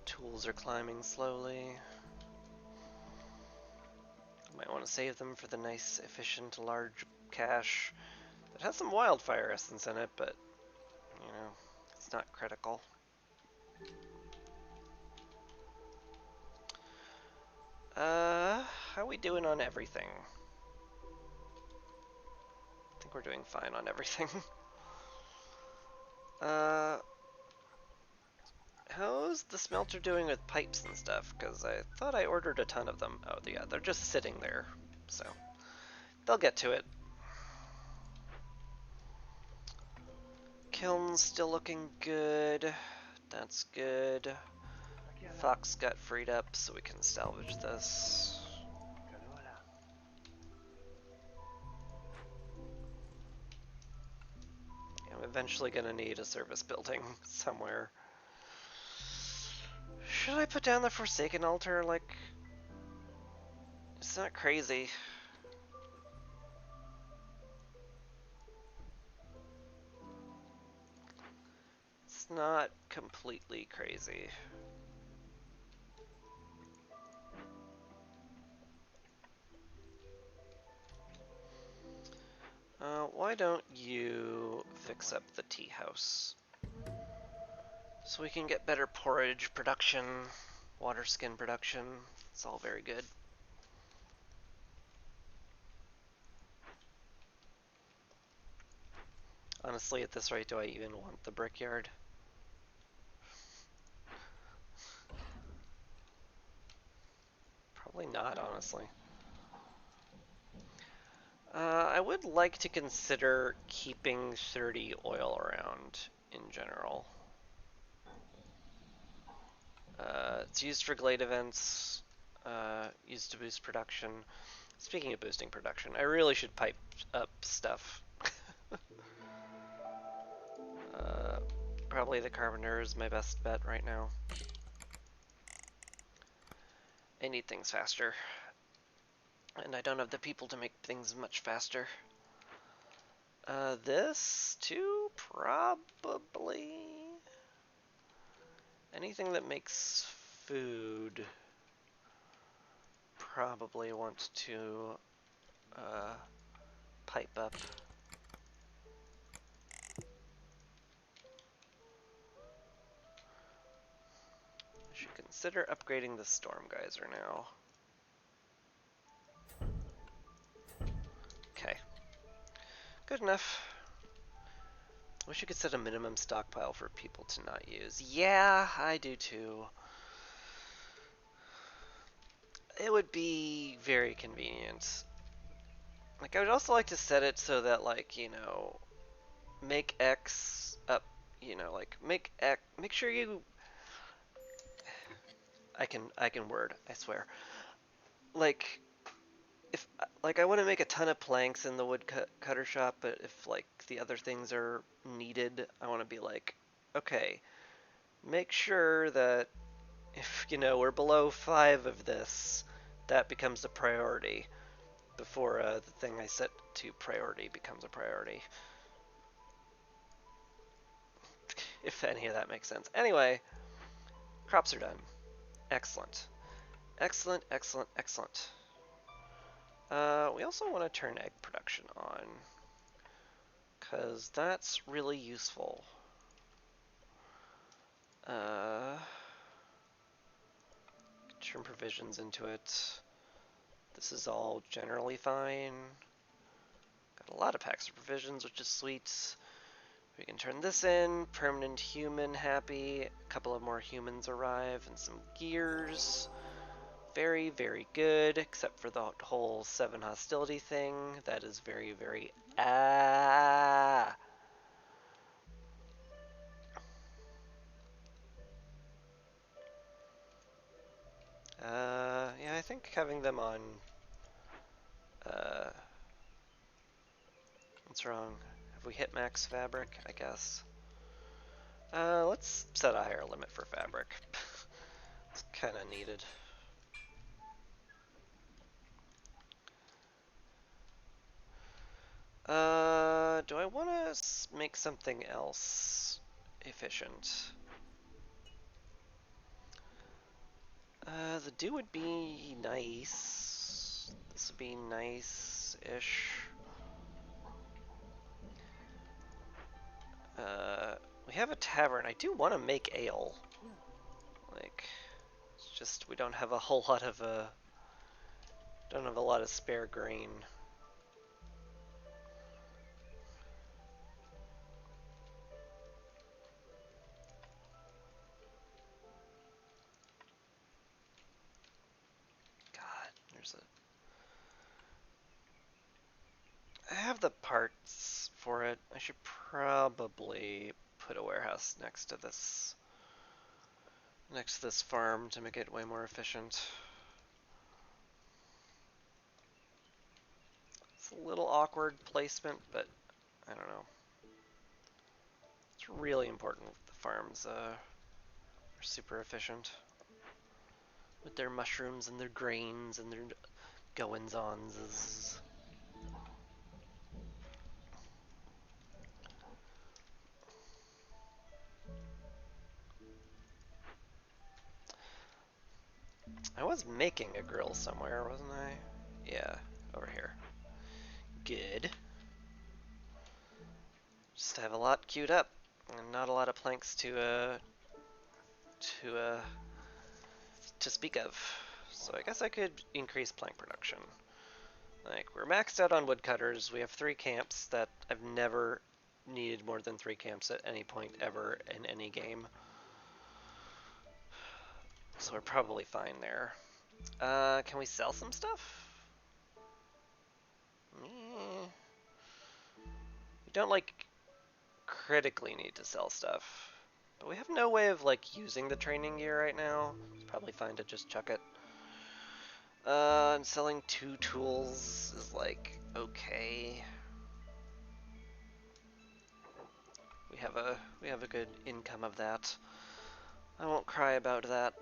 Tools are climbing slowly. Might want to save them for the nice, efficient, large cache that has some wildfire essence in it, but, you know, it's not critical. How are we doing on everything? I think we're doing fine on everything. How's the smelter doing with pipes and stuff? Because I thought I ordered a ton of them. Oh, yeah, they're just sitting there, so they'll get to it. Kiln's still looking good. That's good. Fox got freed up, so we can salvage this. I'm eventually gonna need a service building somewhere. Should I put down the Forsaken Altar? Like, it's not crazy. It's not completely crazy. Why don't you fix up the tea house? So we can get better porridge production, water skin production. It's all very good. Honestly, at this rate, do I even want the brickyard? Probably not, honestly. I would like to consider keeping 30 oil around in general. It's used for Glade events, used to boost production. Speaking of boosting production, I really should pipe up stuff. Probably the Carpenter is my best bet right now. I need things faster. And I don't have the people to make things much faster. This too? Probably. Anything that makes food. Probably want to pipe up. I should consider upgrading the Storm Geyser now. Okay. Good enough. Wish you could set a minimum stockpile for people to not use. Yeah, I do too. It would be very convenient. Like, I would also like to set it so that, like, you know, make X up, you know, like, make sure you, I can word, I swear. Like, if, like, I want to make a ton of planks in the wood cutter shop, but if, like, the other things are needed, I want to be like, okay, make sure that if, you know, we're below 5 of this, that becomes a priority before the thing I set to priority becomes a priority. If any of that makes sense. Anyway, crops are done. Excellent. Excellent, excellent, excellent. We also want to turn egg production on, because that's really useful. Turn provisions into it. This is all generally fine. Got a lot of packs of provisions, which is sweet. We can turn this in. Permanent human happy. A couple of more humans arrive and some gears. Very, very good, except for the whole 7 hostility thing. That is very, very yeah, I think having them on, uh, what's wrong? Have we hit max fabric, I guess? Let's set a higher limit for fabric. It's kinda needed. Do I want to make something else efficient? The dew would be nice. This would be nice-ish. We have a tavern. I do want to make ale. Like, it's just we don't have a whole lot of don't have a lot of spare grain. God, I have the parts for it. I should probably put a warehouse next to this farm to make it way more efficient. It's a little awkward placement, but I don't know. It's really important the farms are super efficient with their mushrooms and their grains and their goings-ons. I was making a grill somewhere, wasn't I? Yeah, over here. Good. Just have a lot queued up, and not a lot of planks to speak of. So I guess I could increase plank production. Like, we're maxed out on woodcutters. We have 3 camps that I've never needed more than 3 camps at any point ever in any game. So we're probably fine there. Can we sell some stuff? We don't, like, critically need to sell stuff. But we have no way of, like, using the training gear right now. It's probably fine to just chuck it. And selling 2 tools is, like, okay. We have a good income of that. I won't cry about that.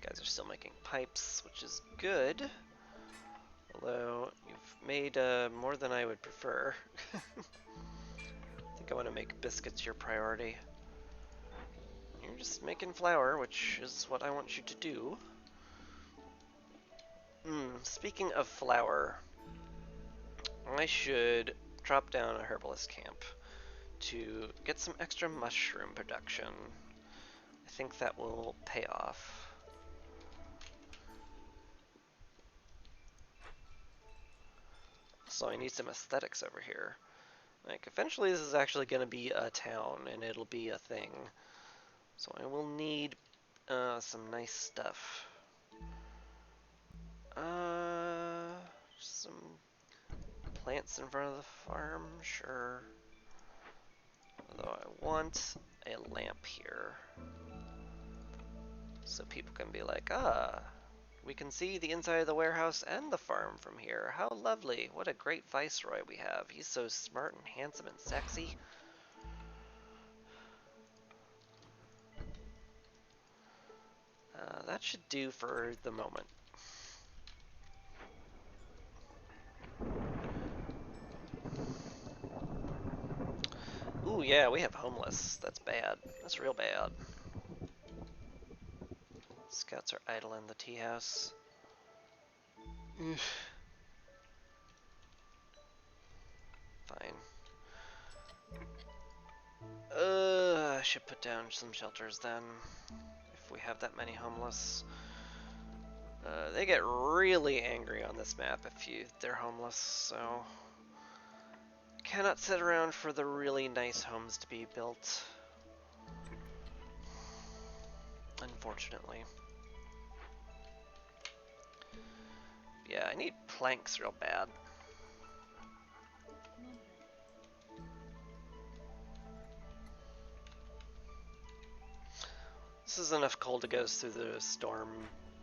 Guys are still making pipes, which is good. Although, you've made more than I would prefer. I think I want to make biscuits your priority. You're just making flour, which is what I want you to do. Speaking of flour, I should drop down a herbalist camp to get some extra mushroom production. I think that will pay off. So I need some aesthetics over here. Like, eventually this is actually going to be a town, and it'll be a thing. So I will need some nice stuff. Some plants in front of the farm, sure. Although I want a lamp here. So people can be like, we can see the inside of the warehouse and the farm from here. How lovely. What a great viceroy we have. He's so smart and handsome and sexy. That should do for the moment. Ooh, yeah, we have homeless. That's bad. That's real bad. Scouts are idle in the tea house. Fine. I should put down some shelters then, if we have that many homeless. They get really angry on this map if they're homeless, so cannot sit around for the really nice homes to be built. Unfortunately. Yeah, I need planks real bad. This is enough coal to get us through the storm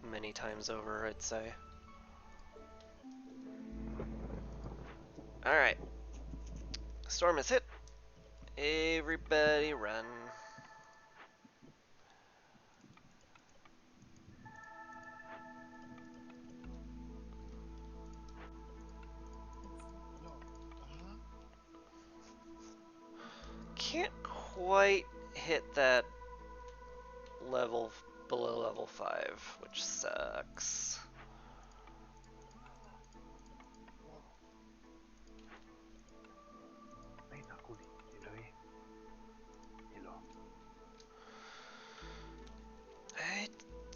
many times over, I'd say. Alright. Storm is hit. Everybody run. Can't quite hit that level below level 5, which sucks. I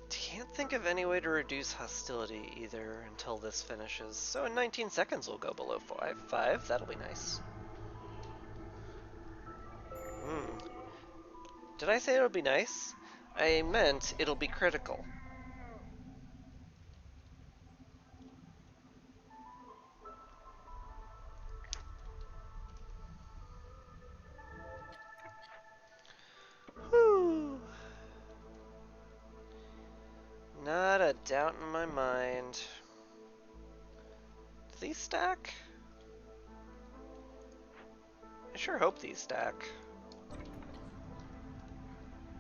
can't think of any way to reduce hostility either until this finishes. So in 19 seconds we'll go below 5. That'll be nice. Did I say it'll be nice? I meant it'll be critical. Whew. Not a doubt in my mind. Do these stack? I sure hope these stack.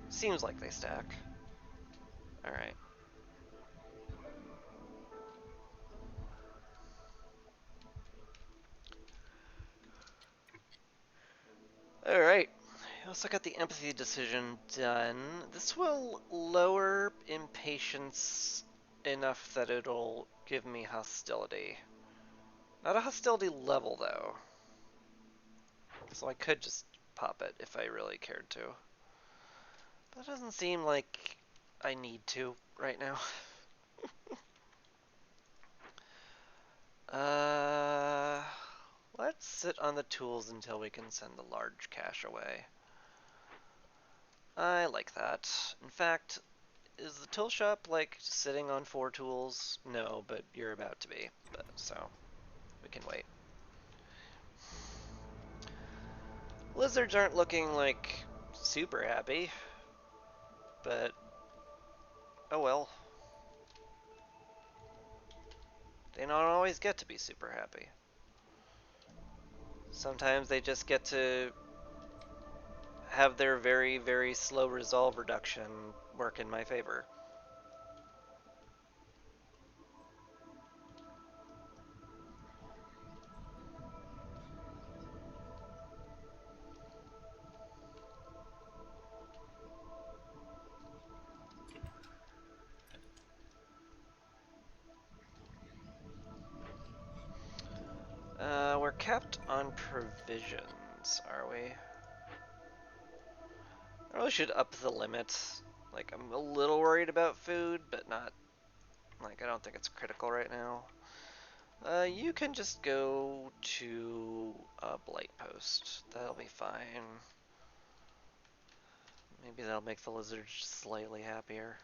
Seems like they stack. Alright. Alright. I also got the empathy decision done. This will lower impatience enough that it'll give me hostility. Not a hostility level, though. So I could just pop it if I really cared to. But that doesn't seem like I need to right now. Let's sit on the tools until we can send the large cache away. I like that. In fact, is the tool shop like sitting on 4 tools? No, but you're about to be. But so we can wait. Lizards aren't looking like super happy, but oh well. They don't always get to be super happy. Sometimes they just get to have their very, very slow resolve reduction work in my favor. We're capped on provisions, are we? I really should up the limit. Like, I'm a little worried about food, but not, like, I don't think it's critical right now. You can just go to a blight post. That'll be fine. Maybe that'll make the lizards slightly happier.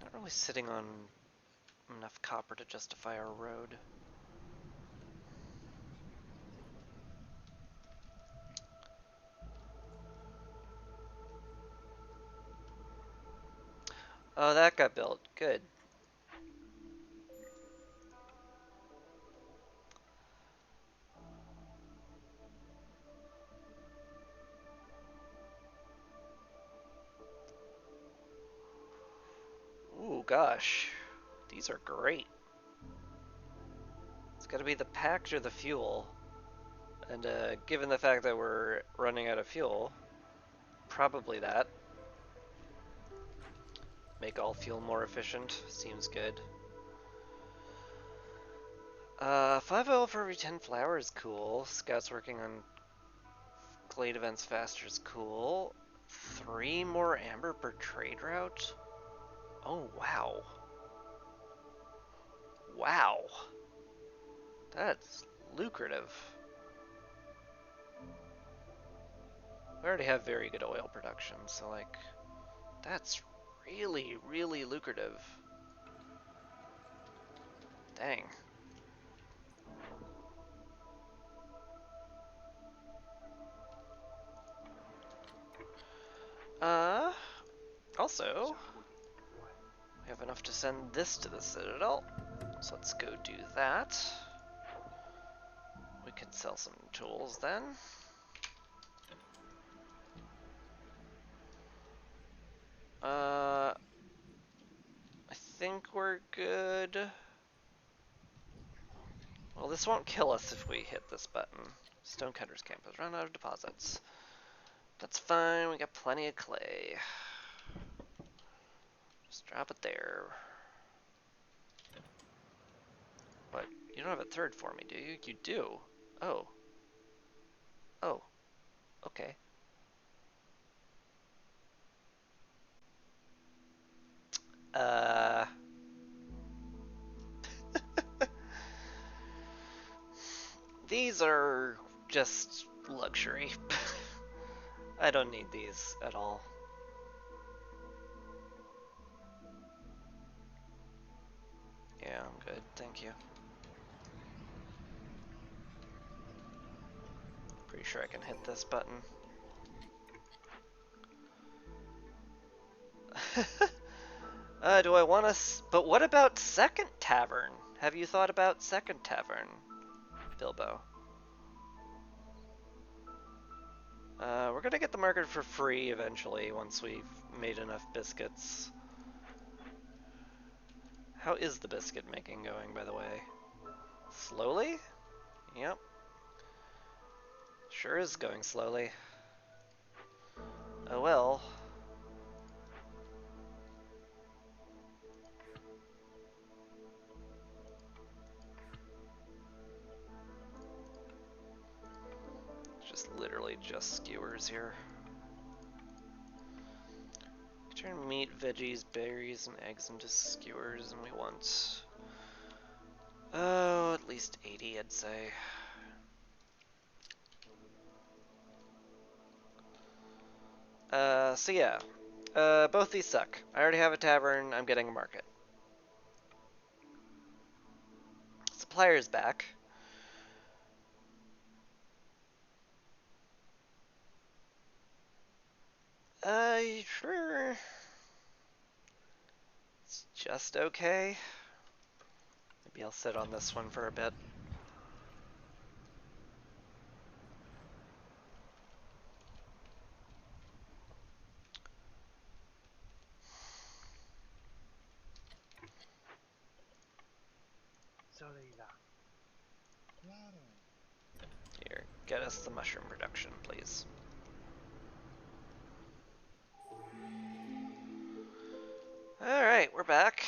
Not really sitting on enough copper to justify our road. Oh, that got built. Good. Ooh, gosh. These are great. It's gotta be the pact or the fuel. And given the fact that we're running out of fuel, probably that. Make all fuel more efficient. Seems good. 5 oil for every 10 flour is cool. Scouts working on glade events faster is cool. 3 more amber per trade route? Oh, wow. Wow. That's lucrative. We already have very good oil production, so like, that's really, really lucrative. Dang. Also, we have enough to send this to the Citadel, so let's go do that. We could sell some tools then. I think we're good. Well, this won't kill us if we hit this button. Stonecutter's camp has run out of deposits. That's fine, we got plenty of clay. Just drop it there. What? You don't have a third for me, do you? You do. Oh. Oh. Okay. These are just luxury. I don't need these at all. Yeah, I'm good, thank you. Pretty sure I can hit this button. Do I want to... But what about Second Tavern? Have you thought about Second Tavern, Bilbo? We're gonna get the market for free eventually once we've made enough biscuits. How is the biscuit making going, by the way? Slowly? Yep. Sure is going slowly. Oh well. Just literally just skewers here. Turn meat, veggies, berries, and eggs into skewers, and we want... oh, at least 80, I'd say. So yeah. Both these suck. I already have a tavern, I'm getting a market. Supplier's back. Sure. It's just okay. Maybe I'll sit on this one for a bit. Here, get us the mushroom production, please. Alright, we're back.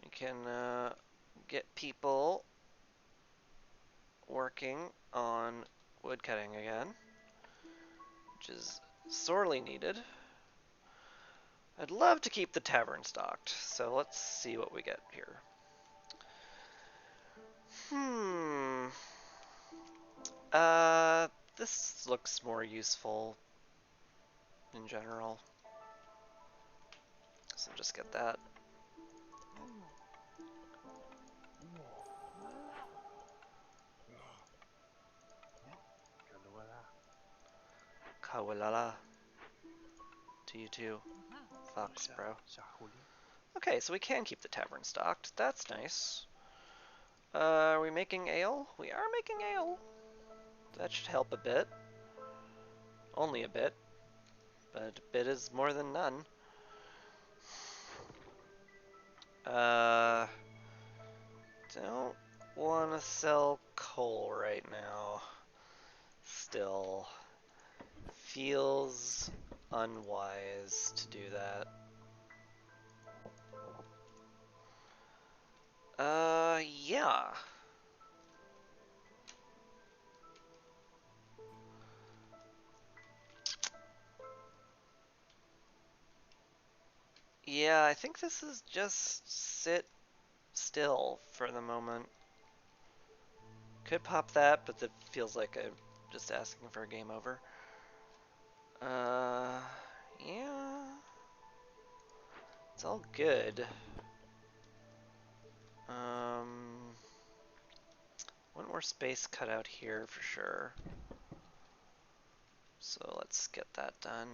We can get people working on woodcutting again, which is sorely needed. I'd love to keep the tavern stocked, so let's see what we get here. This looks more useful in general. So just get that. Kawalala. To you too, Fox bro. Okay, so we can keep the tavern stocked. That's nice. Are we making ale? We are making ale. That should help a bit. Only a bit. But a bit is more than none. Don't want to sell coal right now. Still. Feels unwise to do that. Yeah. Yeah, I think this is just sit still for the moment. Could pop that, but that feels like I'm just asking for a game over. Yeah. It's all good. One more space cut out here for sure. So let's get that done.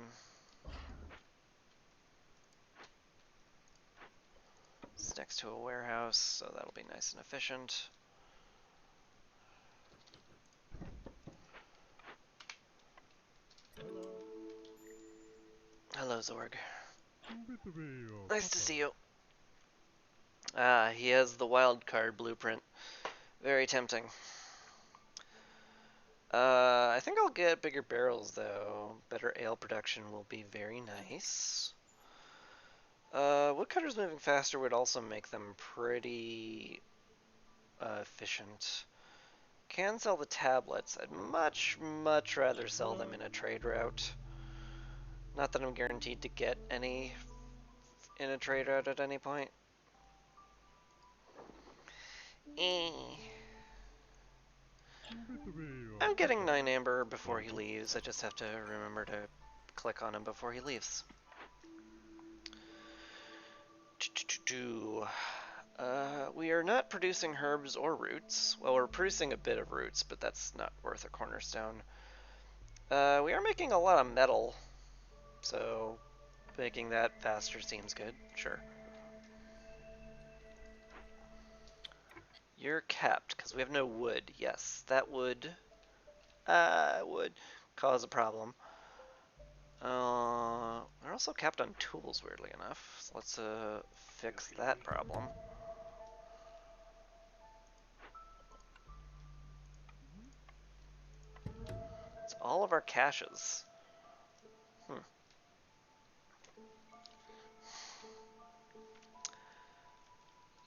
It's next to a warehouse, so that'll be nice and efficient. Hello, Zorg. Nice to see you. Ah, he has the wild card blueprint. Very tempting. I think I'll get bigger barrels though. Better ale production will be very nice. Woodcutters moving faster would also make them pretty efficient. Can sell the tablets. I'd much rather sell them in a trade route. Not that I'm guaranteed to get any in a trade route at any point. I'm getting 9 amber before he leaves. I just have to remember to click on him before he leaves. We are not producing herbs or roots. Well, we're producing a bit of roots, but that's not worth a cornerstone. We are making a lot of metal, so making that faster seems good. Sure. You're capped because we have no wood. Yes, that would cause a problem. We're also capped on tools, weirdly enough. So let's fix that problem. It's all of our caches.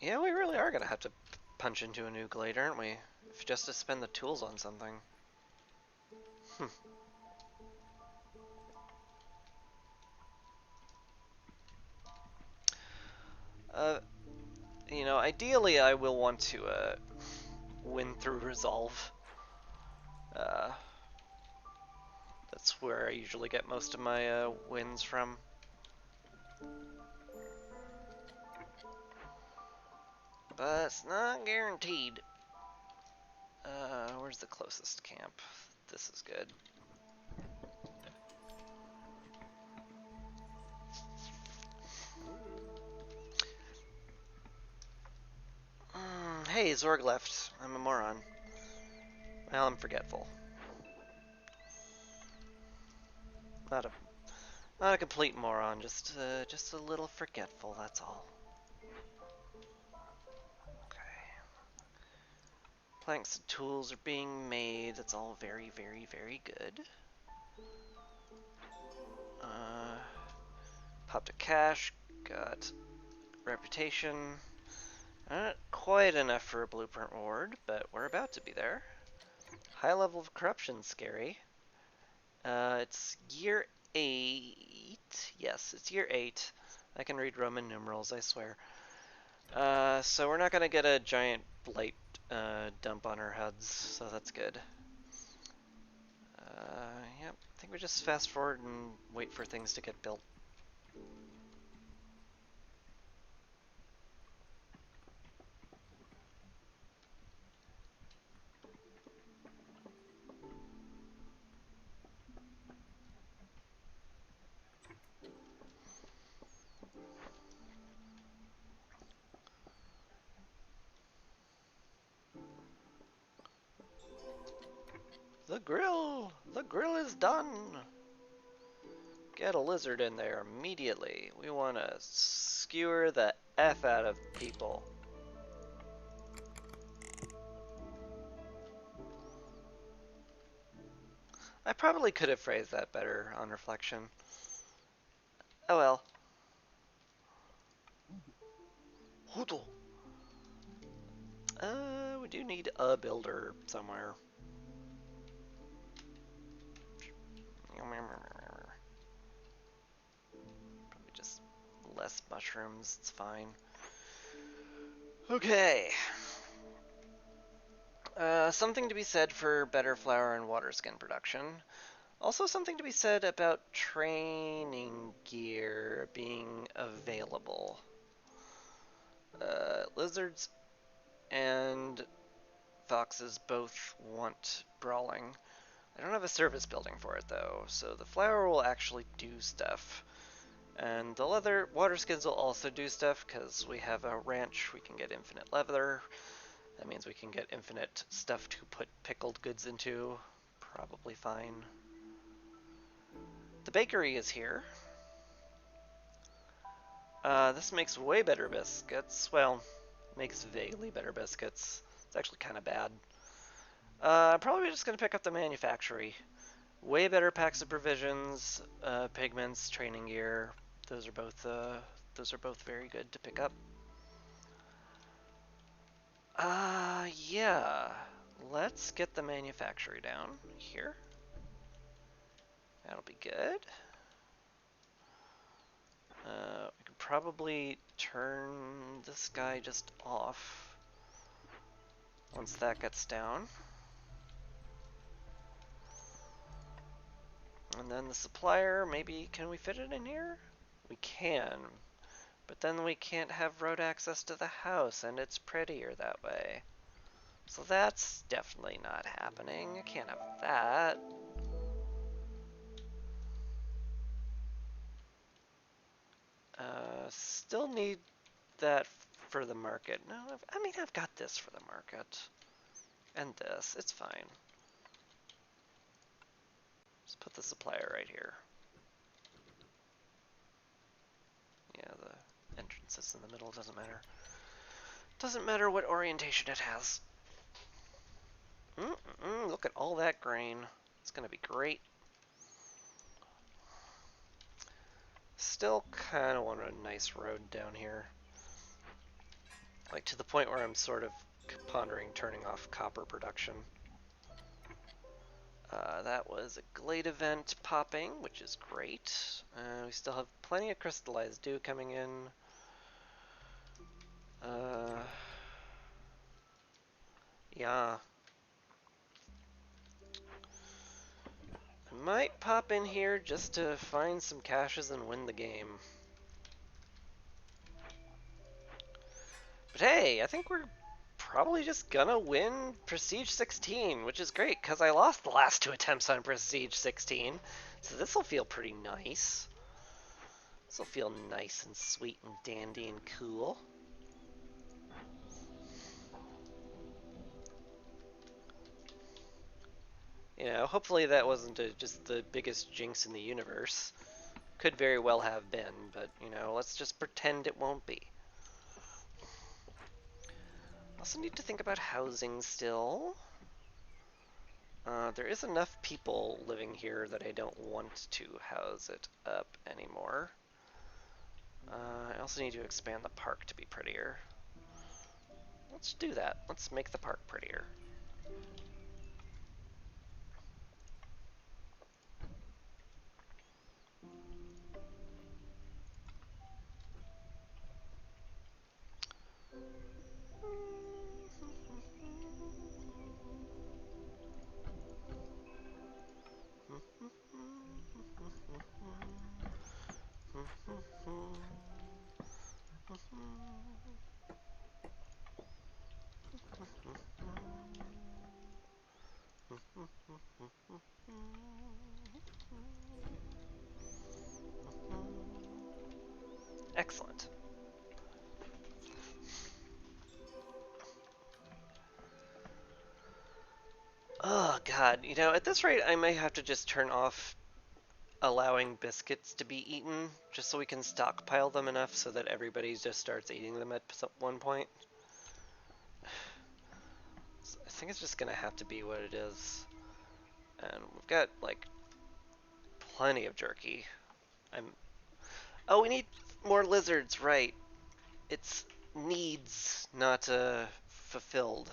Yeah, we really are gonna have to punch into a new glade, aren't we? If just to spend the tools on something. You know, ideally I will want to win through resolve. That's where I usually get most of my wins from. But it's not guaranteed. Where's the closest camp? This is good. Hey, Zorg left. I'm a moron. Well, I'm forgetful. Not a complete moron, just a little forgetful, that's all. Okay. Planks and tools are being made. That's all very good. Popped a cache. Got reputation. Not quite enough for a blueprint reward, but we're about to be there. High level of corruption, scary. It's year 8. Yes, it's year 8. I can read Roman numerals, I swear. So we're not gonna get a giant blight dump on our heads, so that's good. Yep, I think we just fast forward and wait for things to get built. The grill! The grill is done! Get a lizard in there immediately. We want to skewer the F out of people. I probably could have phrased that better on reflection. Oh well. Hoodle. We do need a builder somewhere. Probably just less mushrooms, it's fine. Okay. Something to be said for better flower and water skin production. Also something to be said about training gear being available. Lizards and foxes both want brawling. I don't have a service building for it though, so the flower will actually do stuff. And the leather water skins will also do stuff because we have a ranch, we can get infinite leather. That means we can get infinite stuff to put pickled goods into. Probably fine. The bakery is here. This makes way better biscuits. Well, makes vaguely better biscuits. It's actually kind of bad. Probably just going to pick up the manufactory. Way better packs of provisions, pigments, training gear. Those are both very good to pick up. Yeah. Let's get the manufactory down here. That'll be good. We could probably turn this guy just off once that gets down. And then the supplier, maybe, can we fit it in here? We can, but then we can't have road access to the house, and it's prettier that way. So that's definitely not happening. I can't have that. Still need that for the market. No, I mean, I've got this for the market. And this, it's fine. Just put the supplier right here. Yeah, the entrance is in the middle, doesn't matter. Doesn't matter what orientation it has. Look at all that grain. It's gonna be great. Still kind of want a nice road down here. Like to the point where I'm sort of pondering turning off copper production. That was a Glade event popping, which is great. We still have plenty of crystallized dew coming in. Yeah. I might pop in here just to find some caches and win the game. But hey, I think we're probably just gonna win Prestige 16, which is great, because I lost the last 2 attempts on Prestige 16. So this will feel pretty nice. This will feel nice and sweet and dandy and cool. You know, hopefully that wasn't just the biggest jinx in the universe. Could very well have been, but, you know, let's just pretend it won't be. Also need to think about housing still. There is enough people living here that I don't want to house it up anymore. I also need to expand the park to be prettier. Let's do that. Let's make the park prettier. Excellent. Oh god, you know, at this rate I may have to just turn off allowing biscuits to be eaten, just so we can stockpile them enough so that everybody just starts eating them at one point. I think it's just gonna have to be what it is. And we've got, like, plenty of jerky. Oh, we need more lizards, right. It's needs, not fulfilled.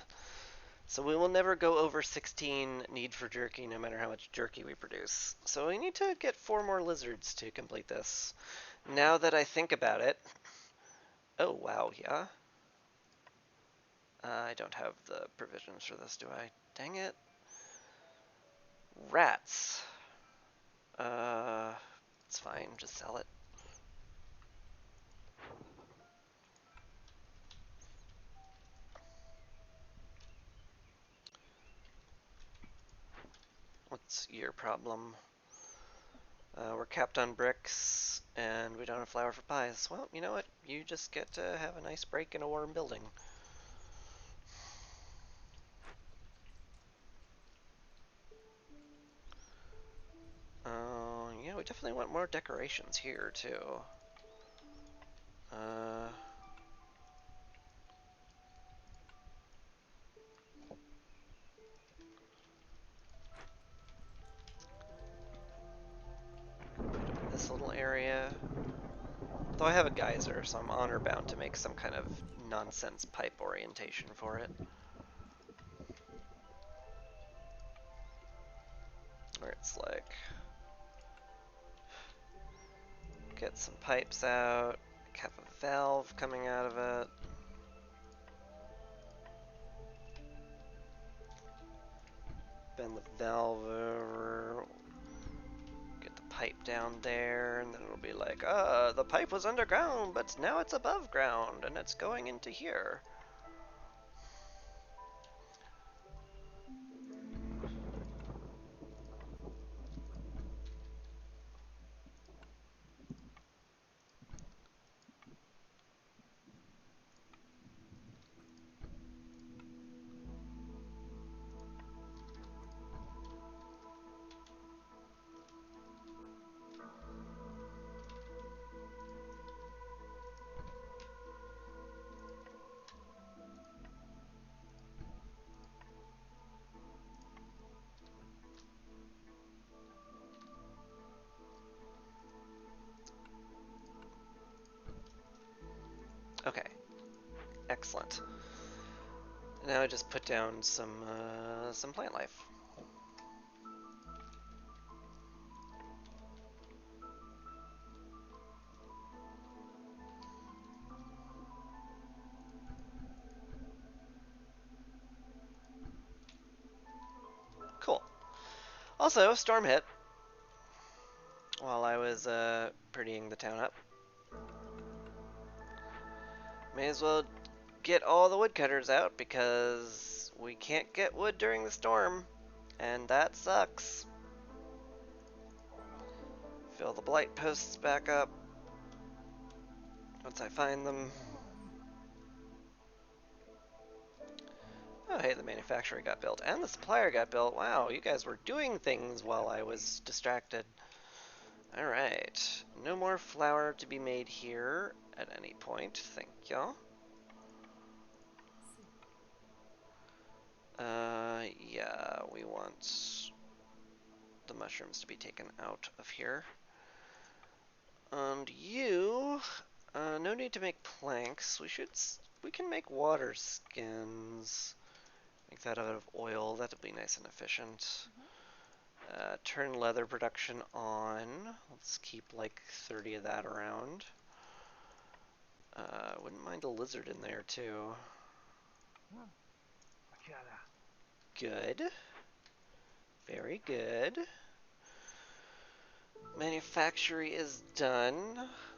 So we will never go over 16 need for jerky, no matter how much jerky we produce. So we need to get 4 more lizards to complete this. Now that I think about it... Oh, wow, yeah. I don't have the provisions for this, do I? Dang it. Rats. It's fine, just sell it. What's your problem? We're capped on bricks, and we don't have flour for pies. Well, you know what? You just get to have a nice break in a warm building. Yeah, we definitely want more decorations here, too. Uh... This little area. Though I have a geyser, so I'm honor bound to make some kind of nonsense pipe orientation for it. Where it's like... Get some pipes out, have a valve coming out of it. Bend the valve over, get the pipe down there, and then it'll be like, the pipe was underground, but now it's above ground, and it's going into here. Okay, excellent. Now I just put down some plant life. Cool. Also, storm hit while I was prettying the town up. May as well get all the woodcutters out because we can't get wood during the storm, and that sucks. Fill the blight posts back up once I find them. Oh, hey, the manufacturer got built and the supplier got built. Wow, you guys were doing things while I was distracted. Alright, no more flour to be made here at any point, thank y'all. Yeah, we want the mushrooms to be taken out of here. And you, no need to make planks. We can make water skins. Make that out of oil. That'll be nice and efficient. Turn leather production on. Let's keep like 30 of that around. Wouldn't mind a lizard in there too. Good. Very good. Manufactory is done.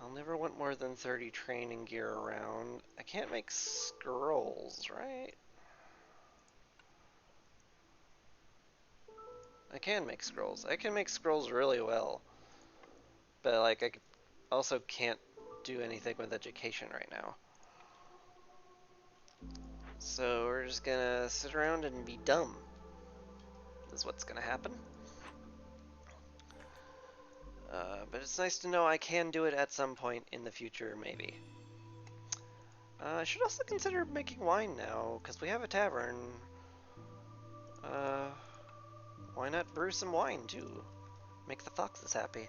I'll never want more than 30 training gear around. I can't make scrolls, right? I can make scrolls. I can make scrolls really well. But, like, I also can't do anything with education right now. So we're just gonna sit around and be dumb. Is what's gonna happen. But it's nice to know I can do it at some point in the future, maybe. I should also consider making wine now, because we have a tavern. Uh, why not brew some wine, too? Make the foxes happy.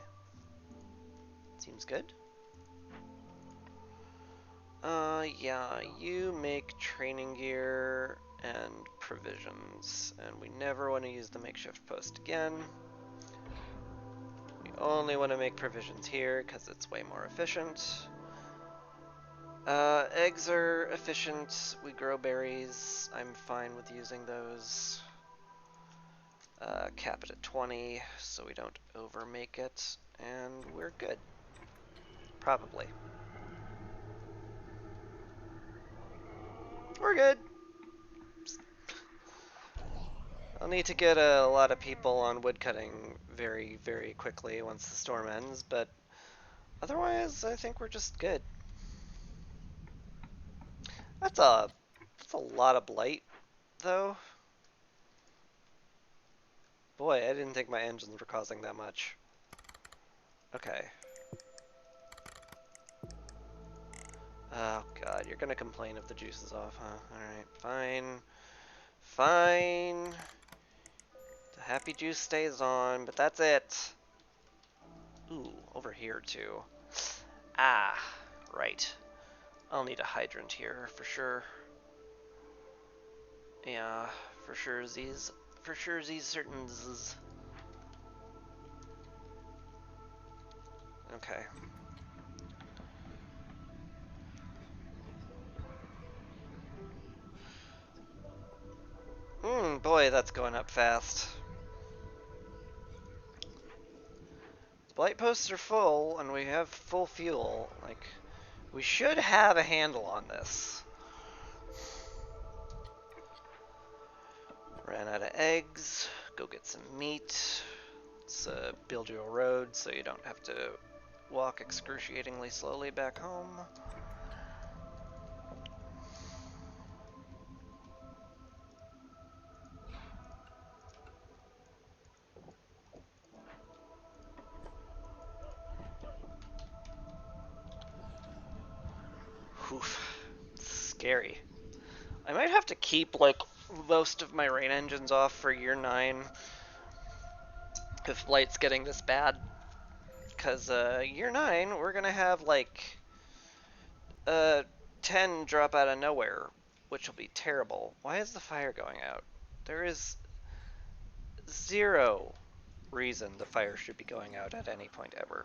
Seems good. Yeah, you make training gear and provisions, and we never want to use the makeshift post again. We only want to make provisions here, because it's way more efficient. Eggs are efficient. We grow berries. I'm fine with using those. Cap it at 20 so we don't overmake it, and we're good. Probably. We're good. I'll need to get a lot of people on woodcutting very, very quickly once the storm ends, but otherwise I think we're just good. That's a lot of blight, though. Boy, I didn't think my engines were causing that much. Okay. Oh god, you're gonna complain if the juice is off, huh? Alright, fine. Fine. The happy juice stays on, but that's it. Ooh, over here too. Ah, right. I'll need a hydrant here for sure. Yeah, for sure these certain zzz. Okay. Boy, that's going up fast. Blight posts are full, and we have full fuel. Like, we should have a handle on this. Ran out of eggs. Go get some meat. Let's build you a road so you don't have to walk excruciatingly slowly back home. Oof. Scary. I might have to keep, like, most of my rain engines off for year 9 if Blight's getting this bad. Because, year 9, we're gonna have, like, 10 drop out of nowhere, which will be terrible. Why is the fire going out? There is 0 reason the fire should be going out at any point ever.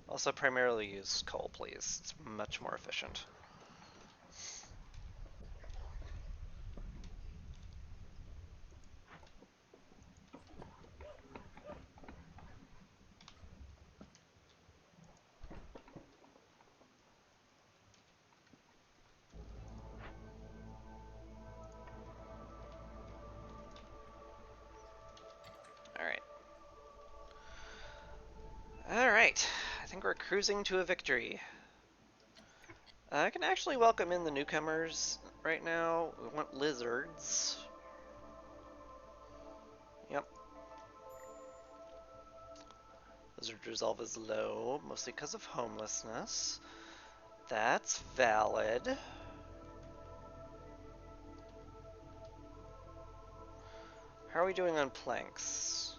Also, primarily use coal, please. It's much more efficient. Alright. Alright. I think we're cruising to a victory. I can actually welcome in the newcomers right now. We want lizards. Yep. Lizard resolve is low, mostly because of homelessness. That's valid. How are we doing on planks?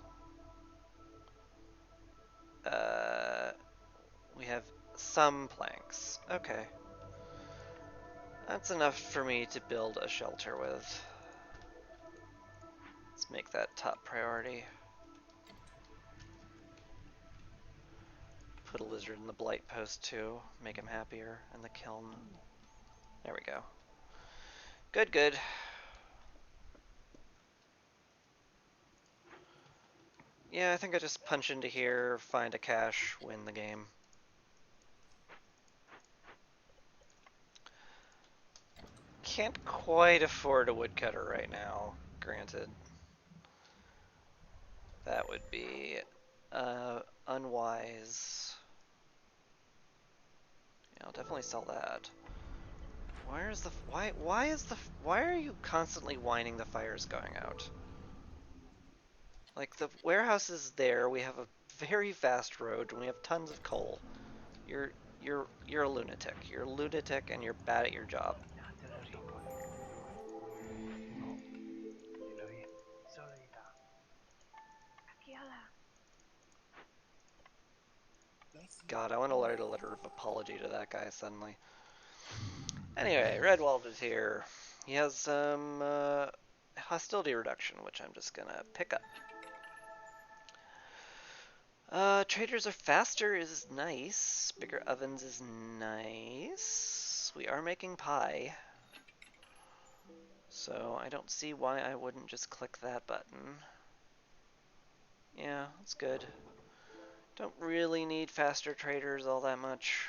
We have some planks. Okay. That's enough for me to build a shelter with. Let's make that top priority. Put a lizard in the blight post too. Make him happier in the kiln. There we go. Good, good. Yeah, I think I just punch into here, find a cache, win the game. Can't quite afford a woodcutter right now, granted. That would be unwise. Yeah, I'll definitely sell that. Why are you constantly whining the fire's going out? Like, the warehouse is there, we have a very fast road and we have tons of coal. You're you're a lunatic. You're a lunatic and you're bad at your job. God, I want to write a letter of apology to that guy suddenly. Anyway, Redwald is here. He has some hostility reduction, which I'm just gonna pick up. Traders are faster is nice. Bigger ovens is nice. We are making pie. So I don't see why I wouldn't just click that button. Yeah, that's good. Don't really need faster traders all that much.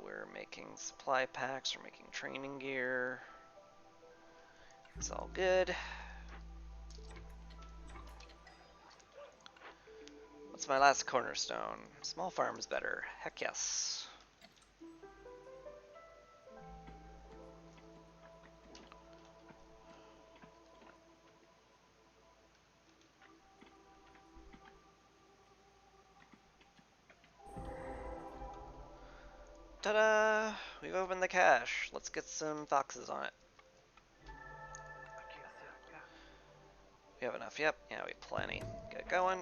We're making supply packs, we're making training gear. It's all good. What's my last cornerstone? Small farm is better. Heck yes. Ta-da! We've opened the cache. Let's get some foxes on it. We have enough. Yep. Yeah, we have plenty. Get going.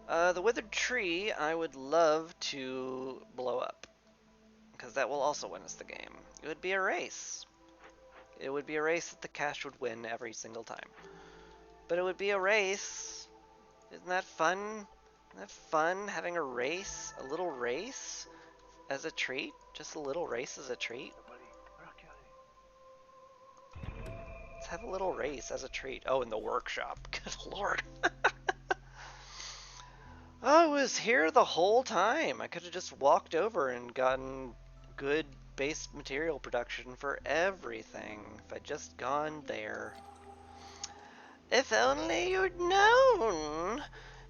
The withered tree I would love to blow up, because that will also win us the game. It would be a race. It would be a race that the cache would win every single time. But it would be a race. Isn't that fun? Isn't that fun, having a race? A little race as a treat? Just a little race as a treat? Let's have a little race as a treat. Oh, in the workshop. Good lord. I was here the whole time. I could have just walked over and gotten good base material production for everything if I'd just gone there. If only you'd known.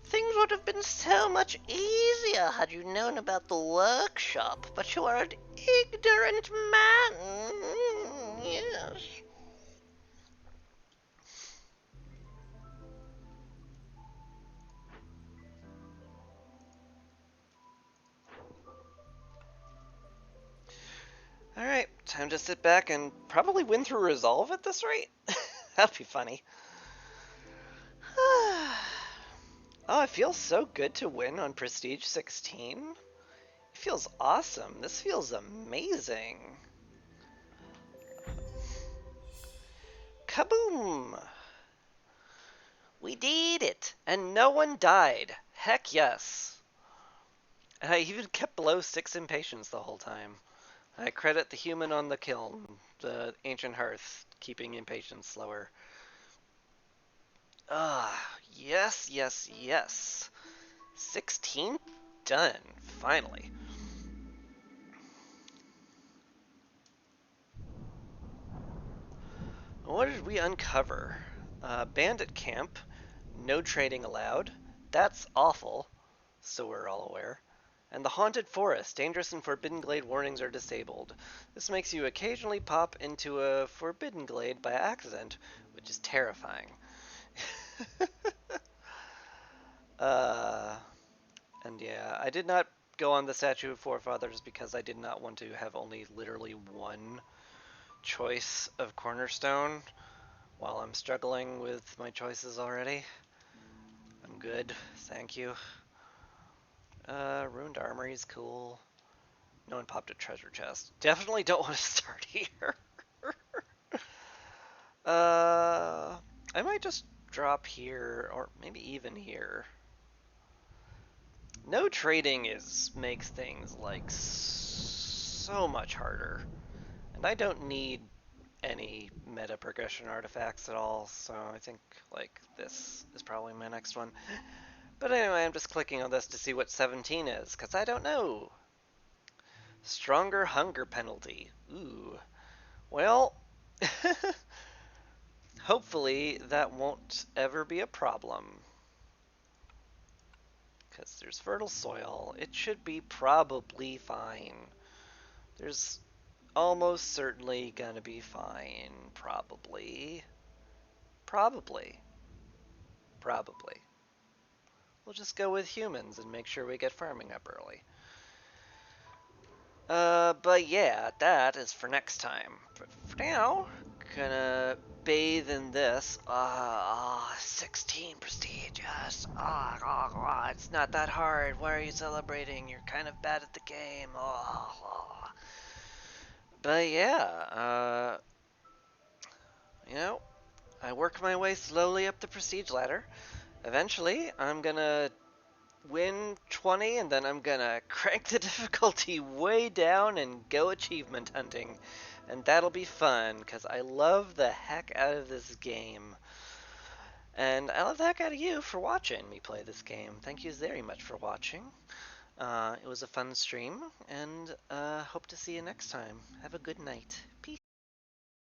Things would have been so much easier had you known about the workshop, but you are an ignorant man. Yes. Alright, time to sit back and probably win through Resolve at this rate. That'd be funny. Oh, it feels so good to win on Prestige 16. It feels awesome. This feels amazing. Kaboom! We did it! And no one died. Heck yes. And I even kept below 6 impatience the whole time. I credit the human on the kiln, the ancient hearth, keeping impatience slower. Ah, yes, yes, yes. 16 done, finally. What did we uncover? Bandit camp, no trading allowed. That's awful, so we're all aware. And the haunted forest, dangerous and forbidden glade warnings are disabled. This makes you occasionally pop into a forbidden glade by accident, which is terrifying. uh, and yeah, I did not go on the Statue of Forefathers because I did not want to have only literally one choice of cornerstone while I'm struggling with my choices already. I'm good, thank you. Ruined Armory is cool. No one popped a treasure chest. Definitely don't want to start here. I might just drop here, or maybe even here. No trading makes things like so much harder, and I don't need any meta progression artifacts at all, so I think like this is probably my next one. But anyway, I'm just clicking on this to see what 17 is, because I don't know. Stronger hunger penalty. Ooh. Well, hopefully that won't ever be a problem. Because there's fertile soil. It should be probably fine. There's almost certainly gonna be fine. Probably. Probably. Probably. We'll just go with humans and make sure we get farming up early. But yeah, that is for next time. But for now, gonna bathe in this. 16 prestige, yes. It's not that hard. Why are you celebrating? You're kind of bad at the game. But yeah, you know, I work my way slowly up the prestige ladder. Eventually, I'm gonna win 20, and then I'm gonna crank the difficulty way down and go achievement hunting. And that'll be fun, because I love the heck out of this game. And I love the heck out of you for watching me play this game. Thank you very much for watching. It was a fun stream, and hope to see you next time. Have a good night.